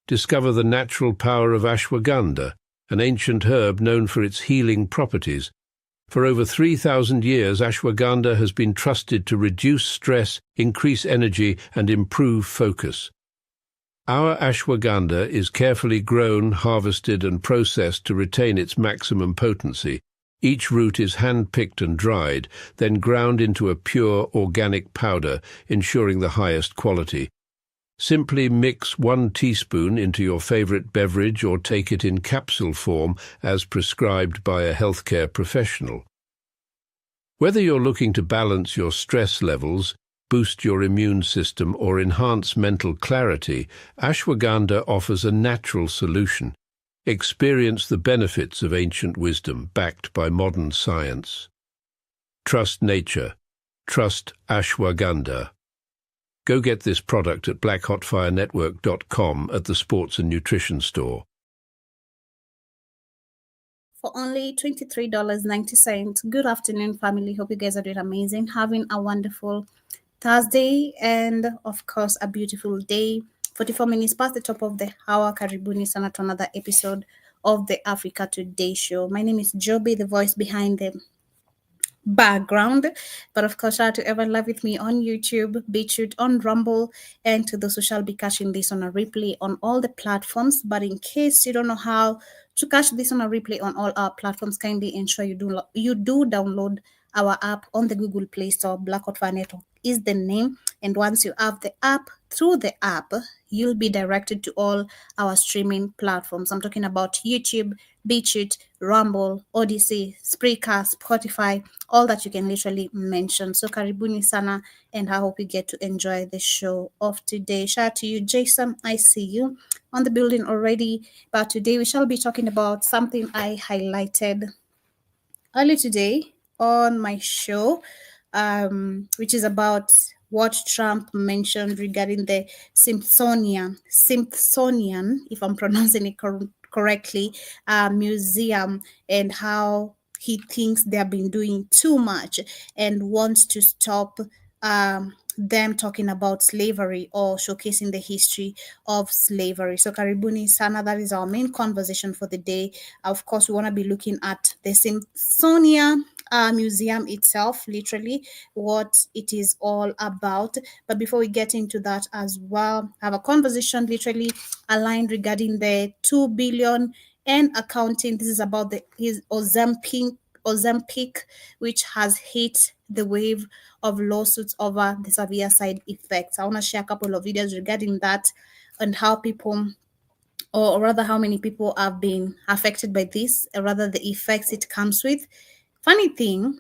discover the natural power of ashwagandha, an ancient herb known for its healing properties. For over 3,000 years, ashwagandha has been trusted to reduce stress, increase energy, and improve focus. Our ashwagandha is carefully grown, harvested, and processed to retain its maximum potency. Each root is hand-picked and dried, then ground into a pure organic powder, ensuring the highest quality. Simply mix 1 teaspoon into your favorite beverage or take it in capsule form as prescribed by a healthcare professional. Whether you're looking to balance your stress levels, boost your immune system, or enhance mental clarity, ashwagandha offers a natural solution. Experience the benefits of ancient wisdom backed by modern science. Trust nature. Trust ashwagandha. Go get this product at blackhotfirenetwork.com at the sports and nutrition store. For only $23.90. Good afternoon, family. Hope you guys are doing amazing. Having a wonderful Thursday and, of course, a beautiful day. 44 minutes past the top of the hour. Karibuni sana to another episode of the Africa Today show. My name is Joby, the voice behind the background, but of course, shout out to everyone live with me on YouTube, BitChute, on Rumble, and to those who shall be catching this on a replay on all the platforms. But in case you don't know how to catch this on a replay on all our platforms, kindly ensure you do download our app on the Google Play Store. Black Hot Fire Network is the name, and once you have the app, through the app, you'll be directed to all our streaming platforms. I'm talking about YouTube, BitChute, Rumble, Odyssey, Spreaker, Spotify, all that you can literally mention. So karibuni sana, and I hope you get to enjoy the show of today. Shout out to you, Jason. I see you on the building already. But today we shall be talking about something I highlighted early today on my show, which is about what Trump mentioned regarding the Smithsonian, if I'm pronouncing it correctly, museum, and how he thinks they have been doing too much and wants to stop them talking about slavery or showcasing the history of slavery. So karibuni sana, that is our main conversation for the day. Of course, we want to be looking at the Smithsonian museum itself, literally what it is all about. But before we get into that as well, I have a conversation literally aligned regarding the 2 billion and accounting. This is about his Ozempic, which has hit the wave of lawsuits over the severe side effects. I want to share a couple of videos regarding that and how people, or rather how many people have been affected by this, or rather the effects it comes with. Funny thing,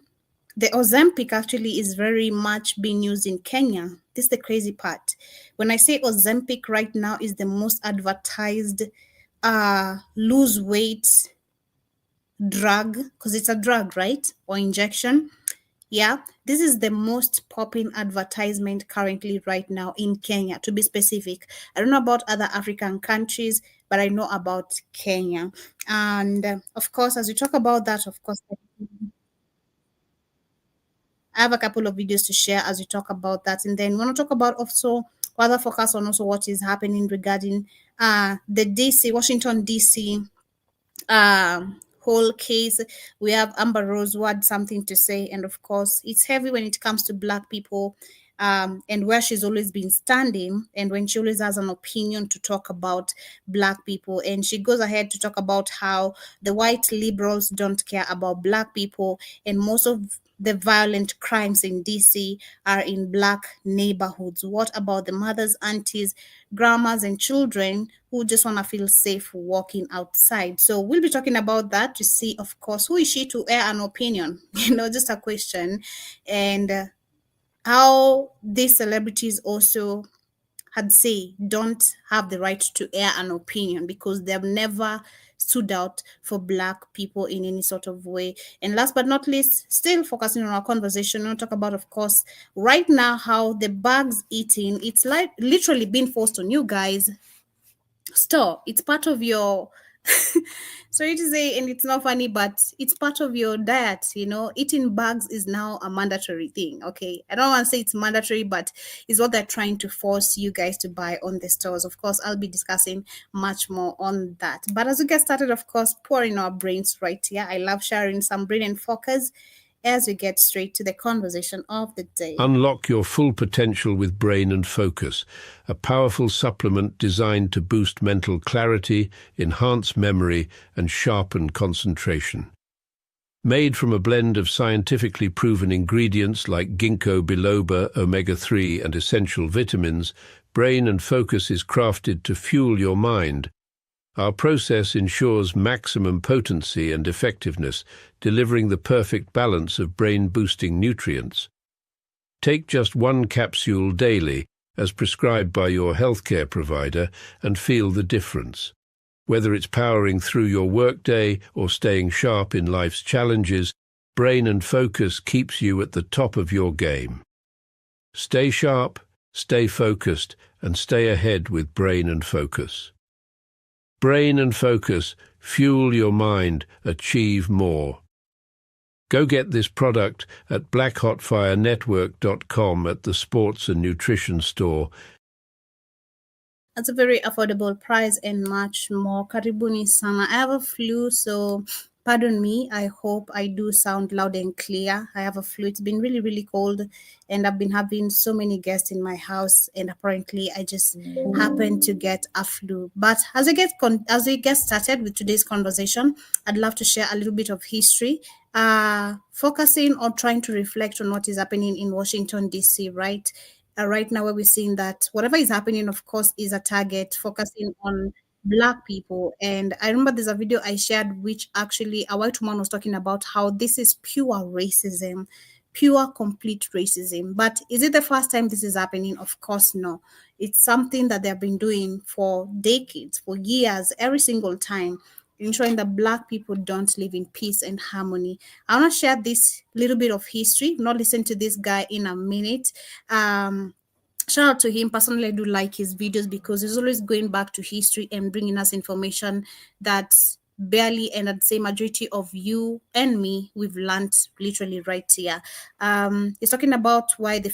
the Ozempic actually is very much being used in Kenya. This is the crazy part. When I say Ozempic right now is the most advertised lose weight drug, because it's a drug, right? Or injection. Yeah, this is the most popping advertisement currently right now in Kenya, to be specific. I don't know about other African countries, but I know about Kenya. And of course, as we talk about that, of course, I have a couple of videos to share as we talk about that. And then we want to talk about also rather focus on also what is happening regarding the DC, Washington DC whole case. We have Amber Rose who had something to say, and of course it's heavy when it comes to Black people, and where she's always been standing, and when she always has an opinion to talk about Black people. And she goes ahead to talk about how the white liberals don't care about Black people, and most of the violent crimes in DC are in Black neighborhoods. What about the mothers, aunties, grandmas, and children who just want to feel safe walking outside? So we'll be talking about that to see, of course, who is she to air an opinion? Just a question. And how these celebrities also had say don't have the right to air an opinion because they've never stood out for Black people in any sort of way. And last but not least, still focusing on our conversation, we'll talk about, of course, right now how the bags eating, it's like literally being forced on you guys. Stop. It's part of your Sorry to say, and it's not funny, but it's part of your diet. Eating bugs is now a mandatory thing. Okay, I don't want to say it's mandatory, but it's what they're trying to force you guys to buy on the stores. Of course, I'll be discussing much more on that. But as we get started, of course, pouring our brains right here. I love sharing some brain and focus as we get straight to the conversation of the day. Unlock your full potential with Brain and Focus, a powerful supplement designed to boost mental clarity, enhance memory, and sharpen concentration. Made from a blend of scientifically proven ingredients like ginkgo biloba, omega-3, and essential vitamins, Brain and Focus is crafted to fuel your mind. Our process ensures maximum potency and effectiveness, delivering the perfect balance of brain-boosting nutrients. Take just one capsule daily, as prescribed by your healthcare provider, and feel the difference. Whether it's powering through your workday or staying sharp in life's challenges, Brain and Focus keeps you at the top of your game. Stay sharp, stay focused, and stay ahead with Brain and Focus. Brain and Focus, fuel your mind, achieve more. Go get this product at blackhotfirenetwork.com at the Sports and Nutrition Store. That's a very affordable price and much more. Karibuni sana. I have a flu, so pardon me. I hope I do sound loud and clear. I have a flu. It's been really, really cold, and I've been having so many guests in my house, and apparently I just happened to get a flu. But as we get started with today's conversation, I'd love to share a little bit of history, focusing or trying to reflect on what is happening in Washington, D.C., right? Right now, where we're seeing that whatever is happening, of course, is a target focusing on Black people. And I remember there's a video I shared, which actually a white woman was talking about how this is pure racism, pure, complete racism. But is it the first time this is happening? Of course, no. It's something that they've been doing for decades, for years, every single time, ensuring that Black people don't live in peace and harmony. I want to share this little bit of history. Not listen to this guy in a minute. Shout out to him. Personally, I do like his videos because he's always going back to history and bringing us information that barely, and I'd say majority of you and me, we've learned literally right here. He's talking about why the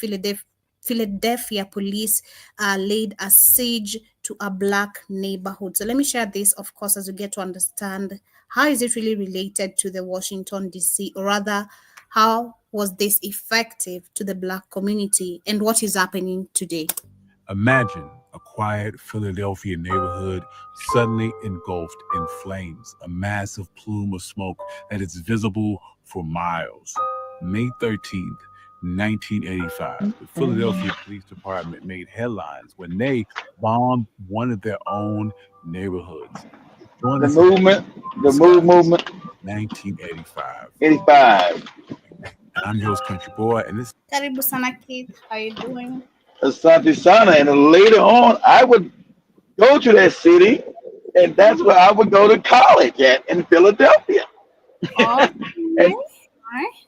Philadelphia police laid a siege to a Black neighborhood. So let me share this, of course, as we get to understand how is it really related to the Washington, D.C., or rather, how was this effective to the Black community and what is happening today? Imagine a quiet Philadelphia neighborhood suddenly engulfed in flames, a massive plume of smoke that is visible for miles. May 13th, 1985, the Philadelphia Police Department made headlines when they bombed one of their own neighborhoods. The movement. 1985. 85. I'm your host, Country Boy, and this. Karibu sana, kid. How you doing? Asante Sana. And later on, I would go to that city, and that's where I would go to college at in Philadelphia. Oh, And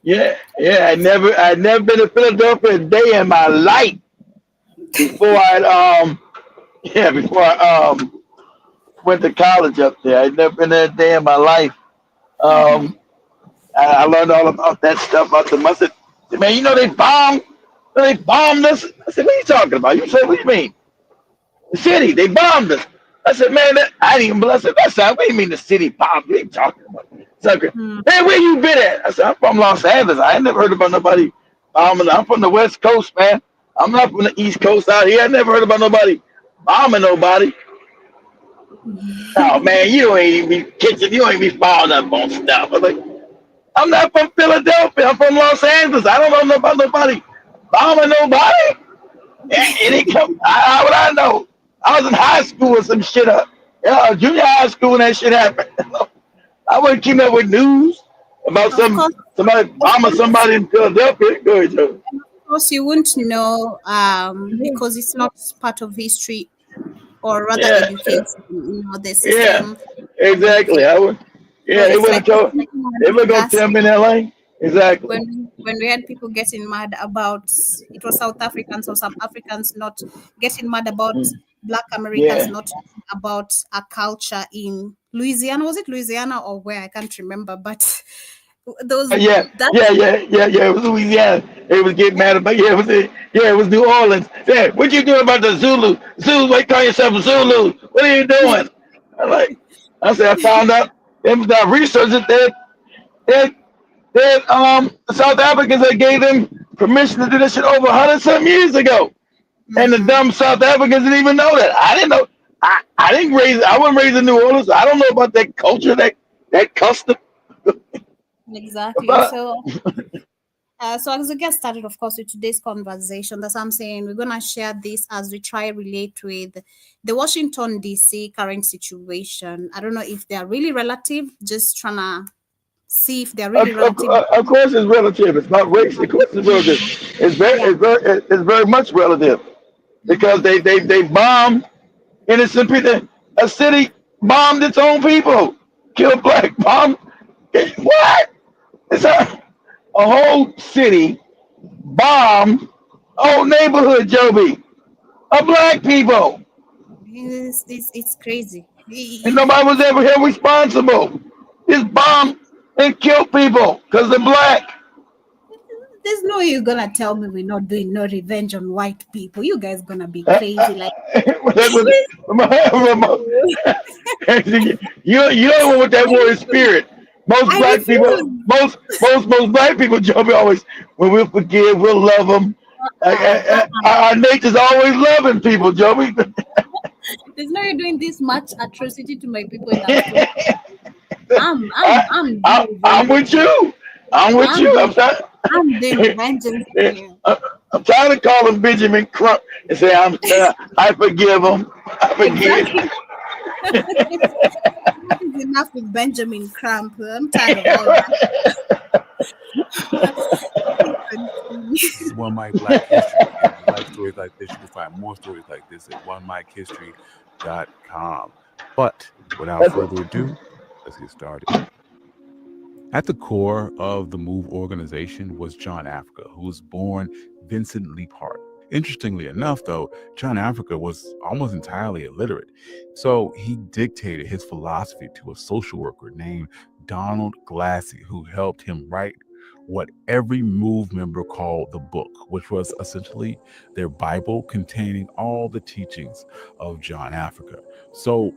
yeah. I'd never been to Philadelphia a day in my life before I went to college up there. I'd never been there a day in my life. I learned all about that stuff about them. I said, man, they bombed us. I said, what are you talking about? You said, what do you mean? The city, they bombed us. I said, man, I didn't even believe it. That's what do you mean the city bombed? What are you talking about? Sucker. Man, where you been at? I said, I'm from Los Angeles. I ain't never heard about nobody bombing. I'm from the West Coast, man. I'm not from the East Coast out here. I never heard about nobody bombing nobody. Oh, man, you ain't even be following up on stuff. I'm like, I'm not from Philadelphia. I'm from Los Angeles. I don't know about nobody bombing nobody. It ain't come. How would I know? I was in high school or some shit junior high school when that shit happened. I wouldn't keep up with news about somebody bombing somebody in Philadelphia. Go ahead, Joe. Of course, you wouldn't know because it's not part of history or rather education, the system. Yeah, exactly. I would. Yeah, they wouldn't tell. They were gonna tell me in LA. Exactly. When we had people getting mad about it was South Africans or some Africans not getting mad about Black Americans not talking about a culture in Louisiana. Was it Louisiana or where? I can't remember, but those Yeah. It was Louisiana. They was getting mad about. It was New Orleans. Yeah, what you doing about the Zulu? Zulu, why you call yourself a Zulu? What are you doing? I said, I found out. It was that research that the South Africans that gave them permission to do this shit over 100 some years ago. And the dumb South Africans didn't even know that. I didn't know. I didn't raise. I wasn't raised in New Orleans. I don't know about that culture, that custom. exactly. So as we get started, of course, with today's conversation, that's what I'm saying. We're gonna share this as we try relate with the Washington D.C. current situation. I don't know if they are really relative. Just trying to see if they're really relative. Of course, it's relative. It's not race. Of course, it's relative. It's very much relative because they bombed innocent people. A city bombed its own people, killed black, bombed. What? It's a whole city bombed whole neighborhood, Joby, of black people, It's crazy. and nobody was ever held responsible. Just bombed and killed people because they're black. There's no way you're gonna tell me we're not doing no revenge on white people. You guys gonna be crazy. Like you don't want that warrior spirit. Most black people, most black people, Joby, always when we forgive, we'll love them. Our nature's always loving people, Joby. There's no way you're doing this much atrocity to my people in that I'm with you. I'm doing vengeance here. I'm trying to call him Benjamin Crump and say I forgive him. I forgive. Exactly. Enough with Benjamin Crump. I'm tired of all that. One Mic Black History. If you like stories like this, you can find more stories like this at onemichistory.com. But without further ado, let's get started. At the core of the MOVE organization was John Africa, who was born Vincent Leap Hart. Interestingly enough, though, John Africa was almost entirely illiterate. So he dictated his philosophy to a social worker named Donald Glassy, who helped him write what every MOVE member called the book, which was essentially their Bible containing all the teachings of John Africa. So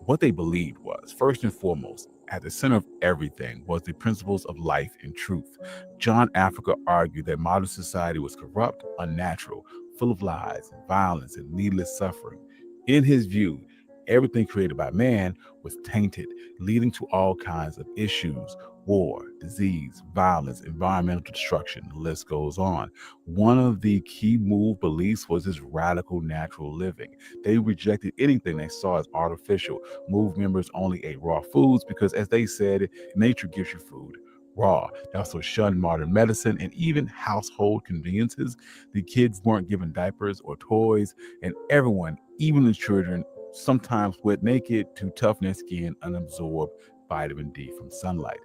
what they believed was, first and foremost, at the center of everything was the principles of life and truth. John Africa argued that modern society was corrupt, unnatural, full of lies, violence, and needless suffering. In his view, everything created by man was tainted, leading to all kinds of issues: war, disease, violence, environmental destruction. The list goes on. One of the key MOVE beliefs was this radical natural living. They rejected anything they saw as artificial. MOVE members only ate raw foods because, as they said, nature gives you food raw. They also shunned modern medicine and even household conveniences. The kids weren't given diapers or toys, and everyone, even the children, sometimes wet naked to toughen their skin and absorb vitamin D from sunlight.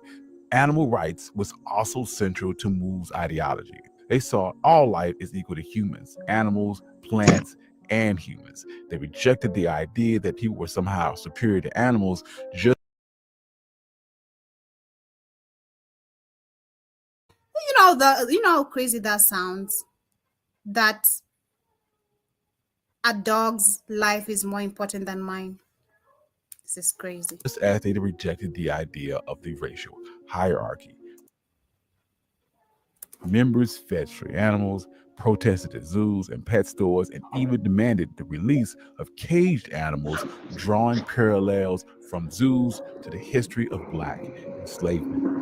Animal rights was also central to MOVE's ideology. They saw all life is equal to humans, animals, plants, and humans. They rejected the idea that people were somehow superior to animals just you know how crazy that sounds, that a dog's life is more important than mine. This is crazy. just as they rejected the idea of the racial hierarchy. Members fed stray animals, protested at zoos and pet stores, and even demanded the release of caged animals, drawing parallels from zoos to the history of Black enslavement.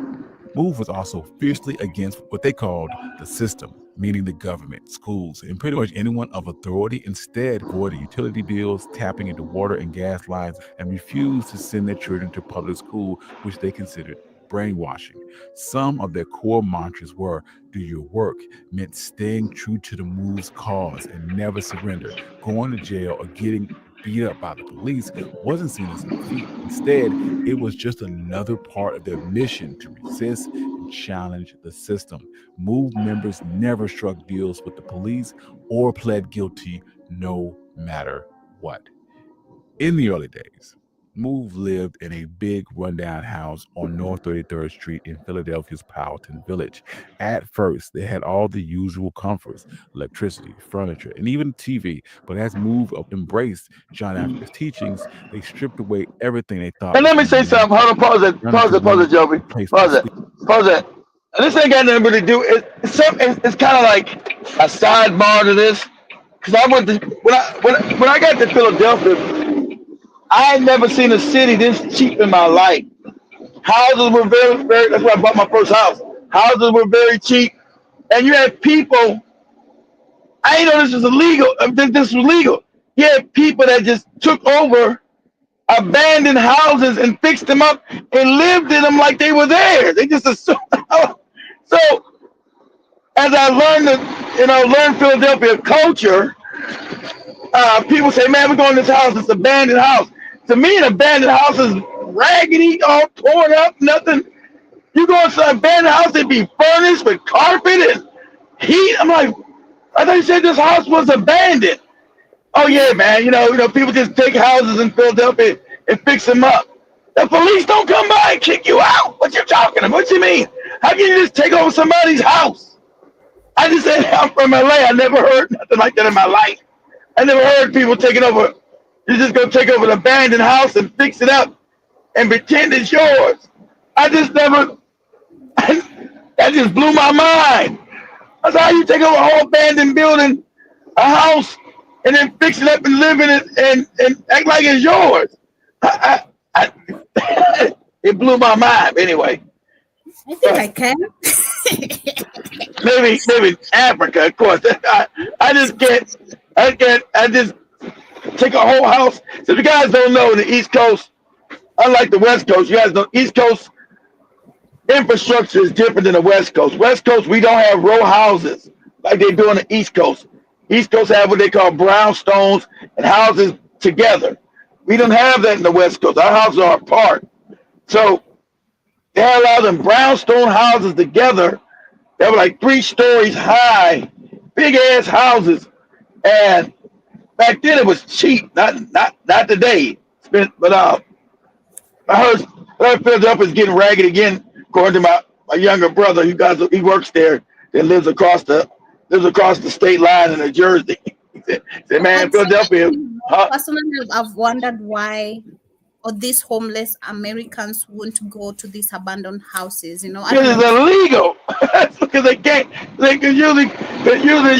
MOVE was also fiercely against what they called the system, meaning the government, schools, and pretty much anyone of authority. Instead, avoided utility bills, tapping into water and gas lines, and refused to send their children to public school, which they considered brainwashing. Some of their core mantras were do your work, meant staying true to the MOVE's cause and never surrender. Going to jail or getting beat up by the police wasn't seen as a defeat. Instead, it was just another part of their mission to resist and challenge the system. MOVE members never struck deals with the police or pled guilty no matter what. In the early days, Move lived in a big rundown house on North 33rd Street in Philadelphia's Powelton Village. At first, they had all the usual comforts, electricity, furniture, and even TV. But as Move embraced John Africa's teachings, they stripped away everything they thought And was let me going to say be something. natural, Hold on, pause it, turning it to pause it, one Joby. place to Pause it, sleep. pause it. And this ain't got nothing really to do. It's kind of like a sidebar to this. Cause I went to when I got to Philadelphia, I had never seen a city this cheap in my life. Houses were very. That's why I bought my first house. Houses were very cheap, and you had people. I didn't know this was illegal. This was legal. You had people that just took over abandoned houses and fixed them up and lived in them like they were theirs. They just assumed. So as I learned learn Philadelphia culture, people say, "Man, we're going to this house. It's an abandoned house." To me, an abandoned house is raggedy, all torn up, nothing. You go into an abandoned house, it'd be furnished with carpet and heat. I'm like, I thought you said this house was abandoned. Oh yeah, man. People just take houses in Philadelphia and fix them up. The police don't come by and kick you out. What you talking about? What you mean? How can you just take over somebody's house? I just said I'm from LA. I never heard nothing like that in my life. I never heard people taking over. You just go take over an abandoned house and fix it up and pretend it's yours. I just never. That just blew my mind. That's how you take over a whole abandoned building, a house, and then fix it up and live in it and act like it's yours. It blew my mind. Anyway, I think I can. maybe Africa, of course. I just can't. I just take a whole house. So if you guys don't know, the East Coast, unlike the West Coast, you guys know East Coast infrastructure is different than the West Coast. West Coast, we don't have row houses like they do on the East Coast. East Coast have what they call brownstones and houses together. We don't have that in the West Coast. Our houses are apart. So they had a lot of them brownstone houses together. They were like 3 stories high, big ass houses. And back then it was cheap, not today. But I heard Philadelphia is getting ragged again, according to my younger brother. He works there and lives across the state line in New Jersey. He said, man, Philadelphia. Personally, I've wondered why or these homeless Americans won't go to these abandoned houses. I don't Because it's know. illegal. Because they can't. Because usually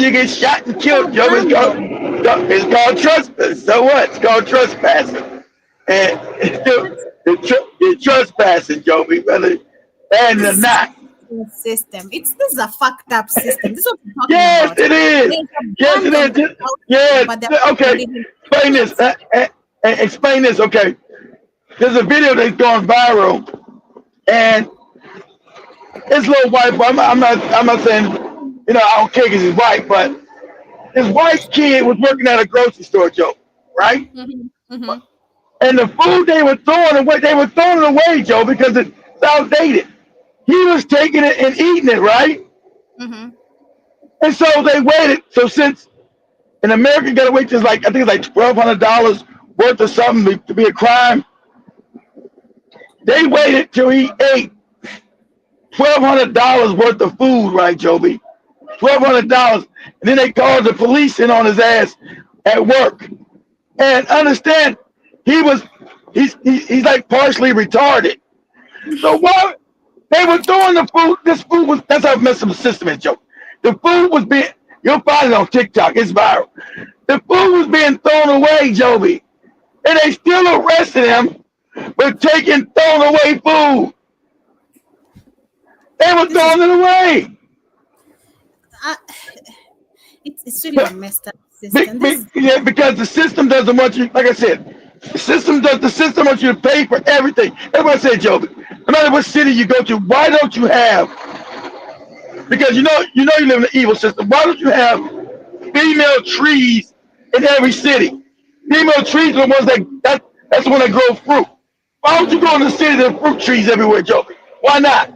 you get shot and killed. Joe, it's called trespass. So what? It's called trespassing. And you're trespassing, Joey, whether and or not. System. This is a fucked up system. This is what we're talking Yes, about. it is. Yes, it is. Yes. But they're Okay. living- Explain this. Explain this. Okay. There's a video that's gone viral, and his little white boy. I'm not saying, I don't care because he's white, but his white kid was working at a grocery store, Joe, right? And the food they were throwing it away, Joe, because it's outdated. He was taking it and eating it, right? And so they waited. So since in America, you got to wait till I think it's like $1,200 worth of something to be a crime. They waited till he ate $1,200 worth of food, right, Joby? $1,200, and then they called the police in on his ass at work. And understand, he's like partially retarded. So while they were throwing the food, that's how messed up the system is, Joe. The food was being, you'll find it on TikTok, it's viral. The food was being thrown away, Joby, and they still arrested him for taking thrown away food. They were throwing it away. It's really a messed up system. Because the system doesn't want you, like I said, the system wants you to pay for everything. Everybody said, Joby, no matter what city you go to, why don't you have, because you live in an evil system, why don't you have female trees in every city? Female trees are the ones that's the one that grow fruit. Why don't you go in the city there are fruit trees everywhere, Joby? Why not?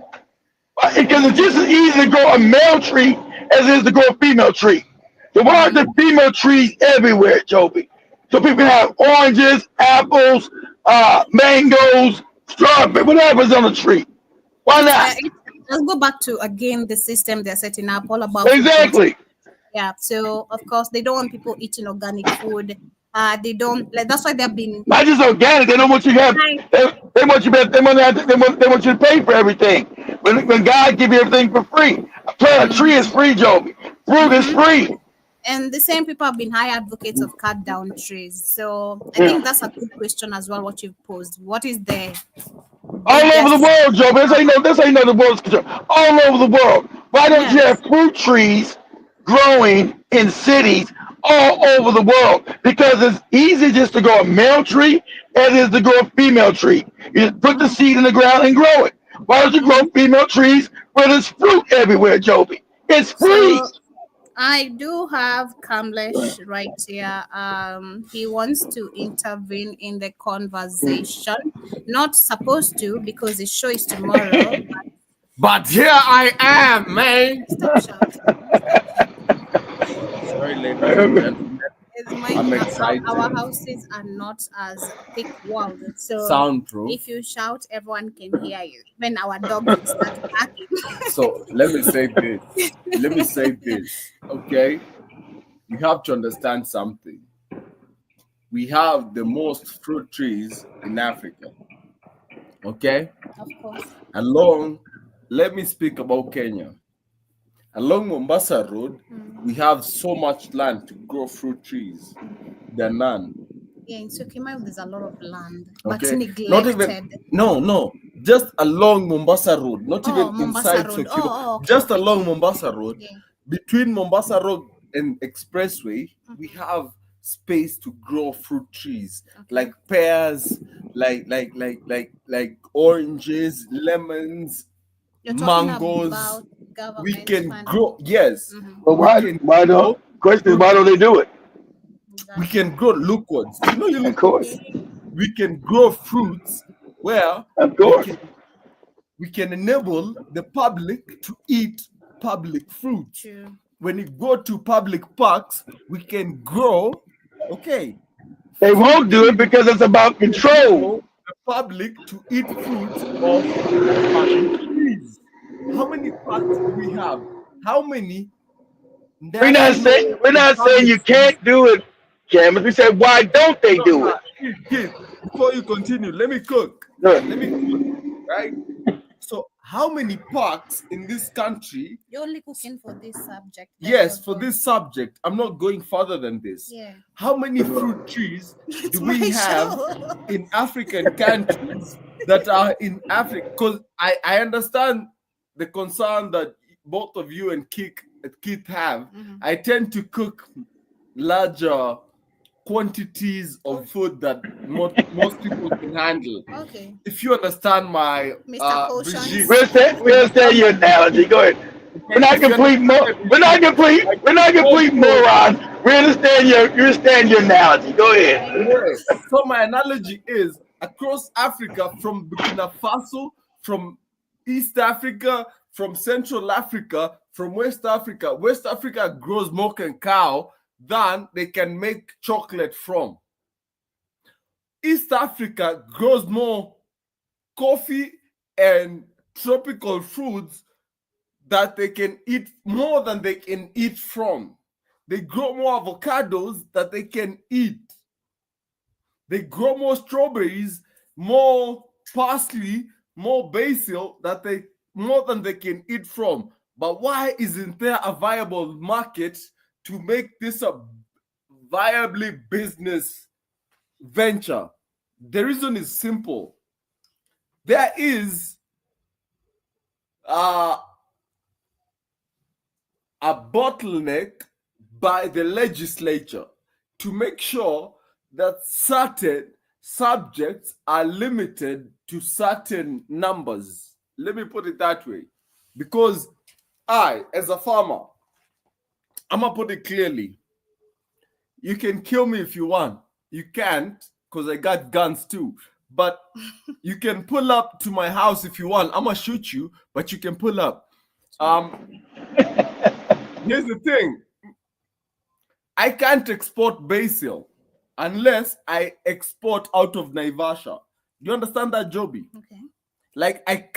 Because it's just as easy to grow a male tree as it is to grow a female tree. So why aren't the female trees everywhere, Joby? So people have oranges, apples, mangoes, strawberry, whatever's on the tree. Why not? Let's go back to again the system they're setting up all about food control. Exactly. Yeah, so of course they don't want people eating organic food. They don't like that's why they've been Not just organic. They don't want you to have. trying. They want you. They want you to pay for everything. When God give you everything for free, a plant a tree is free, Joby. Fruit is free. And the same people have been high advocates of cut down trees. So I Yeah. think that's a good question as well. What you've posed. What is the All over the biggest? world, Joby. This ain't no the world's control. All over the world. Why don't you Yes. have fruit trees growing in cities all over the world? Because it's easy just to grow a male tree as it is to grow a female tree. You just put the seed in the ground and grow it. Why don't you grow female trees where there's fruit everywhere, Joby? It's free. So I do have Kamlesh right here. He wants to intervene in the conversation. Not supposed to because his show is tomorrow. But here I am, man. Stop shouting. Sorry, ladies and gentlemen. I'm excited. Our houses are not as thick walled, so Soundproof. if you shout, everyone can hear you. When our dog will start barking. So let me say this. Let me say this. Okay. You have to understand something. We have the most fruit trees in Africa. Okay. Of course. Let me speak about Kenya. Along Mombasa Road, we have so much land to grow fruit trees. There are none. Yeah, in Sukima, there's a lot of land, but Okay. neglected. Not even no. Just along Mombasa Road, not even Mombasa inside Road. Sokima. Okay. Just along Mombasa Road. Yeah. Between Mombasa Road and Expressway, we have space to grow fruit trees like pears, like oranges, lemons, You're talking mangoes. about We government can funding. grow. Yes, But why don't? Question is, why don't they do it? we can grow liquids. You know, Of course. we can grow fruits where Of course. we can enable the public to eat public fruit. True. When you go to public parks, we can grow. Okay, They won't do it because it's about control. the public to eat fruits of public trees. How many parks do we have? How many? We're not saying you can't do it, Cameron. We said why don't they do it? Kid, before you continue, let me cook. Good. Let me cook, right? So, how many parks in this country? You're only cooking for this subject. Yes, for this subject, I'm not going further than this. Yeah. How many fruit trees do we my have show. in African countries that are in Africa? Because I understand the concern that both of you and Keith have. I tend to cook larger quantities of food that most people can handle. Okay. If you understand my Mr. Potions. Brigitte, We understand your analogy. Go ahead. We're not complete morons. We understand your analogy. Go ahead. Yes. So my analogy is across Africa, from Burkina Faso, from East Africa, from Central Africa, from West Africa. West Africa grows more cacao than they can make chocolate from. East Africa grows more coffee and tropical fruits that they can eat more than they can eat from. They grow more avocados that they can eat. They grow more strawberries, more parsley, more basil more than they can eat from. But why isn't there a viable market to make this a viably business venture? The reason is simple. There is a bottleneck by the legislature to make sure that certain subjects are limited to certain numbers. Let me put it that way. Because I, as a farmer, I'm going to put it clearly. You can kill me if you want. You can't, because I got guns too. But you can pull up to my house if you want. I'm going to shoot you, but you can pull up. Here's the thing. I can't export basil. unless I export out of Naivasha. Do you understand that, Joby? Okay. Like I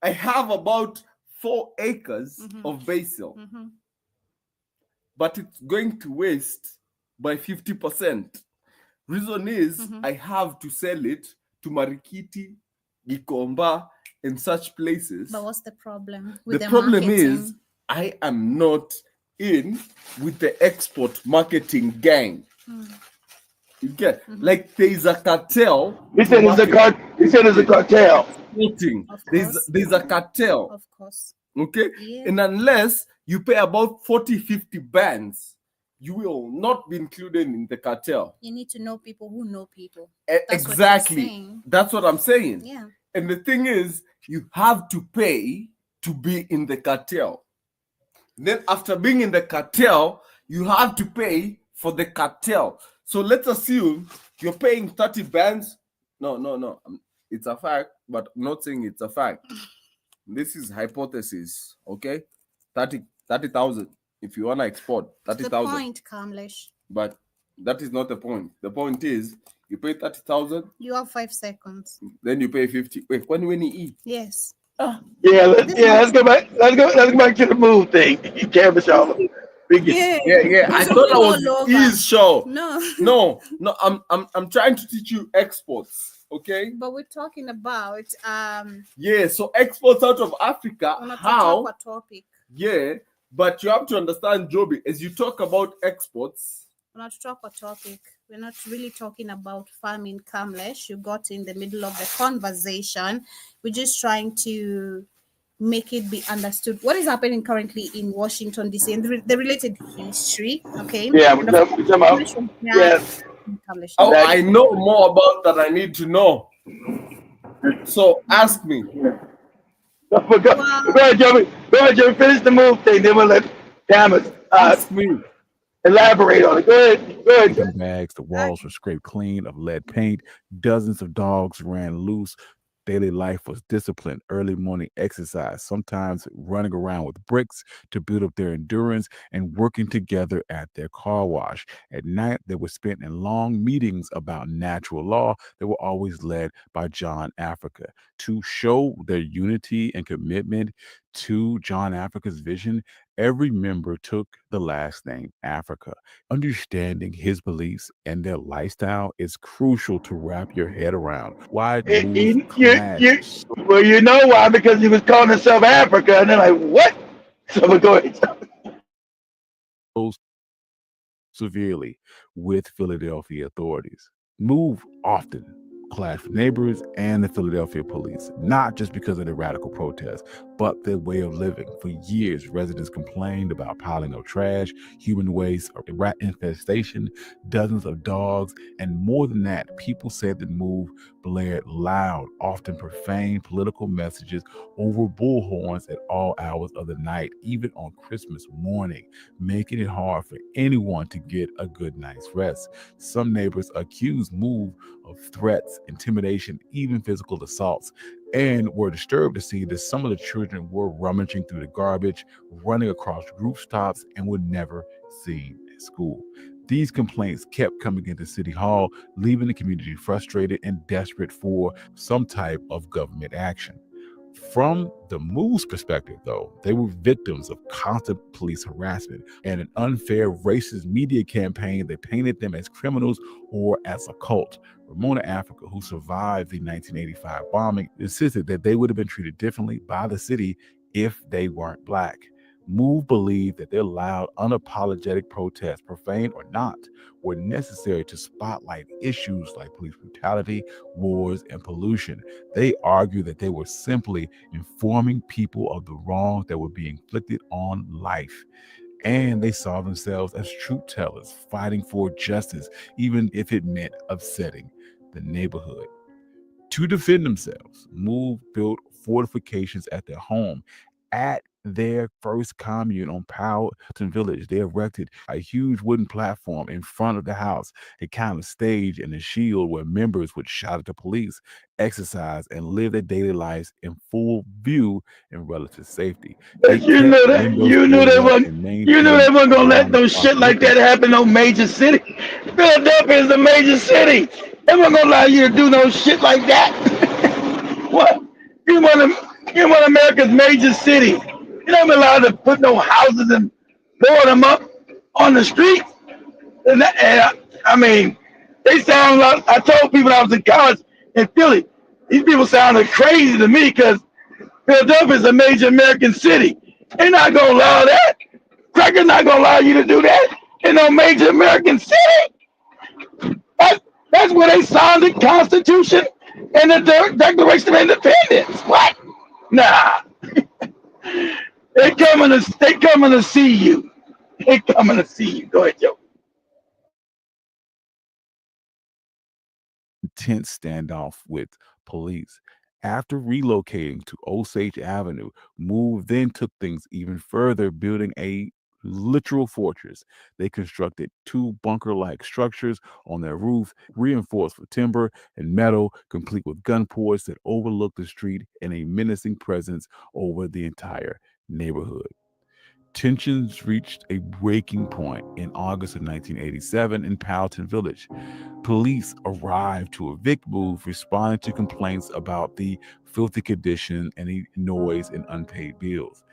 have about 4 acres of basil, but it's going to waste by 50%. Reason is I have to sell it to Marikiti, Gikomba, and such places. But what's the problem with The problem marketing? is I am not in with the export marketing gang. You get like there is a cartel. He said it's a cartel. Exporting. Of There's course. a cartel. Of course. Okay. Yeah. And unless you pay about 40-50 bands, you will not be included in the cartel. You need to know people who know people. Exactly. That's what I'm saying. Yeah. And the thing is, you have to pay to be in the cartel. Then after being in the cartel, you have to pay for the cartel. So let's assume you're paying 30 bands. No. It's a fact, but I'm not saying it's a fact. This is hypothesis, okay? 30,000. If you want to export, 30,000. The point, Kamlesh. But that is not the point. The point is, you pay 30,000. You have 5 seconds. Then you pay 50. Wait, when you eat? Yes. Let's go back. Let's go back to the move thing. Camera show. Yeah. I thought that was his show. No. I'm trying to teach you exports. Okay. But we're talking about so exports out of Africa. How? A topic. Yeah, but you have to understand, Joby, as you talk about exports. We're not to talk a topic. We're not really talking about farming, Kamlesh. You got in the middle of the conversation. We're just trying to make it be understood what is happening currently in Washington, D.C. and the related history. Okay. Yeah, we're talking about. Yes. Oh, I know more about that. I need to know. So ask me. Go ahead, Joey. Finish the move thing. Then we'll let Damas ask me. Elaborate on it. Go ahead. Bags, the walls were scraped clean of lead paint. Dozens of dogs ran loose. Daily life was disciplined, early morning exercise, sometimes running around with bricks to build up their endurance and working together at their car wash. At night, they were spent in long meetings about natural law that were always led by John Africa. To show their unity and commitment to John Africa's vision, every member took the last name Africa. Understanding his beliefs and their lifestyle is crucial to wrap your head around. Why well, you know why? Because he was calling himself Africa, and they're like, what? So we'll go ahead. Severely with Philadelphia authorities. Move often clashed with neighbors and the Philadelphia police, not just because of the radical protests, but their way of living. For years, residents complained about piling of trash, human waste, a rat infestation, dozens of dogs, and more than that, people said the move blared loud, often profane political messages over bullhorns at all hours of the night, even on Christmas morning, making it hard for anyone to get a good night's rest. Some neighbors accused Move of threats, intimidation, even physical assaults, and were disturbed to see that some of the children were rummaging through the garbage, running across group stops, and were never seen at school. These complaints kept coming into City Hall, leaving the community frustrated and desperate for some type of government action. From the Move's perspective, though, they were victims of constant police harassment and an unfair racist media campaign that painted them as criminals or as a cult. Ramona Africa, who survived the 1985 bombing, insisted that they would have been treated differently by the city if they weren't Black. Move believed that their loud, unapologetic protests, profane or not, were necessary to spotlight issues like police brutality, wars, and pollution. They argued that they were simply informing people of the wrongs that were being inflicted on life. And they saw themselves as truth tellers, fighting for justice, even if it meant upsetting the neighborhood. To defend themselves, Move built fortifications at their home, at their first commune on Powelton Village. They erected a huge wooden platform in front of the house, a kind of stage and a shield where members would shout at the police, exercise, and live their daily lives in full view in relative safety. They But you kept knew that windows you knew boarded they up wasn't and you knew maintained they wasn't gonna let violence no off shit like liquor. that happen in no major city. Philadelphia is a major city. They wasn't gonna allow you to do no shit like that. What? You want America's major city. You don't allowed to put no houses and board them up on the street. I mean, they sound like I told people I was in college in Philly. These people sounded crazy to me because Philadelphia is a major American city. They're not gonna allow that. Crackers not gonna allow you to do that in no major American city. That's where they signed the Constitution and the Declaration of Independence. What? Nah, they coming to see you. They coming to see you. Go ahead, Joe. Intense standoff with police. After relocating to Osage Avenue, Move then took things even further, building a literal fortress. They constructed two bunker like structures on their roof, reinforced with timber and metal, complete with gun ports that overlooked the street and a menacing presence over the entire neighborhood. Tensions reached a breaking point in August of 1987 in Powelton Village. Police arrived to evict Move, responding to complaints about the filthy condition and the noise and unpaid bills.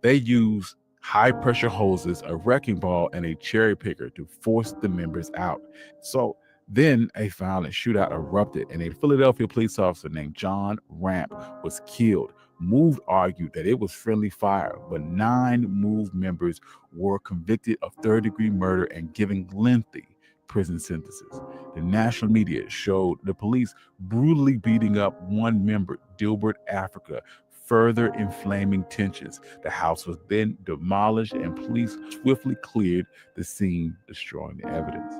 They used high pressure hoses, a wrecking ball, and a cherry picker to force the members out. So then a violent shootout erupted, and a Philadelphia police officer named John Ramp was killed. Move argued that it was friendly fire, but 9 Move members were convicted of third-degree murder and given lengthy prison sentences. The national media showed the police brutally beating up one member, Dilbert Africa, further inflaming tensions. The house was then demolished and police swiftly cleared the scene, destroying the evidence.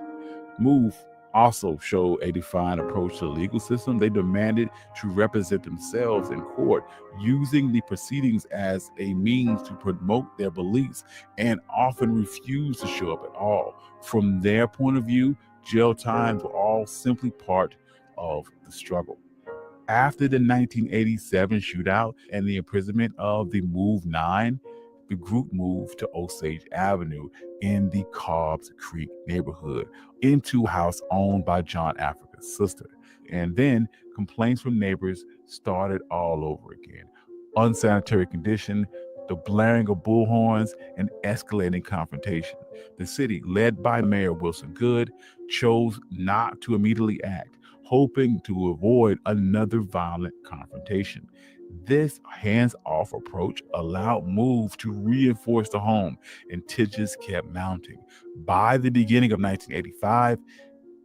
Move also showed a defined approach to the legal system. They demanded to represent themselves in court, using the proceedings as a means to promote their beliefs, and often refused to show up at all. From their point of view, jail times were all simply part of the struggle. After the 1987 shootout and the imprisonment of the Move Nine, the group moved to Osage Avenue in the Cobbs Creek neighborhood into a house owned by John Africa's sister. And then complaints from neighbors started all over again. Unsanitary condition, the blaring of bullhorns, and escalating confrontation. The city, led by Mayor Wilson Good, chose not to immediately act, hoping to avoid another violent confrontation. This hands-off approach allowed Move to reinforce the home, and tensions kept mounting. By the beginning of 1985,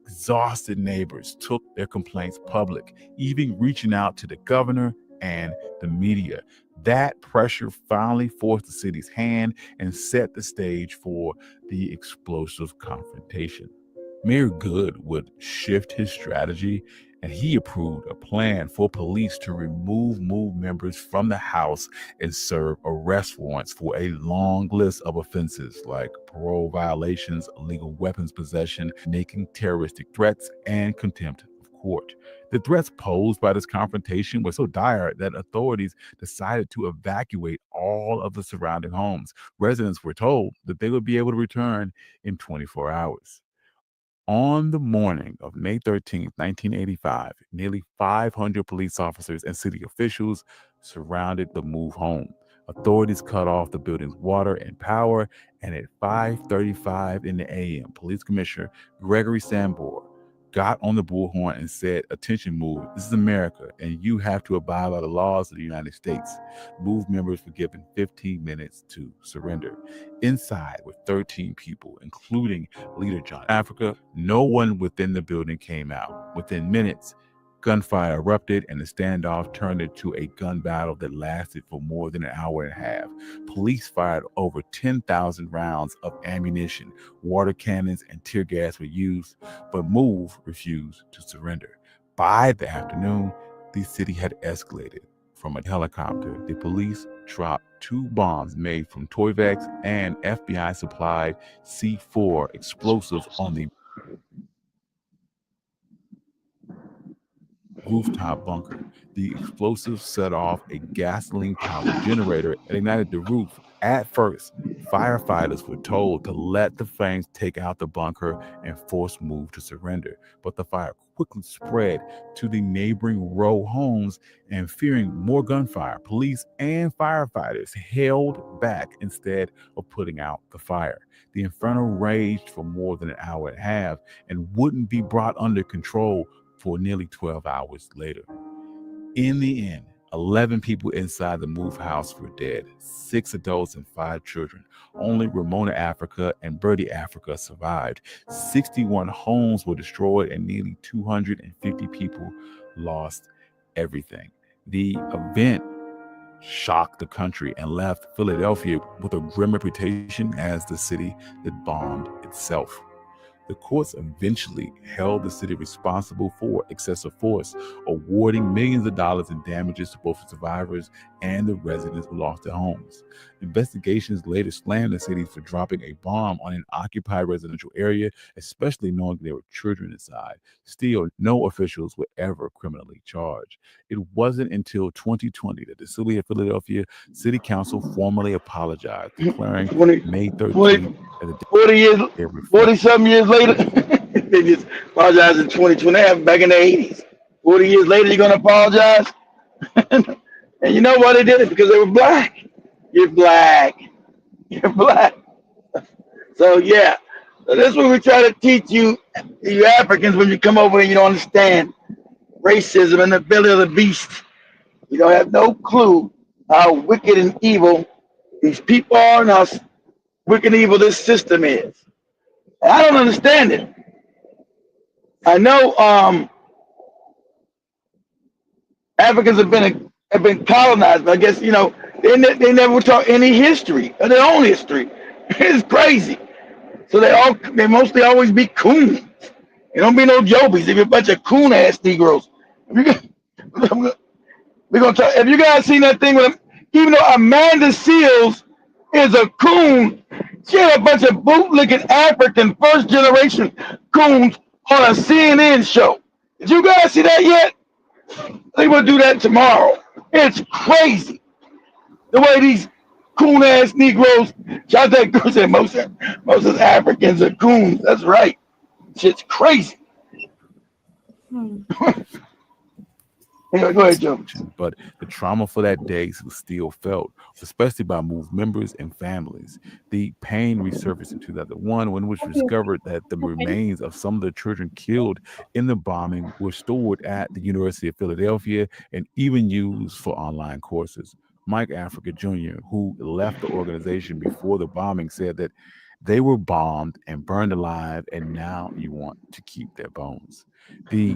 exhausted neighbors took their complaints public, even reaching out to the governor and the media. That pressure finally forced the city's hand and set the stage for the explosive confrontation. Mayor Good would shift his strategy, and he approved a plan for police to remove Move members from the house and serve arrest warrants for a long list of offenses like parole violations, illegal weapons possession, making terroristic threats, and contempt of court. The threats posed by this confrontation were so dire that authorities decided to evacuate all of the surrounding homes. Residents were told that they would be able to return in 24 hours. On the morning of May 13th, 1985, nearly 500 police officers and city officials surrounded the Move home. Authorities cut off the building's water and power, and at 5:35 in the a.m., Police Commissioner Gregory Sambor got on the bullhorn and said, "Attention, Move. This is America, and you have to abide by the laws of the United States." Move members were given 15 minutes to surrender. Inside were 13 people, including leader John Africa. No one within the building came out. Within minutes, gunfire erupted, and the standoff turned into a gun battle that lasted for more than an hour and a half. Police fired over 10,000 rounds of ammunition. Water cannons and tear gas were used, but Move refused to surrender. By the afternoon, the city had escalated. From a helicopter, the police dropped 2 bombs made from Toivex and FBI-supplied C4 explosives on the rooftop bunker. The explosives set off a gasoline-powered generator and ignited the roof. At first, firefighters were told to let the flames take out the bunker and force move to surrender. But the fire quickly spread to the neighboring row homes, and fearing more gunfire, police and firefighters held back instead of putting out the fire. The inferno raged for more than an hour and a half and wouldn't be brought under control for nearly 12 hours later. In the end, 11 people inside the move house were dead, 6 adults and 5 children. Only Ramona Africa and Birdie Africa survived. 61 homes were destroyed and nearly 250 people lost everything. The event shocked the country and left Philadelphia with a grim reputation as the city that bombed itself. The courts eventually held the city responsible for excessive force, awarding millions of dollars in damages to both the survivors and the residents who lost their homes. Investigations later slammed the city for dropping a bomb on an occupied residential area, especially knowing there were children inside. Still, no officials were ever criminally charged. It wasn't until 2020 that the city of Philadelphia City Council formally apologized, declaring May 13th as a 40-something years later, they just apologized in 2020, back in the 80s. 40 years later, you're going to apologize? And you know why they did it? Because they were black. You're black. You're black. So, yeah. So that's what we try to teach you Africans, when you come over and you don't understand racism and the belly of the beast. You don't have no clue how wicked and evil these people are and how wicked and evil this system is. And I don't understand it. I know Africans have been colonized, but I guess, you know, they never taught any history of their own history. It's crazy. So they mostly always be coons. They don't be no jobies. They be a bunch of coon ass Negroes. We're gonna talk. Have you guys seen that thing with even though Amanda Seals is a coon, she had a bunch of bootlicking African first generation coons on a CNN show. Did you guys see that yet? They will do that tomorrow. It's crazy. The way these coon ass Negroes, shout that girl said most of Africans are coons. That's right. Shit's crazy. Anyway, go ahead, Joe. But the trauma for that day was still felt, especially by MOVE members and families. The pain resurfaced in 2001 when it was discovered that the remains of some of the children killed in the bombing were stored at the University of Philadelphia and even used for online courses. Mike Africa Jr., who left the organization before the bombing, said that they were bombed and burned alive, and now you want to keep their bones. The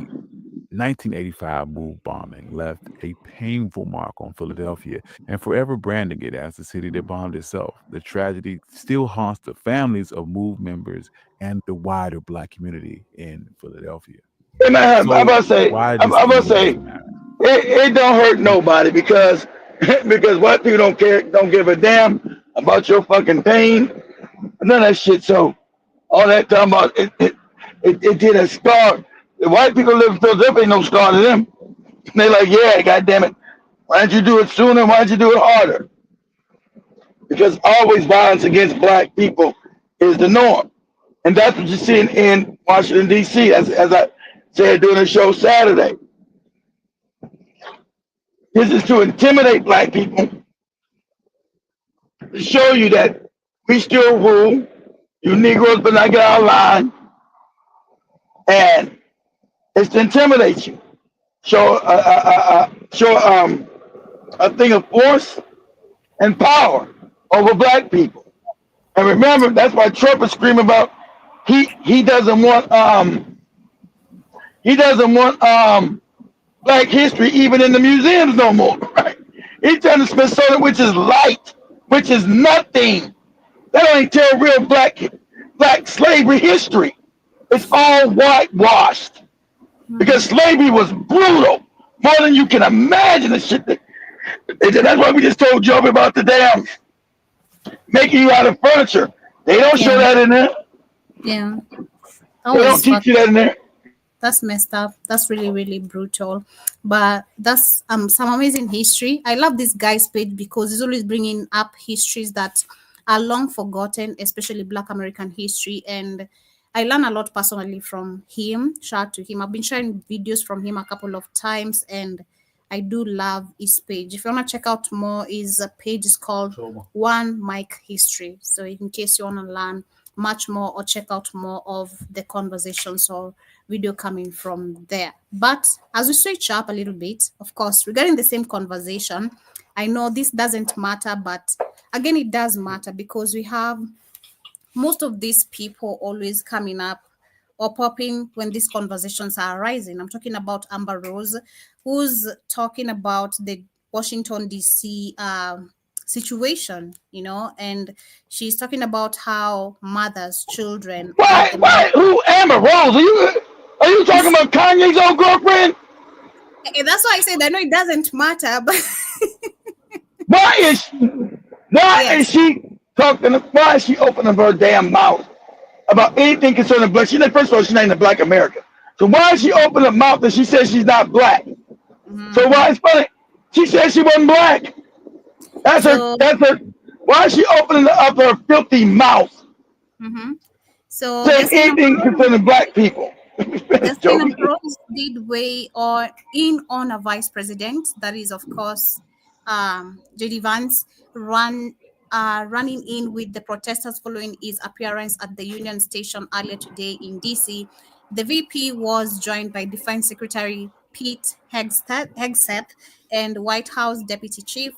1985 MOVE bombing left a painful mark on Philadelphia and forever branding it as the city that bombed itself. The tragedy still haunts the families of MOVE members and the wider Black community in Philadelphia. I'm about to say, it don't hurt nobody because white people don't care, don't give a damn about your fucking pain. None of that shit. So all that talking about it did a scar. The white people live in Philadelphia, ain't no scar to them. They like, yeah, goddamn it. Why don't you do it sooner? Why don't you do it harder? Because always violence against Black people is the norm. And that's what you see in Washington, D.C., as I said during the show Saturday. This is to intimidate Black people, to show you that we still rule. You Negroes better not get out of line. And it's to intimidate you. Show a thing of force and power over Black people. And remember, that's why Trump is screaming about he doesn't want Black history even in the museums no more. Right? He's trying to Smithsonian, which is light, which is nothing. That don't even tell real black slavery history. It's all whitewashed. Because slavery was brutal, more than you can imagine. The shit that They said, that's why we just told Job about the damn making you out of furniture. They don't show Yeah, that in there. yeah. That They don't was teach you that in there. that's messed up. That's really, really brutal. But that's some amazing history. I love this guy's page because he's always bringing up histories that are long forgotten, especially Black American history. And I learn a lot personally from him. Shout out to him. I've been sharing videos from him a couple of times, and I do love his page. If you want to check out more, his page is called One Mic History. So in case you want to learn much more or check out more of the conversations or video coming from there. But as we switch up a little bit, of course, regarding the same conversation, I know this doesn't matter, but again, it does matter because we have most of these people always coming up or popping when these conversations are arising. I'm talking about Amber Rose, who's talking about the Washington, D.C. Situation, and she's talking about how mothers, children are Why? the main. Why? Who? Amber Rose? Are you talking about Kanye's old girlfriend? That's why I said I know it doesn't matter, but Why is yes. she talking? Why is she opening her damn mouth about anything concerning black? First of all, she's not even a Black American. So why is she opening her mouth and she says she's not black? So why it's funny? She said she wasn't black. That's her. So, That's her. Why is she opening up her filthy mouth so saying anything concerning black people? Justina Joey. Rose did weigh or in on a vice president. That is, of course, JD Vance running in with the protesters following his appearance at the Union Station earlier today in DC. The VP was joined by Defense Secretary Pete Hegseth and White House Deputy Chief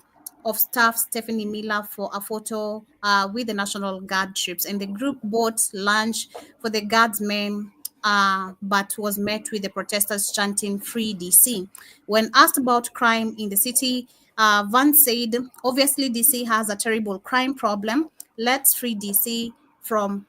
of Staff Stephanie Miller for a photo with the National Guard troops. And the group bought lunch for the guardsmen, but was met with the protesters chanting "Free DC." When asked about crime in the city, Vance said, "Obviously, DC has a terrible crime problem. Let's free DC from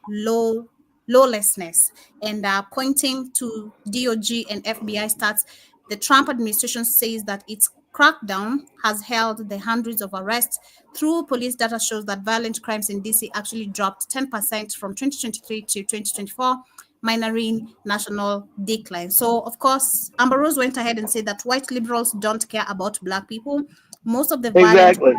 lawlessness." And pointing to DOG and FBI stats, the Trump administration says that its crackdown has held the hundreds of arrests. Through police data shows that violent crimes in DC actually dropped 10% from 2023 to 2024, minoring national decline. So, of course, Amber Rose went ahead and said that white liberals don't care about black people. Most of the violent Exactly.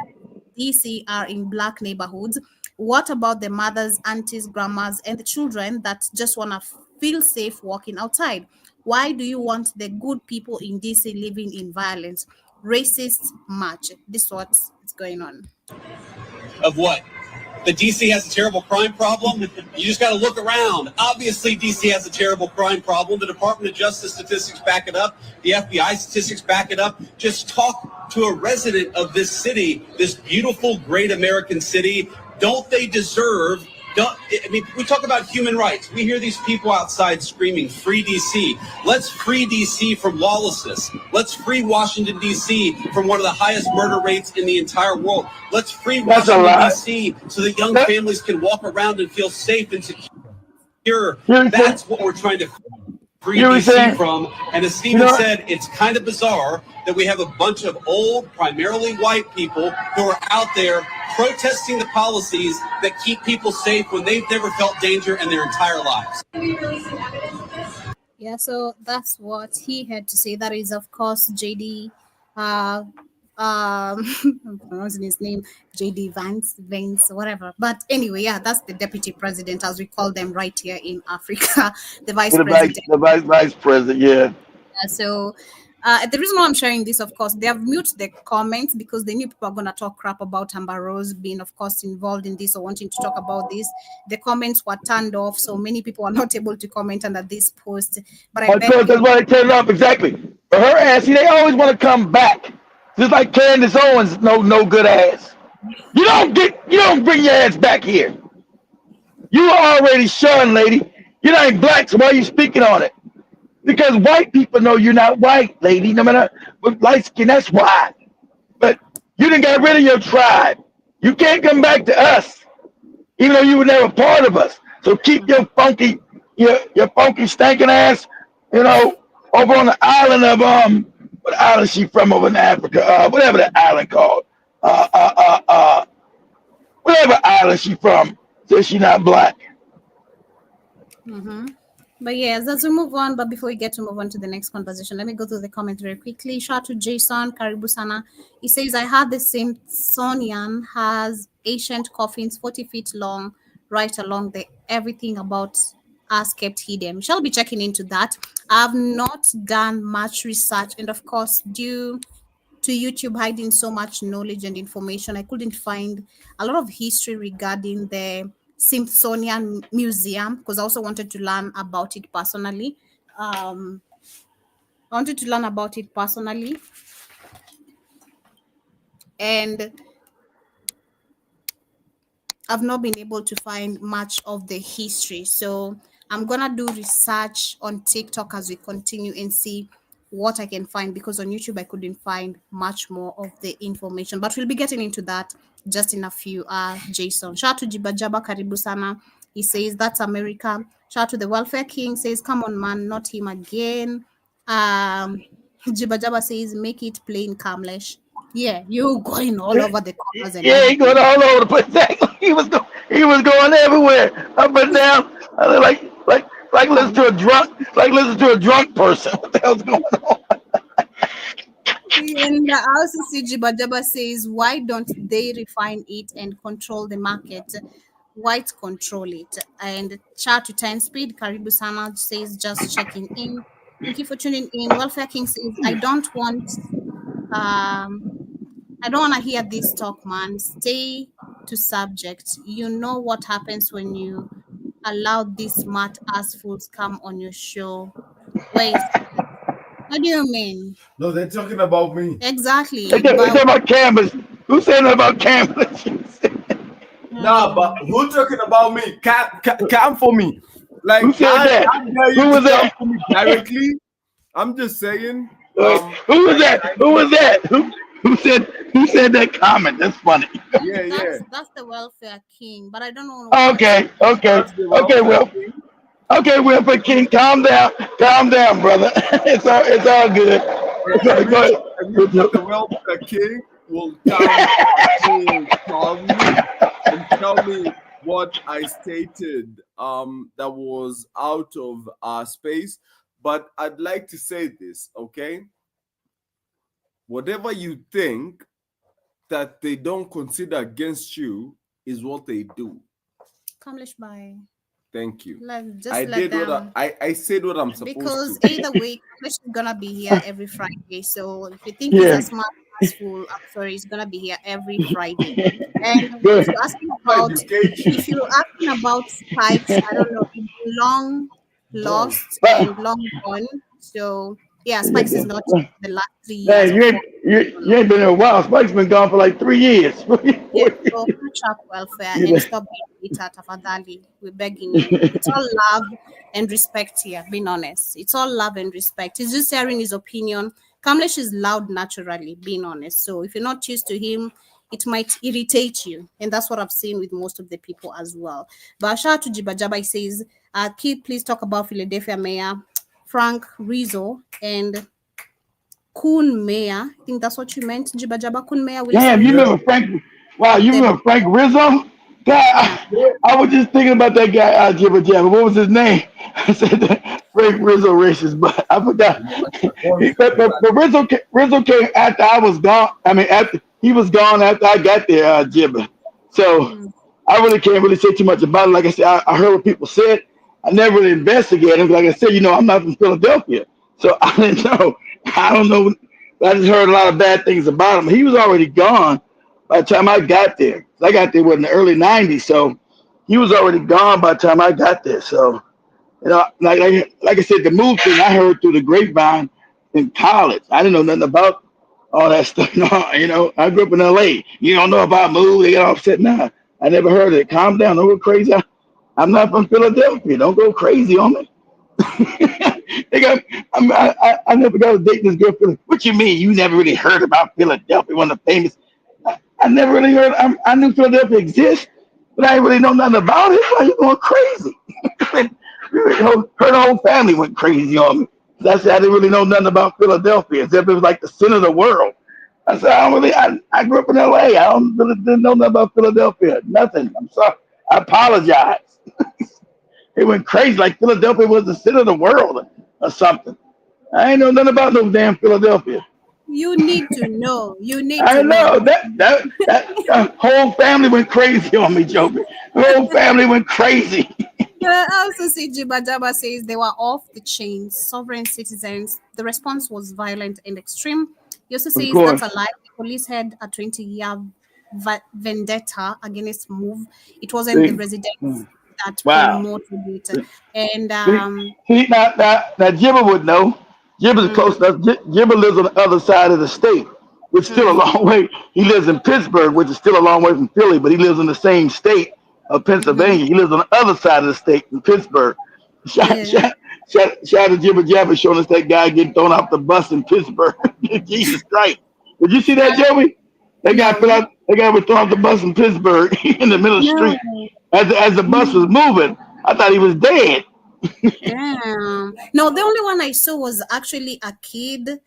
DC are in black neighborhoods. What about the mothers, aunties, grandmas, and the children that just want to feel safe walking outside? Why do you want the good people in DC living in violence? Racist march. This is what's going on. Of what? The DC has a terrible crime problem? You just got to look around. Obviously, DC has a terrible crime problem. The Department of Justice statistics back it up. The FBI statistics back it up. Just talk to a resident of this city, this beautiful, great American city. Don't they deserve... we talk about human rights. We hear these people outside screaming, "Free DC." Let's free DC from lawlessness. Let's free Washington, D.C. from one of the highest murder rates in the entire world. Let's free Washington, D.C. so that young families can walk around and feel safe and secure. That's what we're trying to free DC from. And as Stephen said, it's kind of bizarre that we have a bunch of old, primarily white people who are out there protesting the policies that keep people safe when they've never felt danger in their entire lives. Yeah, so that's what he had to say. That is, of course, JD, I'm pronouncing his name, JD Vance, whatever. But anyway, yeah, that's the deputy president, as we call them right here in Africa, the vice president. The vice president, yeah. So the reason why I'm sharing this, of course, they have muted the comments because they knew people are going to talk crap about Amber Rose being, of course, involved in this or wanting to talk about this. The comments were turned off, so many people are not able to comment under this post. But I bet that's why they turned it off, exactly. But her ass, see, they always want to come back. Just like Candace Owens, no good ass. You don't bring your ass back here. You are already shunned, lady. You're not black, so why are you speaking on it? Because white people know you're not white, lady. No matter what light skin, that's why. But you done got rid of your tribe. You can't come back to us, even though you were never part of us. So keep your funky, stinking ass, over on the island of what island she from over in Africa? Whatever the island called. Uh, uh, uh, uh, whatever island she from. Says she not black. Mm-hmm. But yes, let's move on. But before we get to move on to the next conversation, let me go through the comments very quickly. Shout out to Jason Karibusana. He says, I heard the Smithsonian has ancient coffins 40 feet long, right along the everything about us kept hidden. We shall be checking into that. I've not done much research, and of course, due to YouTube hiding so much knowledge and information, I couldn't find a lot of history regarding the Smithsonian Museum because I also wanted to learn about it personally. Um, I wanted to learn about it personally, and I've not been able to find much of the history. So I'm gonna do research on TikTok as we continue and see what I can find because on YouTube I couldn't find much more of the information. But we'll be getting into that just in a few. Jason. Shout out to Jibajaba Karibu Sana. He says that's America. Shout out to the Welfare King, says, come on, man, not him again. Jibajaba says, make it plain Kamlesh. Yeah, you going all over the corners and Yeah, he going everything. all over the place. Exactly. He was going everywhere, up and down. Like listen to a drunk person. What the hell's going on? And I also see Jibajaba says, why don't they refine it and control the market? White control it. And chat to 10 speed, Karibu Sana says, just checking in. Thank you for tuning in. Welfare King says, um I don't want to hear this talk, man. Stay to subject. You know what happens when you allow these smart ass fools come on your show. Wait, what do you mean? No, they're talking about me. Exactly. They But talking about cameras. Who said that about cameras? Nah, but who talking about me? Come for me. Like, Who said that? I dare you Who was to come that? for me directly. I'm just saying. Who was that? Who was that? Who said that comment? That's funny. Yeah. that's the welfare king. But I don't know what. Okay. That's the Well. Okay, Wilford King, calm down, brother. It's all good. I Go wish ahead. the welfare king will come to call me and tell me what I stated that was out of space. But I'd like to say this, okay? Whatever you think that they don't consider against you is what they do. Kamlesh by. Thank you. Just let them. I said what I'm supposed Because to. either way, Kamlesh is gonna be here every Friday. So if you think he's a smart ass fool, I'm sorry, he's gonna be here every Friday. And Good. if you're asking about spikes, I don't know, it's long lost and long gone. So yeah, Spikes is not the last 3 years. Hey, you ain't been in a while. Spike's been gone for like 3 years. Yeah, so catch up welfare and stop being bitter, Tafadali. We're begging you. It's all love and respect here, being honest. It's all love and respect. He's just sharing his opinion. Kamlesh is loud naturally, being honest. So if you're not used to him, it might irritate you. And that's what I've seen with most of the people as well. But shout out to Jibajaba, he says, Keith, please talk about Philadelphia Mayor Frank Rizzo and Kun Mayor. I think that's what you meant, Jibajaba. Kun Mayor. Damn, you remember Frank? Wow, you remember Frank Rizzo? God, I was just thinking about that guy, Jibba Jabba. What was his name? I said that Frank Rizzo racist, but I forgot. But Rizzo came after I was gone. I mean, after he was gone after I got there, Jibba. So I really can't really say too much about it. Like I said, I heard what people said. I never really investigated. Like I said, I'm not from Philadelphia, so I didn't know. I don't know. I just heard a lot of bad things about him. He was already gone by the time I got there. I got there in the early '90s, so he was already gone by the time I got there. So, like I said, the move thing I heard through the grapevine in college. I didn't know nothing about all that stuff. No, I grew up in LA. You don't know about move. They get upset. Nah, I never heard of it. Calm down. Don't go crazy. I'm not from Philadelphia. Don't go crazy on me. I never got to date this girl. What you mean? You never really heard about Philadelphia? One of the famous. I never really heard. I knew Philadelphia exists, but I didn't really know nothing about it. Why you going crazy? Her whole family went crazy on me. I said I didn't really know nothing about Philadelphia, except it was like the center of the world. I said I don't really. I grew up in L.A. I don't really didn't know nothing about Philadelphia. Nothing. I'm sorry. I apologize. It went crazy like Philadelphia was the center of the world or something. I ain't know nothing about no damn Philadelphia. You need to know. You need I to know. know that whole family went crazy on me, Joker. The whole family went crazy. I also see Jibajaba says they were off the chain, sovereign citizens. The response was violent and extreme. He also Of says that's course. a lie. The police had a 20-year vendetta against Move. It wasn't the See? residents that Wow. promoted it. And See, see now Jibba would know. Jibba's close enough. Jibba lives on the other side of the state, which is still a long way. He lives in Pittsburgh, which is still a long way from Philly, but he lives in the same state of Pennsylvania. He lives on the other side of the state in Pittsburgh. Shout, yeah. shout, shout to Jibba Jabba showing us that guy getting thrown off the bus in Pittsburgh. Jesus Christ. Did you see that, Joey? That guy No, that guy was thrown off the bus in Pittsburgh in the middle of the no. street. As the bus was moving, I thought he was dead. Damn. No, the only one I saw was actually a kid.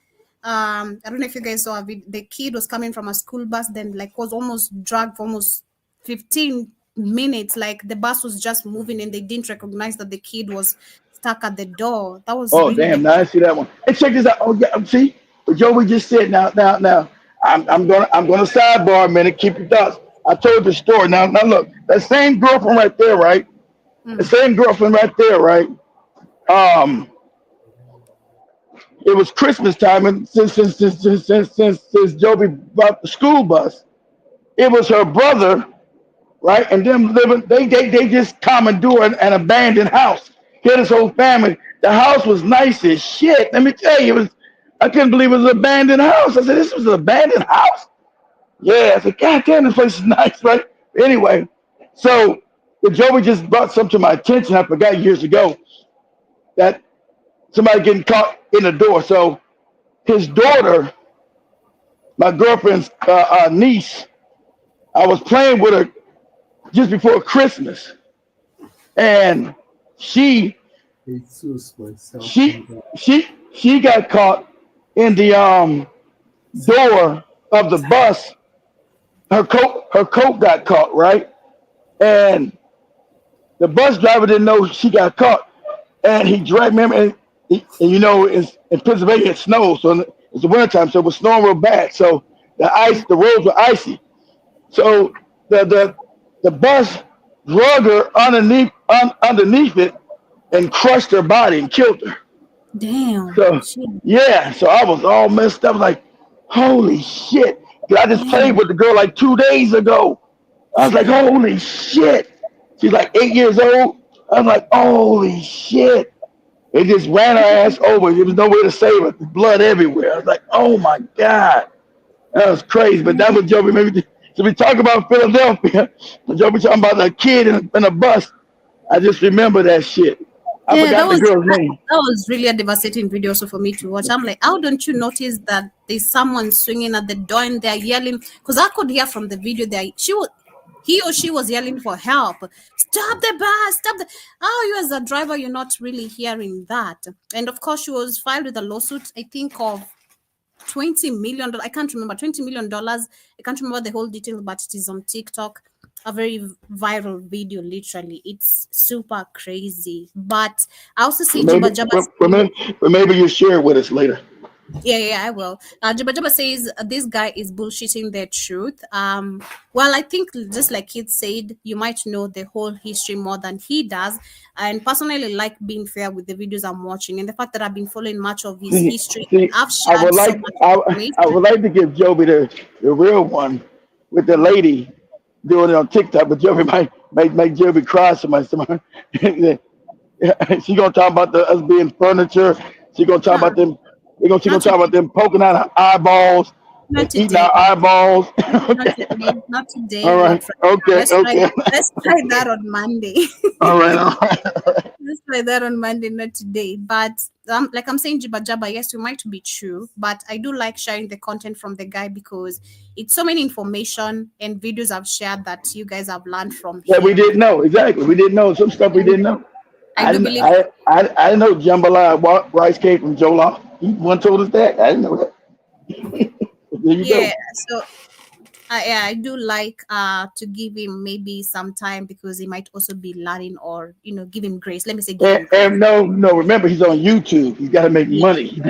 I don't know if you guys saw a video. The kid was coming from a school bus, then like was almost dragged for almost 15 minutes. Like the bus was just moving and they didn't recognize that the kid was stuck at the door. That was Oh really damn! Now I see that one. Hey, check this out. Oh yeah, see what Joey just said. Now. I'm gonna sidebar a minute. Keep your thoughts. I told the story. Now look. That same girlfriend right there, right? The same girlfriend right there, right? Um, it was Christmas time, and since Joey bought the school bus, it was her brother, right? And them living, they just commandeered an abandoned house. He had his whole family. The house was nice as shit. Let me tell you, it was. I couldn't believe it was an abandoned house. I said, this was an abandoned house. Yeah, I said, God damn, this place is nice, right? Anyway, so the Joey just brought something to my attention. I forgot years ago that somebody getting caught in the door. So his daughter, my girlfriend's niece, I was playing with her just before Christmas, and she Jesus, myself. she got caught in the door of the bus. Her coat got caught, right? And the bus driver didn't know she got caught, and he dragged me. And you know, in Pennsylvania it snows, so it's the wintertime, so it was snowing real bad. So the roads were icy. So the bus drug her underneath it and crushed her body and killed her. damn. So Shit. yeah, so I was all messed up, like, holy shit. 'Cause I just played with the girl like 2 days ago. I was like, holy shit. She's like 8 years old. I'm like, holy shit. They just ran her ass over. There was no way to save her. Blood everywhere. I was like, oh my God. That was crazy. But that was Joey. Maybe so we talk about Philadelphia. Joey talking about a kid in a bus. I just remember that shit. I Yeah, forgot the girl's name. that was really a devastating video also for me to watch. I'm like, how don't you notice that there's someone swinging at the door and they're yelling? Because I could hear from the video that he or she was yelling for help. Stop the bus! Stop the! How you as a driver, you're not really hearing that. And of course, she was filed with a lawsuit. I think of $20 million. I can't remember $20 million. I can't remember the whole detail, but it is on TikTok. A very viral video, literally. It's super crazy. But I also see Maybe, Juba Jabba. maybe you share it with us later. Yeah, I will. Juba Jabba says this guy is bullshitting the truth. Well, I think just like Kid said, you might know the whole history more than he does. And personally, like being fair with the videos I'm watching and the fact that I've been following much of his history. See, I've shared so much information. I would like to give Joby the real one with the lady doing it on TikTok, but Joby might make Joby cry. Somebody. She gonna talk about us being furniture. She gonna talk about them. She gonna talk about them poking out her eyeballs Not and eating today. our eyeballs. Not today. Not today. All right. Okay. Let's try that on Monday. All right. Let's try that on Monday, not today. But like I'm saying, Jibba Jabba, yes, you might be true, but I do like sharing the content from the guy because it's so many information and videos I've shared that you guys have learned from Yeah, him. we didn't know exactly. We didn't know some stuff we didn't know. I do believe. I didn't know jambalaya rice came from Jola. He one told us that. I didn't know that. There you go. Yeah. So yeah, I do like to give him maybe some time because he might also be learning, or give him grace. Let me say give him grace. And no, remember he's on YouTube. He's got to make Yeah, money,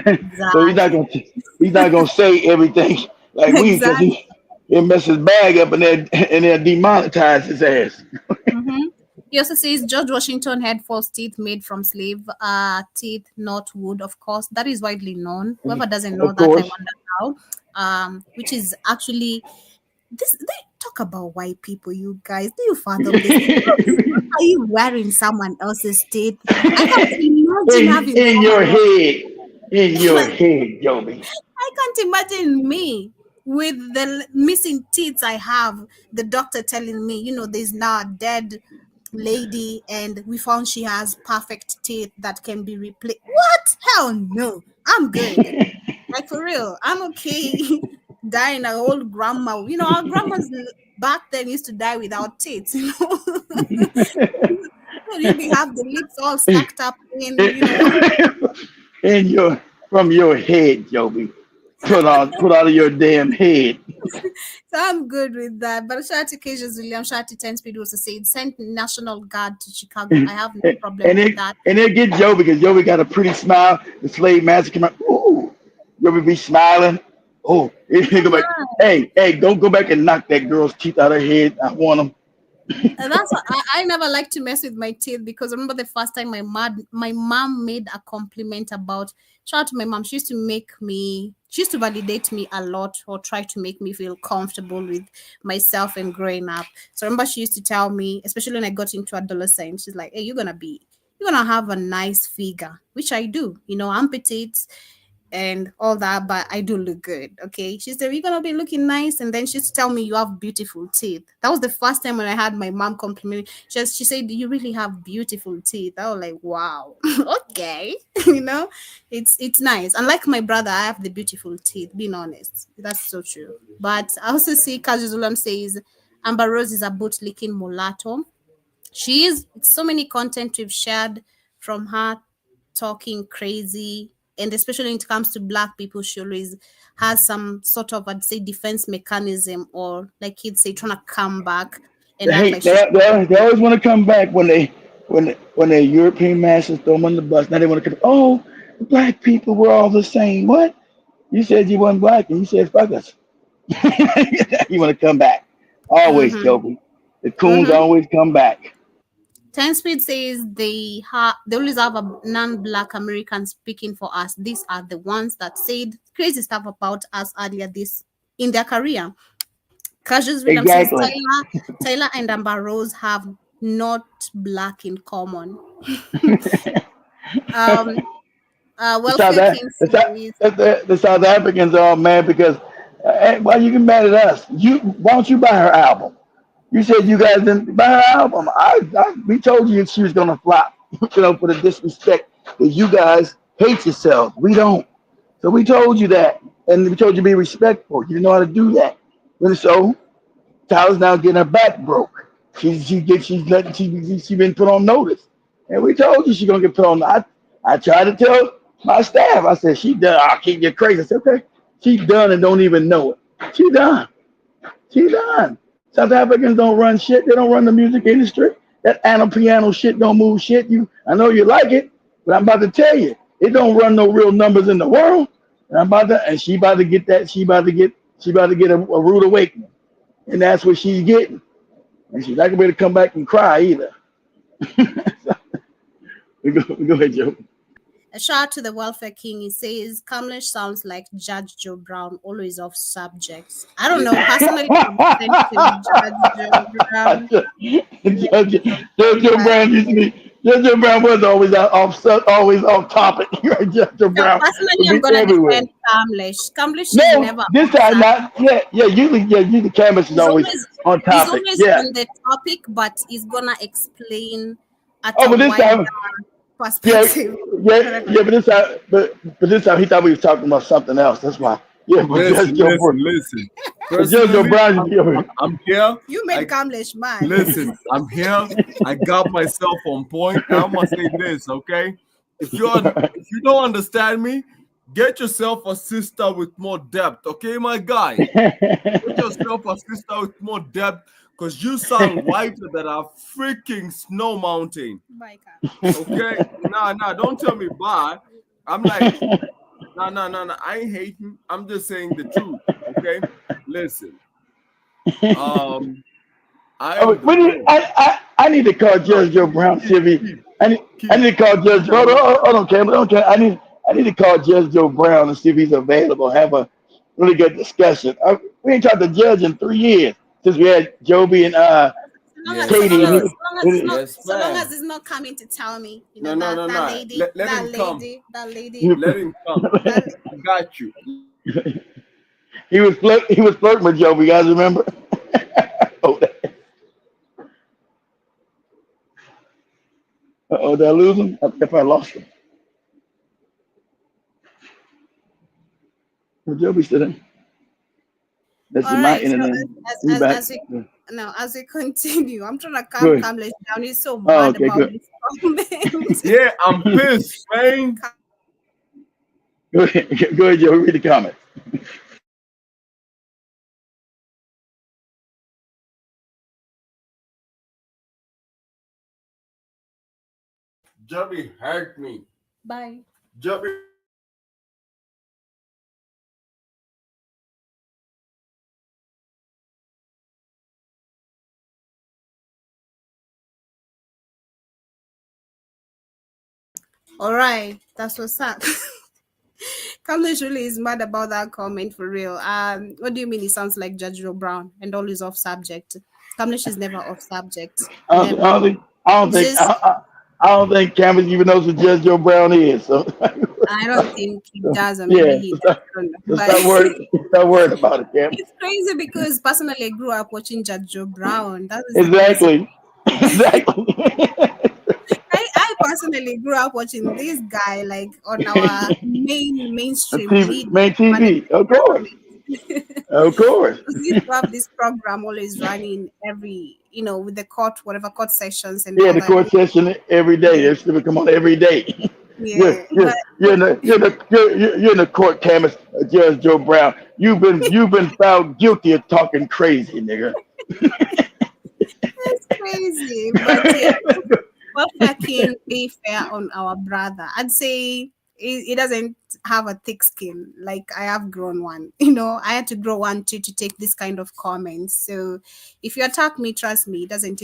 so exactly. he's not gonna say everything like we, because Exactly. he'll mess his bag up and then demonetize his ass. Mm-hmm. He also says George Washington had false teeth made from slave teeth, not wood. Of course, that is widely known. Whoever doesn't know Of that, I course. wonder how. Which is actually this. They talk about white people. You guys, do you fathom this? Are you wearing someone else's teeth? I can't imagine having In your someone else. head, Joby. I can't imagine me with the missing teeth I have. The doctor telling me, there's now a dead lady, and we found she has perfect teeth that can be replaced. What? Hell no. I'm good. Like for real. I'm okay dying an old grandma. Our grandmas back then used to die without teeth. You be have the lips all stacked up in. In your From your head, Joby. Put out of your damn head. So I'm good with that. But shout out to Cassius William, shout out to 10 Speed also said send National Guard to Chicago. I have no problem with that. And it get Joby, because Joby got a pretty smile. The slave master come out. Ooh, Joby be smiling. Oh, he go back. Hey, don't go back and knock that girl's teeth out of her head. I want them. And that's what I never like to mess with my teeth, because I remember the first time my mom made a compliment about, shout out to my mom. She used to validate me a lot, or try to make me feel comfortable with myself and growing up. So I remember she used to tell me, especially when I got into adolescence, she's like, hey, you're gonna have a nice figure, which I do. I'm petite and all that, but I do look good. Okay. She said, you're gonna be looking nice. And then she used to tell me you have beautiful teeth. That was the first time when I had my mom compliment. She said, you really have beautiful teeth. I was like, wow. Okay. It's nice. Unlike my brother, I have the beautiful teeth, being honest. That's so true. But I also see Kajuzulam says Amber Rose is a boot licking mulatto. She is. So many content we've shared from her talking crazy, and especially when it comes to black people, she always has some sort of, I'd say, defense mechanism, or like kids say, trying to come back and act like she's. They always want to come back when the European masters throw them on the bus. Now they want to come. Oh, black people were all the same. What? You said you weren't black, and you said fuck us. You want to come back? Always, Joby. The coons always come back. 10 Speed says they always have a non-black American speaking for us. These are the ones that said crazy stuff about us earlier this in their career. Cassius Williams says Taylor and Amber Rose have not black in common. Welfare King says the South Africans are all mad because why you get mad at us? Why don't you buy her album? You said you guys didn't buy her album. We told you she was gonna flop, for the disrespect that you guys hate yourselves. We don't. So we told you that, and we told you to be respectful. You didn't know how to do that. And so Tyler's now getting her back broke. She's been put on notice, and we told you she's gonna get put on. I tried to tell my staff. I said she done. I'll keep you crazy. I said okay, she done and don't even know it. She done. She done. South Africans don't run shit. They don't run the music industry. That piano shit don't move shit. I know you like it, but I'm about to tell you, it don't run no real numbers in the world. And she about to get that. She about to get a rude awakening, and that's what she's getting. And she's not gonna be able to come back and cry either. we go ahead, Joe. A shout out to the Welfare King. He says Kamlesh sounds like Judge Joe Brown, always off subjects. I don't know. Personally, Judge Joe Brown used to be. Judge Joe Brown was always off topic. Judge Joe Brown. Personally, I'm gonna defend Kamlesh. Kamlesh no, is never. This time not. Yeah. Usually Kamlesh is always on topic. He's always on the topic, but he's gonna explain at a this wider time. perspective. Yeah, but this time he thought we were talking about something else. That's why. Yeah, but listen. Jojo Brown, I'm here. You made Kamlesh mad. Listen, I'm here. I got myself on point. I'm gonna say this, okay? If you don't understand me, get yourself a sister with more depth, okay, my guy? Get yourself a sister with more depth, because you sound whiter than a freaking snow mountain. Okay? Nah, don't tell me bye. I'm like, no. I ain't hating. I'm just saying the truth. Okay? Listen. I need to call Judge Joe Brown, Chevy. I need to call Judge. Hold on, Cam. I need to call Judge Joe Brown and see if he's available. Have a really good discussion. We ain't talked to Judge in 3 years since we had Joby and Katie. So long as it's not coming to tell me, no. That lady. Let him come. Let him come. I got you. He was flirting with Joby. You guys remember? Did I lose him? I think I lost him. Well, Joby still in. This is my internet. As we continue, I'm trying to calm Kamlesh down. He's so mad about this comment. Yeah, I'm pissed, man. Go ahead, Joe. Read the comments. Joby hurt me. Bye. Joby. All right, that's what's up. Kamlesh really is mad about that comment for real. What do you mean? He sounds like Judge Joe Brown and always off subject. Kamlesh is never off subject. I don't think Cameron even knows who Judge Joe Brown is. So I don't think he does. Or maybe he does. Stop worried about it, Cam. It's crazy because personally I grew up watching Judge Joe Brown. That is exactly. I personally grew up watching this guy like on our mainstream main TV. Of course. Of course. We used to have this program always running every, with the court, whatever court sessions and the court session every day. They still come on every day. Yeah, you're in the court, Camus, Judge Joe Brown. You've been found guilty of talking crazy, nigga. That's crazy, but well, fucking be fair on our brother. I'd say he doesn't have a thick skin like I have grown one. I had to grow one too to take this kind of comments. So if you attack me, trust me, it doesn't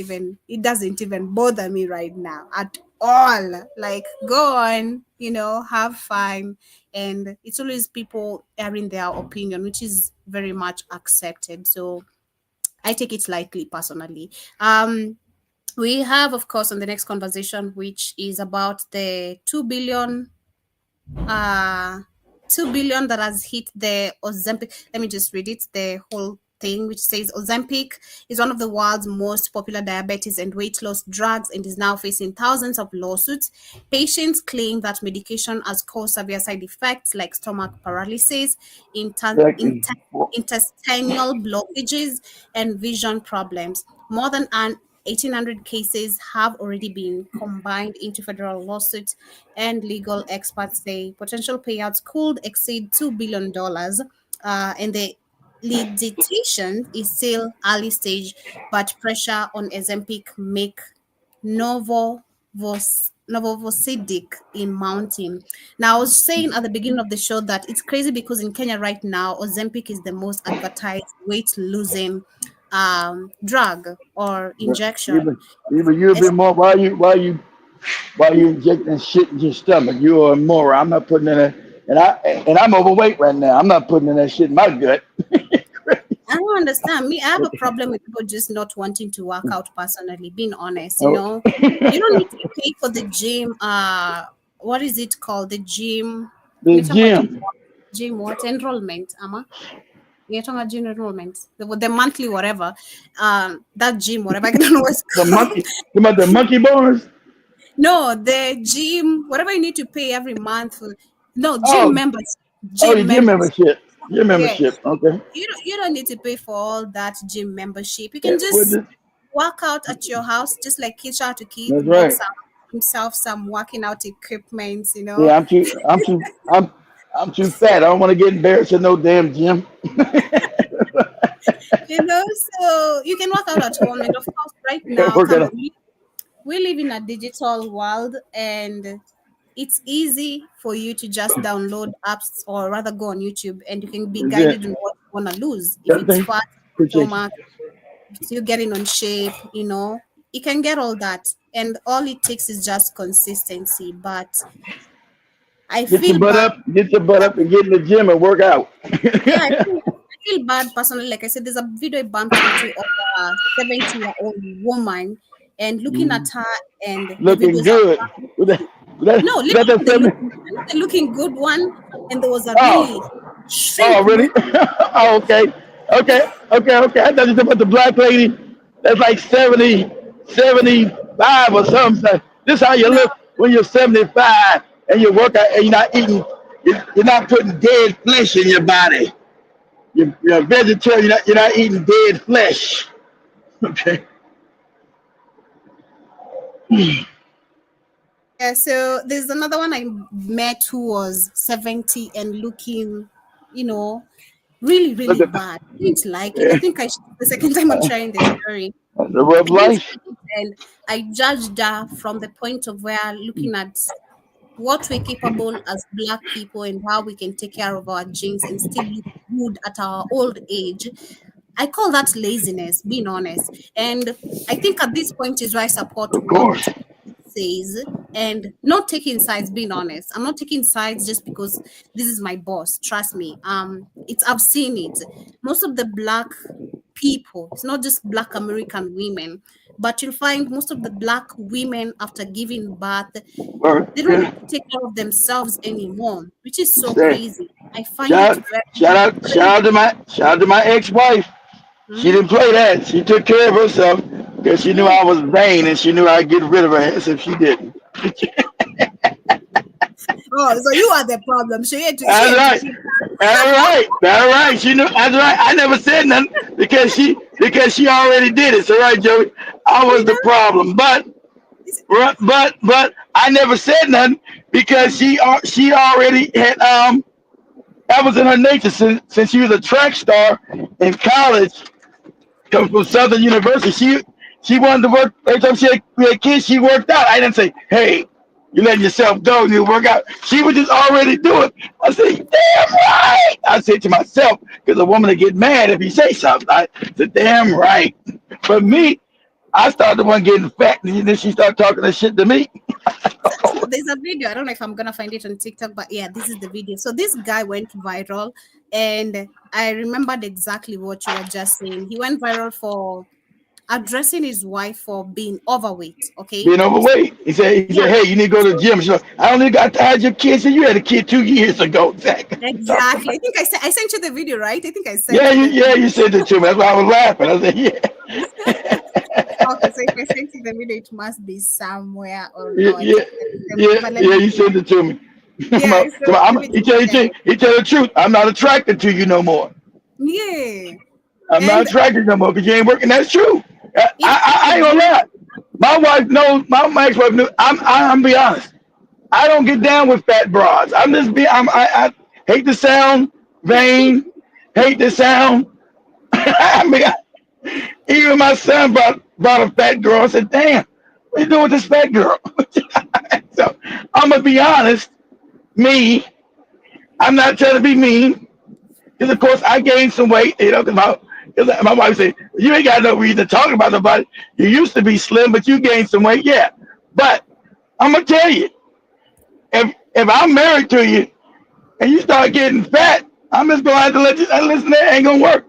even bother me right now at all. Like, go on, have fun. And it's always people airing their opinion, which is very much accepted. So I take it lightly personally. We have, of course, on the next conversation, which is about the 2 billion that has hit the Ozempic. Let me just read it, the whole thing, which says Ozempic is one of the world's most popular diabetes and weight loss drugs and is now facing thousands of lawsuits. Patients claim that medication has caused severe side effects like stomach paralysis, intestinal blockages, and vision problems. More than 1,800 cases have already been combined into federal lawsuits, and legal experts say potential payouts could exceed $2 billion. And the litigation is still early stage, but pressure on Ozempic make Novosildic in mountain. Now, I was saying at the beginning of the show that it's crazy because in Kenya right now, Ozempic is the most advertised weight-losing drug or injection. Even you've been more. Why you injecting shit in your stomach? You are more. I'm not putting in it, and I'm overweight right now. I'm not putting in that shit in my gut. I don't understand. I have a problem with people just not wanting to work out personally, being honest, you don't need to pay for the gym. What is it called? The gym. Gym what? Enrollment, Ama? We're talking about gym enrollment. The monthly whatever. That gym, whatever. I don't know what's called. The monkey bars? No, the gym, whatever you need to pay every month. Gym members. Gym membership. Gym Yeah. membership. Okay. You don't need to pay for all that gym membership. You Yeah, can just work out at your house, just like Kid Shout to Kid that's bought right. some himself some working out equipment, Yeah, I'm too fat. I don't want to get embarrassed in no damn gym. So you can work out at home. And of course, right now, Work it come on, out. we live in a digital world, and it's easy for you to just download apps or rather go on YouTube, and you can be That's it. guided on what you want to lose. If That it's thing. fat, Appreciate you. stomach, if you're getting on shape, you can get all that. And all it takes is just consistency. But I feel bad. Get your butt up, and get in the gym and work out. Yeah, I feel bad personally. Like I said, there's a video I bumped into of a 70-year-old woman, and looking at her, and the Looking videos are good. no, That literally seven. not the looking good one, and there was a really Oh, oh, shrink really? look. Oh, okay, okay. I thought you were talking about the black lady. That's like 70, 75 or something. This is how you No, look when you're 75 and you work out and you're not eating. You're not putting dead flesh in your body. You're a vegetarian. You're not eating dead flesh. Okay. yeah. So there's another one I met who was 70 and looking, you know, really, Look really at bad. I didn't like it. I yeah, think the second time I'm sharing the story. the rough I didn't life. like it, and I judged her from the point of where looking at what we're capable as black people and how we can take care of our genes and still look good at our old age. I call that laziness, being honest. And I think at this point is where I support Of what course. says and not taking sides, being honest. I'm not taking sides just because this is my boss. Trust me. It's I've seen it. Most of the black people, it's not just black American women, but you'll find most of the black women after giving birth, Or, they don't yeah. want to take care of themselves anymore, which is so Say, crazy. I find it shout, very crazy. shout out to my ex-wife. She Mhm. didn't play that. She took care of herself because she knew Yeah. I was vain and she knew I'd get rid of her ass if she didn't. Oh, so you are the problem. She That's had to right. give That's right. She knew. That's right. I never said nothing because she already did it. So right, Joey, I was you the know. problem. It's- But I never said nothing because she already had that was in her nature since she was a track star in college. Come from Southern University. She wanted to work. Every time we had kids, she worked out. I didn't say, "Hey, you letting yourself go, you work out." She would just already do it. I said, "Damn right." I said to myself, because a woman will get mad if you say something. I said, "Damn right." But me, I started the one getting fat, and then she started talking that shit to me. so there's a video. I don't know if I'm gonna find it on TikTok, but yeah, this is the video. So this guy went viral, and I remembered exactly what you were just saying. He went viral for addressing his wife for being overweight. Okay, Being overweight. He said, yeah. "Hey, you need to go to the So gym." She's like, "I only got to have your kids, and you had a kid 2 years ago." Zach. exactly. I think I sent you the video, right? I think I sent Yeah, you the video. you said it to me. That's why I was laughing. I said, Okay, so if I sent you the video, it must be somewhere on yeah, our yeah, TikTok. But let yeah. me You see. said it to me. Yeah, so let me just check. He tell the truth. I'm not attracted to you no more. Yeah, I'm not and attracted no more because you ain't working. That's true. I ain't gonna even lie. My wife knows. My ex-wife knew. I'm be honest. I don't get down with fat broads. I'm just be. I hate the sound vain. Hate the sound. I mean, even my son brought a fat girl. I said, "Damn, what you doing with this fat girl?" So I'm gonna be honest. Me, I'm not trying to be mean. Because of course I gained some weight, because my wife said, "You ain't got no reason to talk about nobody. You used to be slim, but you gained some weight." Yeah, but I'm gonna tell you, if I'm married to you and you start getting fat, I'm just gonna have to let you listen. That ain't gonna work.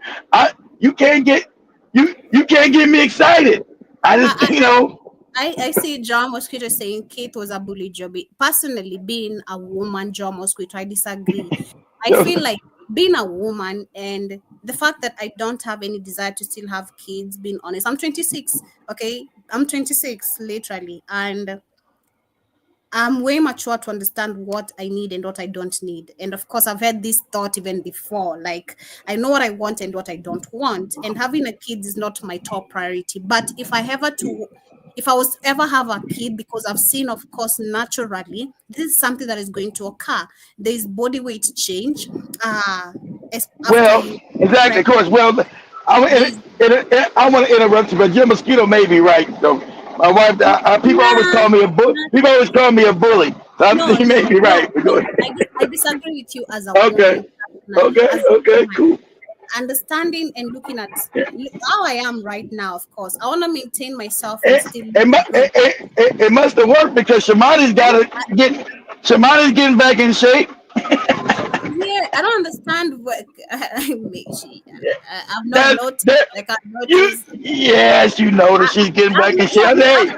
You can't get you can't get me excited. I just I, I see John Mosquito saying Kate was a bully Joby. Personally, being a woman, John Mosquito, I disagree. I feel like being a woman and the fact that I don't have any desire to still have kids, being honest. I'm 26, okay? I'm 26, literally. And I'm way mature to understand what I need and what I don't need. And of course, I've had this thought even before. Like, I know what I want and what I don't want. And having a kid is not my top priority. But if I was to ever have a kid, because I've seen, of course, naturally, this is something that is going to occur. There is body weight change. After Well, you, exactly, of like, course. Well, there's I want to interrupt you, but your mosquito may be right. So, my wife, people always nah, call me a bull. nah, People always call me a bully. So no, he may no, be no, right. Go no. ahead. I disagree with you as a Okay, woman, personally, okay, as a okay, woman. cool. Understanding and looking at how I am right now, of course. I want to maintain myself and It, still it, look mu- good. it must have worked because Shamani's getting back in shape. Yeah, I don't understand what I've not That noticed. that Like I've you noticed. yes, you know that she's getting back in shape. I say, hey,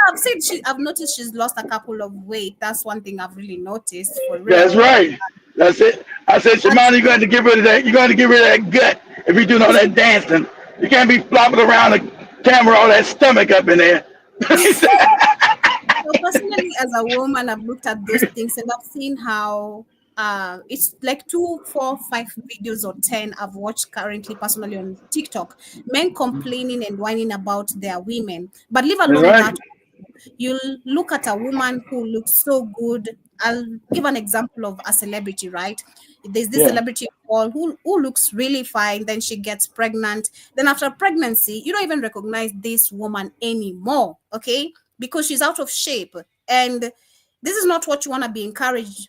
I've seen I've noticed she's lost a couple of weight. That's one thing I've really noticed for that's real. right. That's it. I said, But Shamani, you're going to get rid of that. You're going to get rid of that gut if you're doing all that dancing. You can't be flopping around the camera, all that stomach up in there. so personally, as a woman, I've looked at those things and I've seen how it's like 2, 4, 5 videos or 10 I've watched currently personally on TikTok. Men complaining and whining about their women. But leave That's alone right. that, you'll look at a woman who looks so good. I'll give an example of a celebrity, right? There's this Yeah. celebrity who looks really fine, then she gets pregnant. Then after pregnancy, you don't even recognize this woman anymore, okay? Because she's out of shape. And this is not what you want to be encouraged,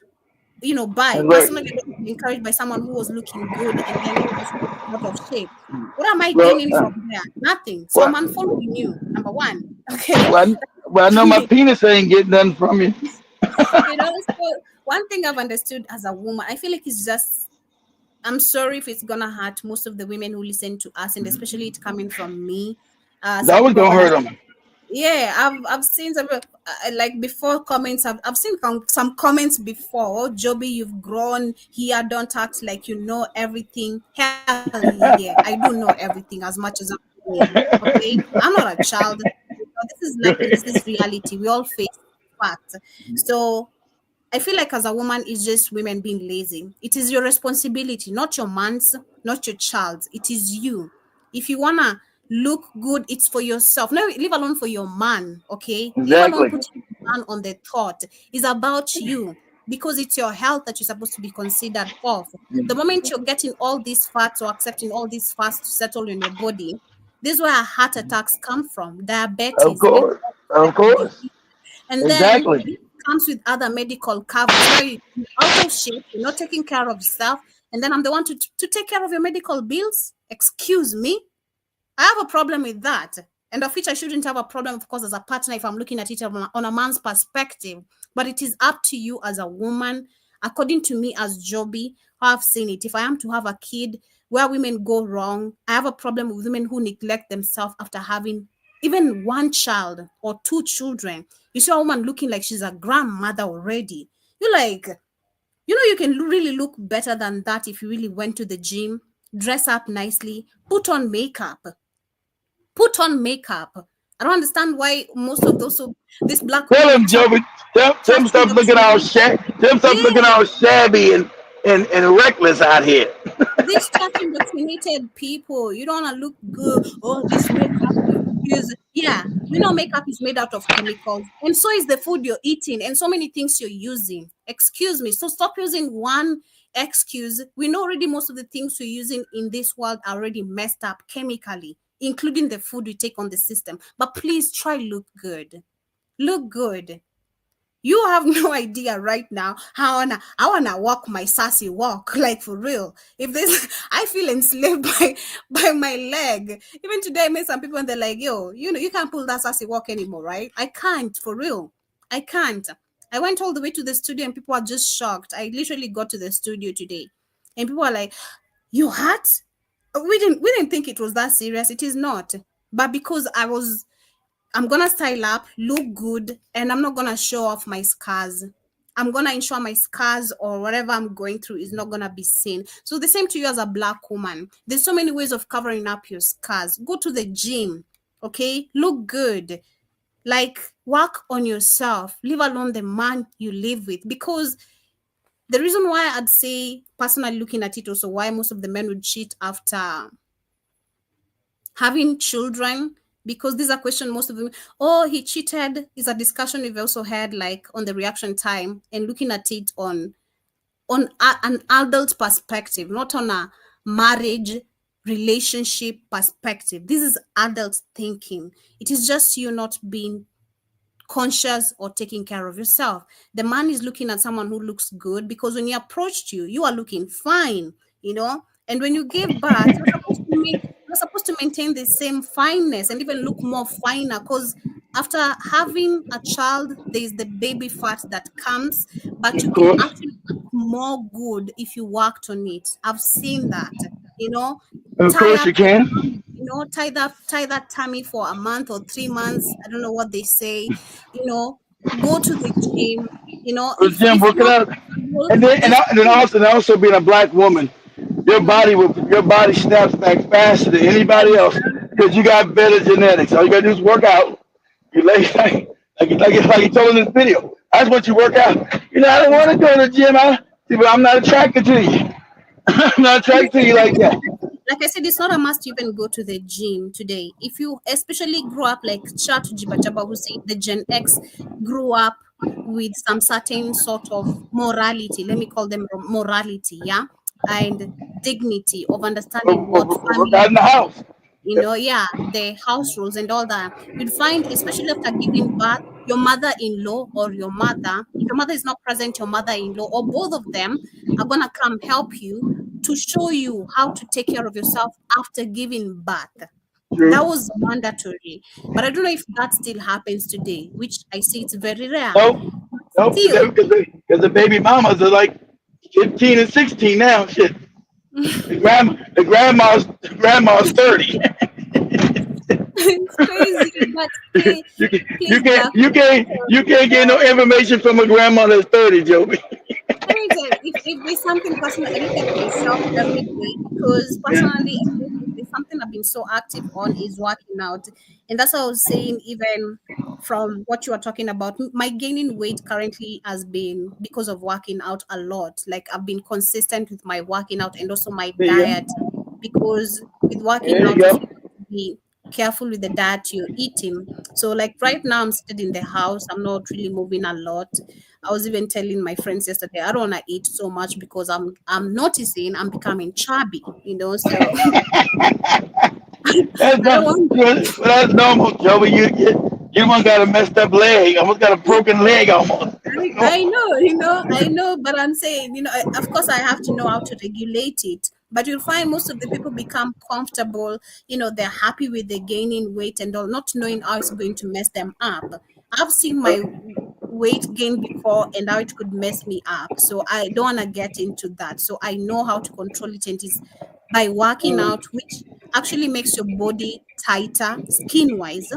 by. That's Personally, I right. don't want to be encouraged by someone who was looking good and then all of a sudden she's out of shape. What am I Well, gaining from there? Nothing. So I'm well, unfollowing you, number one. Okay. well, well, I know my penis ain't getting nothing from you. So one thing I've understood as a woman, I feel like it's just, I'm sorry if it's gonna hurt most of the women who listen to us, and especially it coming from me. It's Some always people have gonna hurt understood. them. Yeah, I've seen some like before comments. I've seen some comments before. Oh, Joby, you've grown here. Don't act like you know everything. Hell yeah, I do know everything as much as I'm doing. Okay, I'm not a child. This is life and this is reality. We all face facts. So I feel like as a woman, it's just women being lazy. It is your responsibility, not your man's, not your child's. It is you. If you wanna look good, it's for yourself. No, leave alone for your man. Okay, leave alone Exactly. putting your man on the thought. It's about you because it's your health that you're supposed to be considered of. The moment you're getting all these fats or accepting all these fats to settle in your body, this is where heart attacks come from, Of diabetes, many course. Of course. disease, and then Exactly. this comes with other medical covers. Now you're out of shape, you're not taking care of yourself, and then I'm the one to take care of your medical bills. Excuse me. I have a problem with that. And of which I shouldn't have a problem, of course, as a partner if I'm looking at it on a man's perspective. But it is up to you as a woman, according to me as Joby, how I've seen it. If I am to have a kid, where women go wrong, I have a problem with women who neglect themselves after having even one child or two children. You see a woman looking like she's a grandmother already. You're like, you can really look better than that if you really went to the gym, dress up nicely, put on makeup. Put on makeup. I don't understand why most of those these black Tell women are him, Joey. Tell him chatting stop looking all shabby. Tell him stop looking yeah, all shabby and reckless out here. these chat indoctrinated people. You don't want to look good. Oh, this makeup is yeah. Makeup is made out of chemicals, and so is the food you're eating, and so many things you're using. Excuse me. So stop using one excuse. We know already most of the things we're using in this world are already messed up chemically, including the food we take on the system. But please try look good. Look good. You have no idea right now how I wanna walk my sassy walk, like for real. If this I feel enslaved by my leg. Even today I met some people and they're like, yo, you can't pull that sassy walk anymore, right? I can't, for real. I can't. I went all the way to the studio and people are just shocked. I literally got to the studio today and people are like, you hurt? We didn't think it was that serious. It is not. But because I'm gonna style up, look good, and I'm not gonna show off my scars. I'm gonna ensure my scars or whatever I'm going through is not gonna be seen. So the same to you as a black woman. There's so many ways of covering up your scars. Go to the gym, okay? Look good. Like, work on yourself, leave alone the man you live with. Because the reason why I'd say, personally looking at it also, why most of the men would cheat after having children, because these are questions most of them, oh, he cheated, is a discussion we've also had, like, on the reaction time, and looking at it on an adult perspective, not on a marriage relationship perspective. This is adult thinking. It is just you not being conscious or taking care of yourself. The man is looking at someone who looks good, because when he approached you, you are looking fine, you know. And when you give birth, you're supposed to maintain the same fineness and even look more finer, because after having a child, there is the baby fat that comes, but you Of can course. actually look more good if you worked on it. I've seen that, you know. Of Tie course up you the can. tummy, tie that tummy for a month or 3 months. I don't know what they say, you know. Go to the gym, you know. Go to the if gym, if work it not out. possible, And then, just and also being a black woman, Mhm. your body snaps back faster than anybody else because you got better genetics. All you gotta do is work out. You like you told in this video. I just want you to work out. I don't want to go to the gym. But I'm not attracted to you. I'm not attracted to you like like I that. said, like I said, it's not a must to even go to the gym today. If you especially grew up like Chat Jibajaba, who said the Gen X grew up with some certain sort of morality, let me call them morality, yeah, and dignity of understanding what Work family, out in the house. yeah, the house rules and all that. You'd find, especially after giving birth, your mother-in-law or your mother, if your mother is not present, your mother-in-law or both of them are gonna come help you to show you how to take care of yourself after giving birth. That True. was mandatory. But I don't know if that still happens today, which I see it's very rare. Nope. Nope. Still, Because the baby mamas are like 15 and 16 now. Shit. The grandma's 30. it's crazy, but you, can, you please, can't Black, you can't take care of you can't get no yourself. information from a grandma that's 30, Joby. Let me tell you, if there's something personal, I look at myself every day, because Yeah. personally, I think if there's something I've been so active on is working out. And that's what I was saying, even from what you are talking about. My gaining weight currently has been because of working out a lot. Like, I've been consistent with my working out and also my There you diet, go. because with working There you out, also go. you have to be careful with the diet you're eating. So, like, right now, I'm still in the house. I'm not really moving a lot. I was even telling my friends yesterday, I don't want to eat so much because I'm noticing I'm becoming chubby, you know. So That's I don't not, want. that's normal, Joby. You one got a messed up leg. Almost got a broken leg almost. I know, I know, but I'm saying, of course, I have to know how to regulate it. But you'll find most of the people become comfortable, they're happy with the gaining weight and all, not knowing how it's going to mess them up. I've seen my weight gain before and how it could mess me up. So I don't want to get into that. So I know how to control it, and it's by working out, which actually makes your body tighter skin wise.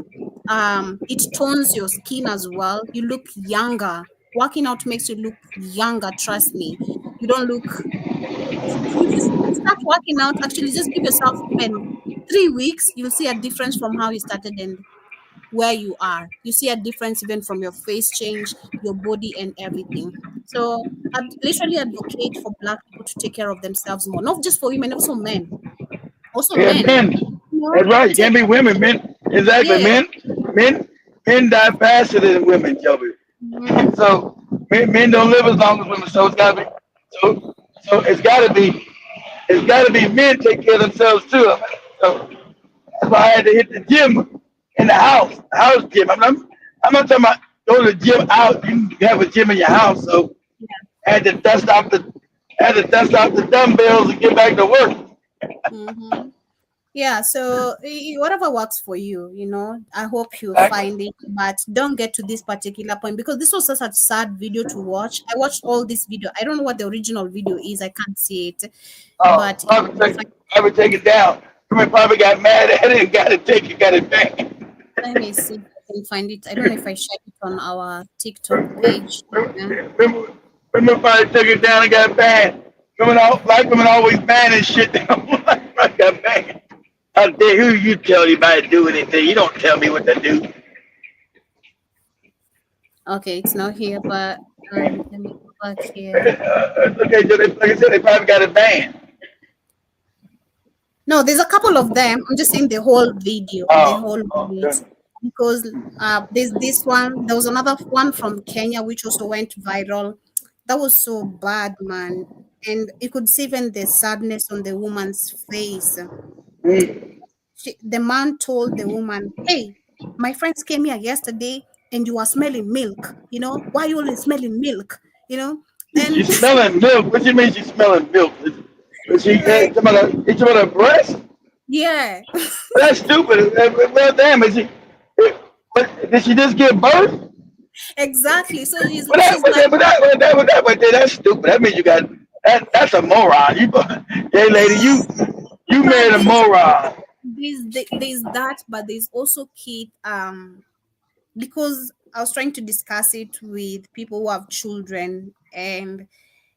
It tones your skin as well. You look younger. Working out makes you look younger, trust me. You don't look, if you start working out, actually just give yourself even 3 weeks, you'll see a difference from how you started and where you are. You see a difference even from your face change, your body, and everything. So I'd literally advocate for Black people to take care of themselves more, not just for women, also men. Also Yeah, men. men. That's right. You Take, can't be women, men. Exactly, yeah. men, men die faster than women, Joby. Mhm. So men don't live as long as women. So it's gotta be. So it's gotta be men take care of themselves too. So that's why I had to hit the gym in the house gym. I'm not talking about go to the gym out. You can have a gym in your house. So I had to dust off the dumbbells and get back to work. Mhm. Yeah, so whatever works for you, I hope you Exactly. find it, but don't get to this particular point, because this was such a sad video to watch. I watched all this video. I don't know what the original video is. I can't see it, Oh, but probably take it down. Women probably got mad at it and got it back. let me see if I can find it. I don't know if I shared it on our TikTok page. Yeah. Women probably took it down and got banned. Black women always banning shit down. Black got banned. How dare who you tell anybody to do anything? You don't tell me what to do. Okay, it's not here, but let me go back here. Okay, so they, like I said, they probably got it banned. No, there's a couple of them. I'm just saying the whole video, the Oh, whole okay. bit. Because there's this one, there was another one from Kenya which also went viral. That was so bad, man. And you could see even the sadness on the woman's face. Mm. The man told the woman, "Hey, my friends came here yesterday and you are smelling milk. Why you always smelling milk? You know, and She's smelling milk. What do you mean she's smelling milk? Is she like, it's about her breast? yeah, Well, that's stupid. Well, damn, is she? But did she just give birth? exactly. So But that, she's but like, that, but that, but that, but that, but that, that's stupid. That means you got that. That's a moron. Hey, lady, you but married a moron. there's that, but there's also kid. Because I was trying to discuss it with people who have children, and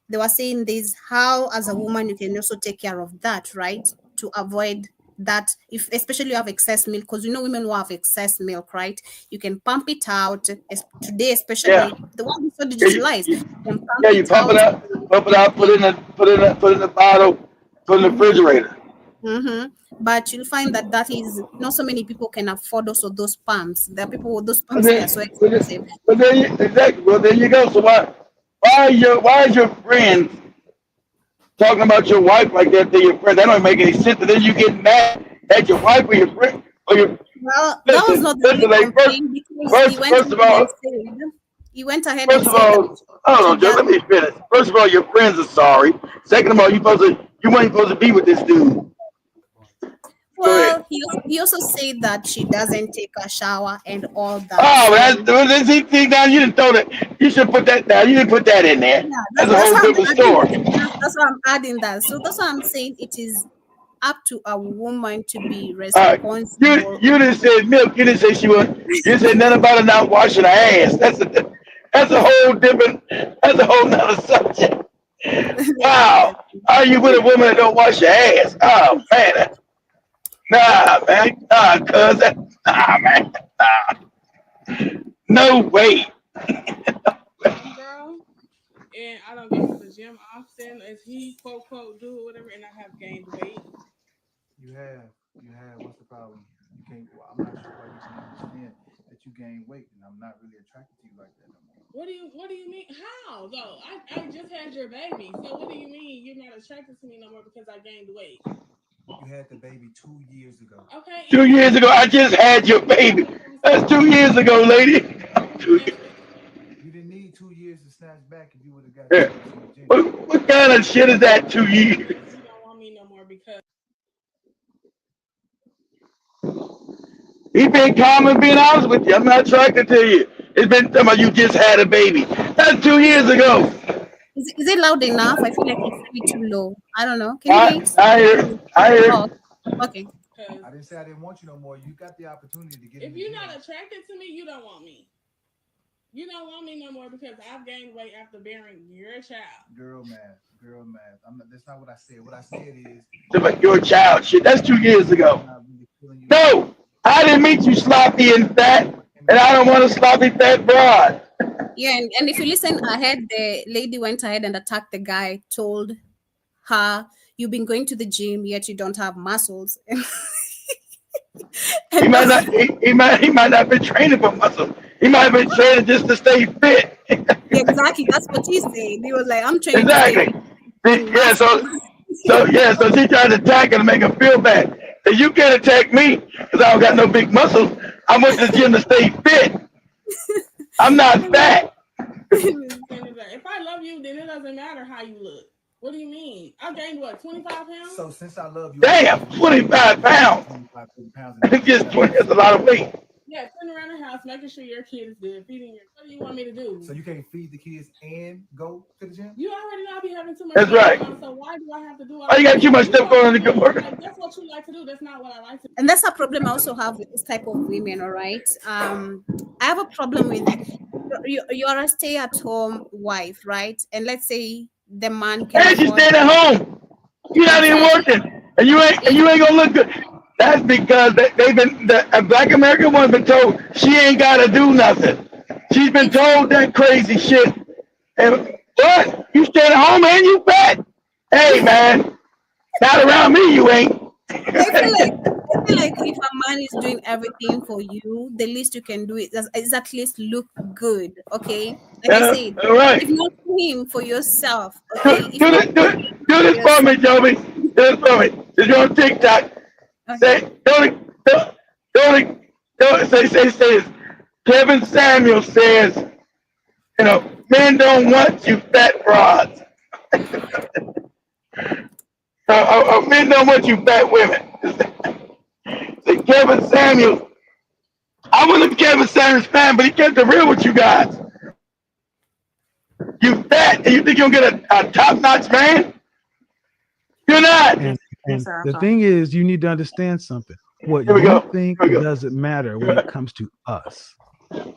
they were saying this how, as a woman, you can also take care of that, right? To avoid that, if especially you have excess milk, because women who have excess milk, right? You can pump it out. Today, Yeah, especially the one is so yeah, digitalized, you can pump yeah. You it out. pump it up, Yeah. put in the bottle, put in the Mm-hmm. refrigerator. Mm-hmm. But you'll find that is not so many people can afford also those pumps. There are people with those But pumps, they are so then, but expensive. then, but then exactly. Well, there you go. So why is your friends talking about your wife like that to your friend? That don't make any sense. And then you get mad at your wife or your friend or your Well, that was listen, not the only listen. Like complaint, because first of all, he went ahead first and of said that all, hold she on, Joe. does. Let me finish. First of all, your friends are sorry. Second of all, you weren't supposed to be with this dude. Go ahead. Well, he also said that she doesn't take a shower and all that. Oh, So that's see down. You didn't throw that. You should put that down. You didn't put that in there. yeah, That's a that's whole why I'm different adding it. story. That's why I'm adding that. So that's why I'm saying it is up to a woman to be All right. responsible. You didn't say milk. You didn't say she was. You didn't say nothing about her not washing her ass. That's a whole different. That's a whole nother subject. Yes. Wow. Are you with a woman that don't wash your ass? Oh man. Nah, man. Nah, cuz. Nah, man. Nah. No way. Girl, and I don't go to the gym often, as he quote quote do whatever, and I have gained weight. You have. You have. What's the problem? You can't. Well, I'm not sure why you can't understand that you gain weight, and I'm not really attracted to you like that no more. What do you mean? How though? I just had your baby. So what do you mean you're not attracted to me no more because I gained weight? You had the baby 2 years ago. Okay, and 2 years ago, I just had your baby. That's 2 years ago, lady. You didn't need 2 years to snatch back if you would have got Yeah. your ass in the gym. What kind of shit is that? 2 years. you don't want me no more because He been calm and being honest with you. I'm not attracted to you. It's been talking about you just had a baby. That's 2 years ago. Is it loud enough? I feel like it's a bit too low. I don't know. Can you hear I it? I hear. I Oh, hear. okay. I didn't say I didn't want you no more. You got the opportunity to get in if the you're gym. not attracted to me, you don't want me. You don't want me no more because I've gained weight after bearing your child. Girl math. Girl math. I'm not, that's not what I said. What I said is Like your child shit. That's 2 years ago. I'm not really feeling you. No, I didn't meet you sloppy and fat, and I don't want a sloppy fat broad. Yeah, and if you listen ahead, the lady went ahead and attacked the guy, told her, "You've been going to the gym, yet you don't have muscles." He And might that, not. He might not have been training for muscle. He might have been training just to stay fit. yeah, exactly. That's what he said. He was like, "I'm trying to stay Exactly. fit in Yeah. muscle." So she tried to attack him to make him feel bad. And you can't attack me because I don't got no big muscles. I went to the gym to stay fit. I'm not fat. If I love you, then it doesn't matter how you look. What do you mean? I gained what, 25 pounds? So since I love you, Damn, 25 pounds. 25, 30 pounds. That's just 20. That's a lot of weight. Yeah, sitting around the house making sure your kid is good, feeding your. What do you want me to do? So you can't feed the kids and go to the gym? You already know I be having too much That's stuff right. going on, so why do I have to do all Oh, you got too much stuff going on in the car. Like, that's what you like to do. That's not what I like to do. And that's a problem I also have with this type of women. All right, I have a problem with you're a stay-at-home wife, right? And let's say the man can And you afford staying at home. You're not even exactly. working, and you ain't gonna look good. That's because they've been a black American woman been told she ain't gotta do nothing. She She's been told that crazy shit. And what? You staying at home and you fat? Hey man, not around me, you ain't. I feel like if a man is doing everything for you, the least you can do is at least look good. Okay, like I said, All right. if not for him, for yourself. Do, Okay, if not for him, do this for me, Joby. Do this for me. If you're on TikTok, say, don't say this. Kevin Samuel says, men don't want you fat broads. Men don't want you fat women. Say Kevin Samuel. I wasn't a Kevin Samuels fan, but he kept it real with you guys. You fat and you think you'll get a top-notch man? You're not. And the thing is, you need to understand something. What you think doesn't matter when it comes to us.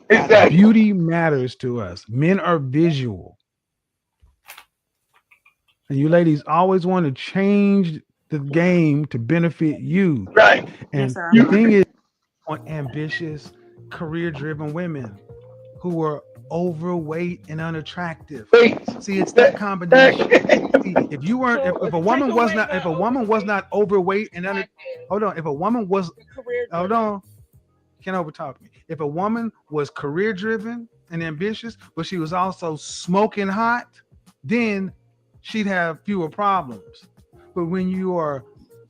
Exactly. Beauty matters to us. Men are visual. And you ladies always want to change the game to benefit you. Right. And the thing is, on ambitious, career-driven women who are overweight and unattractive. See, it's that combination. See, if you weren't, if a woman was not overweight and can't overtalk me. If a woman was career-driven and ambitious, but she was also smoking hot, then she'd have fewer problems. But when you are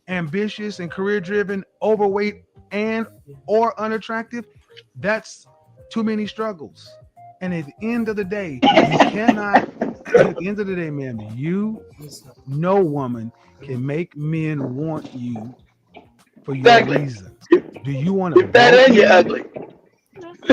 ambitious and career-driven, overweight and or unattractive, that's too many struggles. And at the end of the day, you cannot, at the end of the day, man, no woman can make men want you for your reasons. Do you want to that and you're ugly?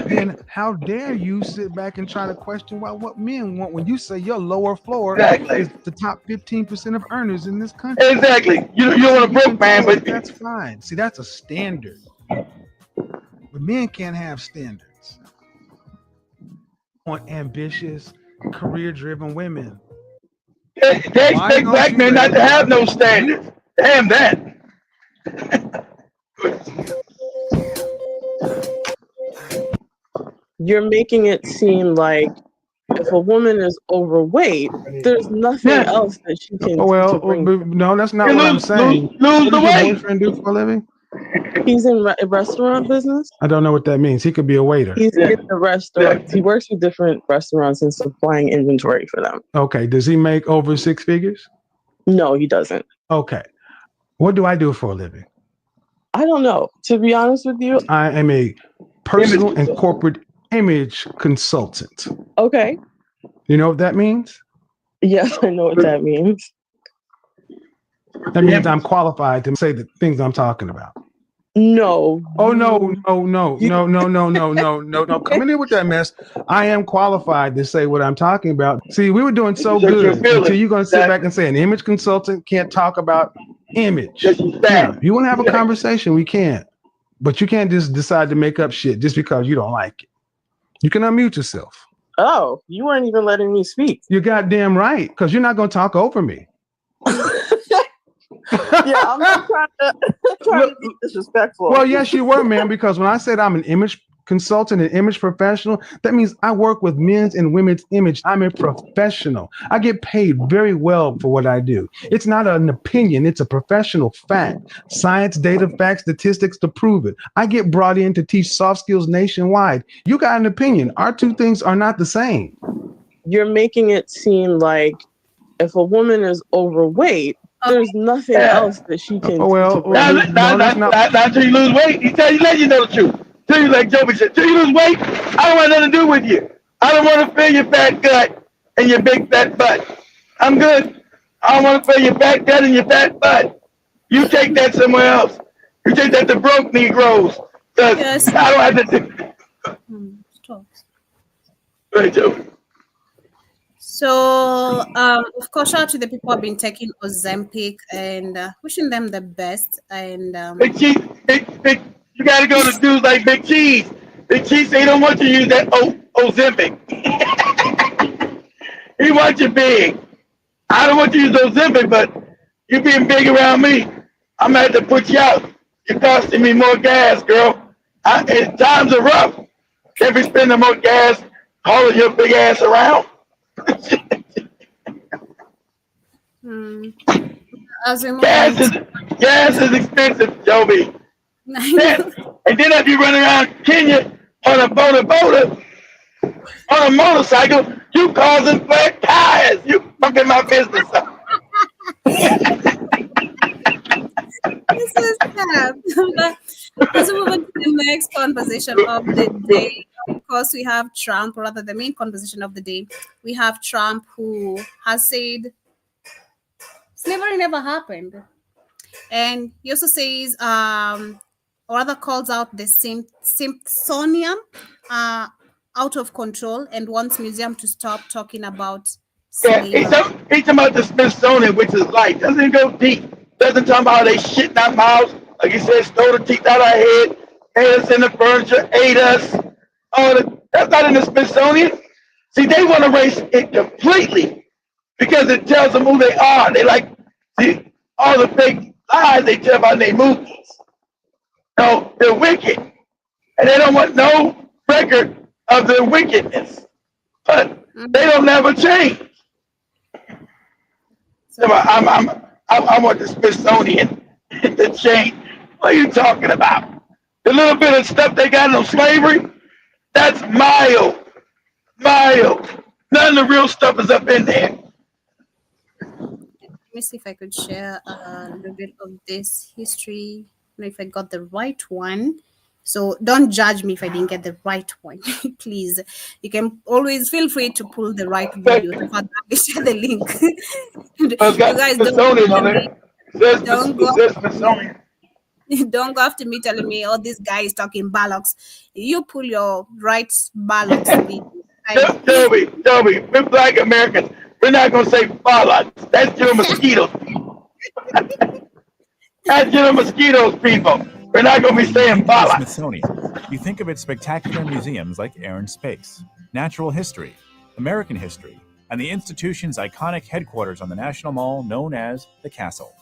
Then how dare you sit back and try to question what men want when you say your lower floor is the top 15% of earners in this country? Exactly. You don't want a broke man, but that's fine. See, that's a standard. But men can't have standards. On ambitious, career-driven women. They expect black men not to have no standards. Damn that. You're making it seem like if a woman is overweight, there's nothing else that she can do. No, that's not what I'm saying. Lose the weight. What does your boyfriend do for a living? He's in restaurant business. I don't know what that means. He could be a waiter. He's in the restaurant. He works with different restaurants and supplying inventory for them. Okay. Does he make over 6 figures? No, he doesn't. Okay. What do I do for a living? I don't know. To be honest with you, I am a personal and corporate image consultant. Okay. You know what that means? Yes, I know what that means. That means I'm qualified to say the things I'm talking about. No. Oh, no. Don't come in here with that mess. I am qualified to say what I'm talking about. See, we were doing so good until you're going to sit back and say an image consultant can't talk about image. Now, you want to have a conversation, we can. But you can't just decide to make up shit just because you don't like it. You can unmute yourself. Oh, you weren't even letting me speak. You're goddamn right, because you're not going to talk over me. Yeah, I'm not trying to be disrespectful. Well, yes, you were, man, because when I said I'm an image consultant, an image professional, that means I work with men's and women's image. I'm a professional. I get paid very well for what I do. It's not an opinion. It's a professional fact. Science, data, facts, statistics to prove it. I get brought in to teach soft skills nationwide. You got an opinion. Our two things are not the same. You're making it seem like if a woman is overweight, there's nothing else that she can do. Not until you lose weight. He let you know the truth. Till you, like Joby said, till you lose weight, I don't want nothing to do with you. I don't want to feel your fat gut and your big fat butt. I'm good. I don't want to feel your fat gut and your fat butt. You take that somewhere else. You take that to broke Negroes. Yes. I don't have to do. Right, Joby. So, of course, shout out to the people who have been taking Ozempic and wishing them the best. And Big Cheese, you got to go to dudes like Big Cheese. Big Cheese say he don't want you to use that Ozempic. He wants you big. I don't want you to use Ozempic, but you being big around me, I'm going to have to put you out. You're costing me more gas, girl. Times are rough. Can't be spending more gas hauling your big ass around. As we move Gas on, is expensive, Joby. I know. And then if you run around Kenya on a boda on a motorcycle, you causing flat tires. You fucking my business up. This is sad. Let's move on to the next conversation of the day. Of course, we have Trump, or rather, the main conversation of the day. We have Trump, who has said slavery never happened, and he also says, or rather, calls out the Smithsonian out of control and wants museum to stop talking about Yeah, slavery. he's talking about the Smithsonian, which is light. Doesn't go deep. Doesn't talk about how they shit in our mouths. Like he said, stole the teeth out of our head, made us in the furniture, ate us. That's not in the Smithsonian. See, they want to erase it completely because it tells them who they are. They like, see, all the fake lies they tell about their movies. No, they're wicked. And they don't want no record of their wickedness. But they don't never change. I want the Smithsonian to change. What are you talking about? The little bit of stuff they got on slavery, that's mild. None of the real stuff is up in there. Let me see if I could share a little bit of this history. I don't know if I got the right one. So don't judge me if I didn't get the right one. Please. You can always feel free to pull the right video to share the link. You guys don't go after me telling me, oh, this guy is talking bollocks. You pull your right bollocks video. Toby, we're black Americans. We're not going to say bollocks. That's your mosquitoes. That's your mosquitoes, people. We're not going to be saying bollocks. Smithsonian. You think of its spectacular museums like Air and Space, Natural History, American History, and the institution's iconic headquarters on the National Mall known as the Castle.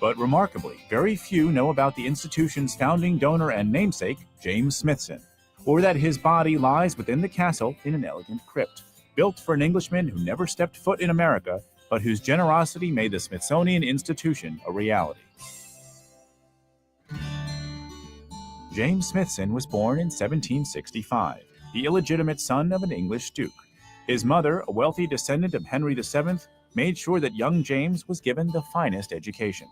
But remarkably, very few know about the institution's founding donor and namesake, James Smithson, or that his body lies within the castle in an elegant crypt, built for an Englishman who never stepped foot in America, but whose generosity made the Smithsonian Institution a reality. James Smithson was born in 1765, the illegitimate son of an English duke. His mother, a wealthy descendant of Henry VII, made sure that young James was given the finest education.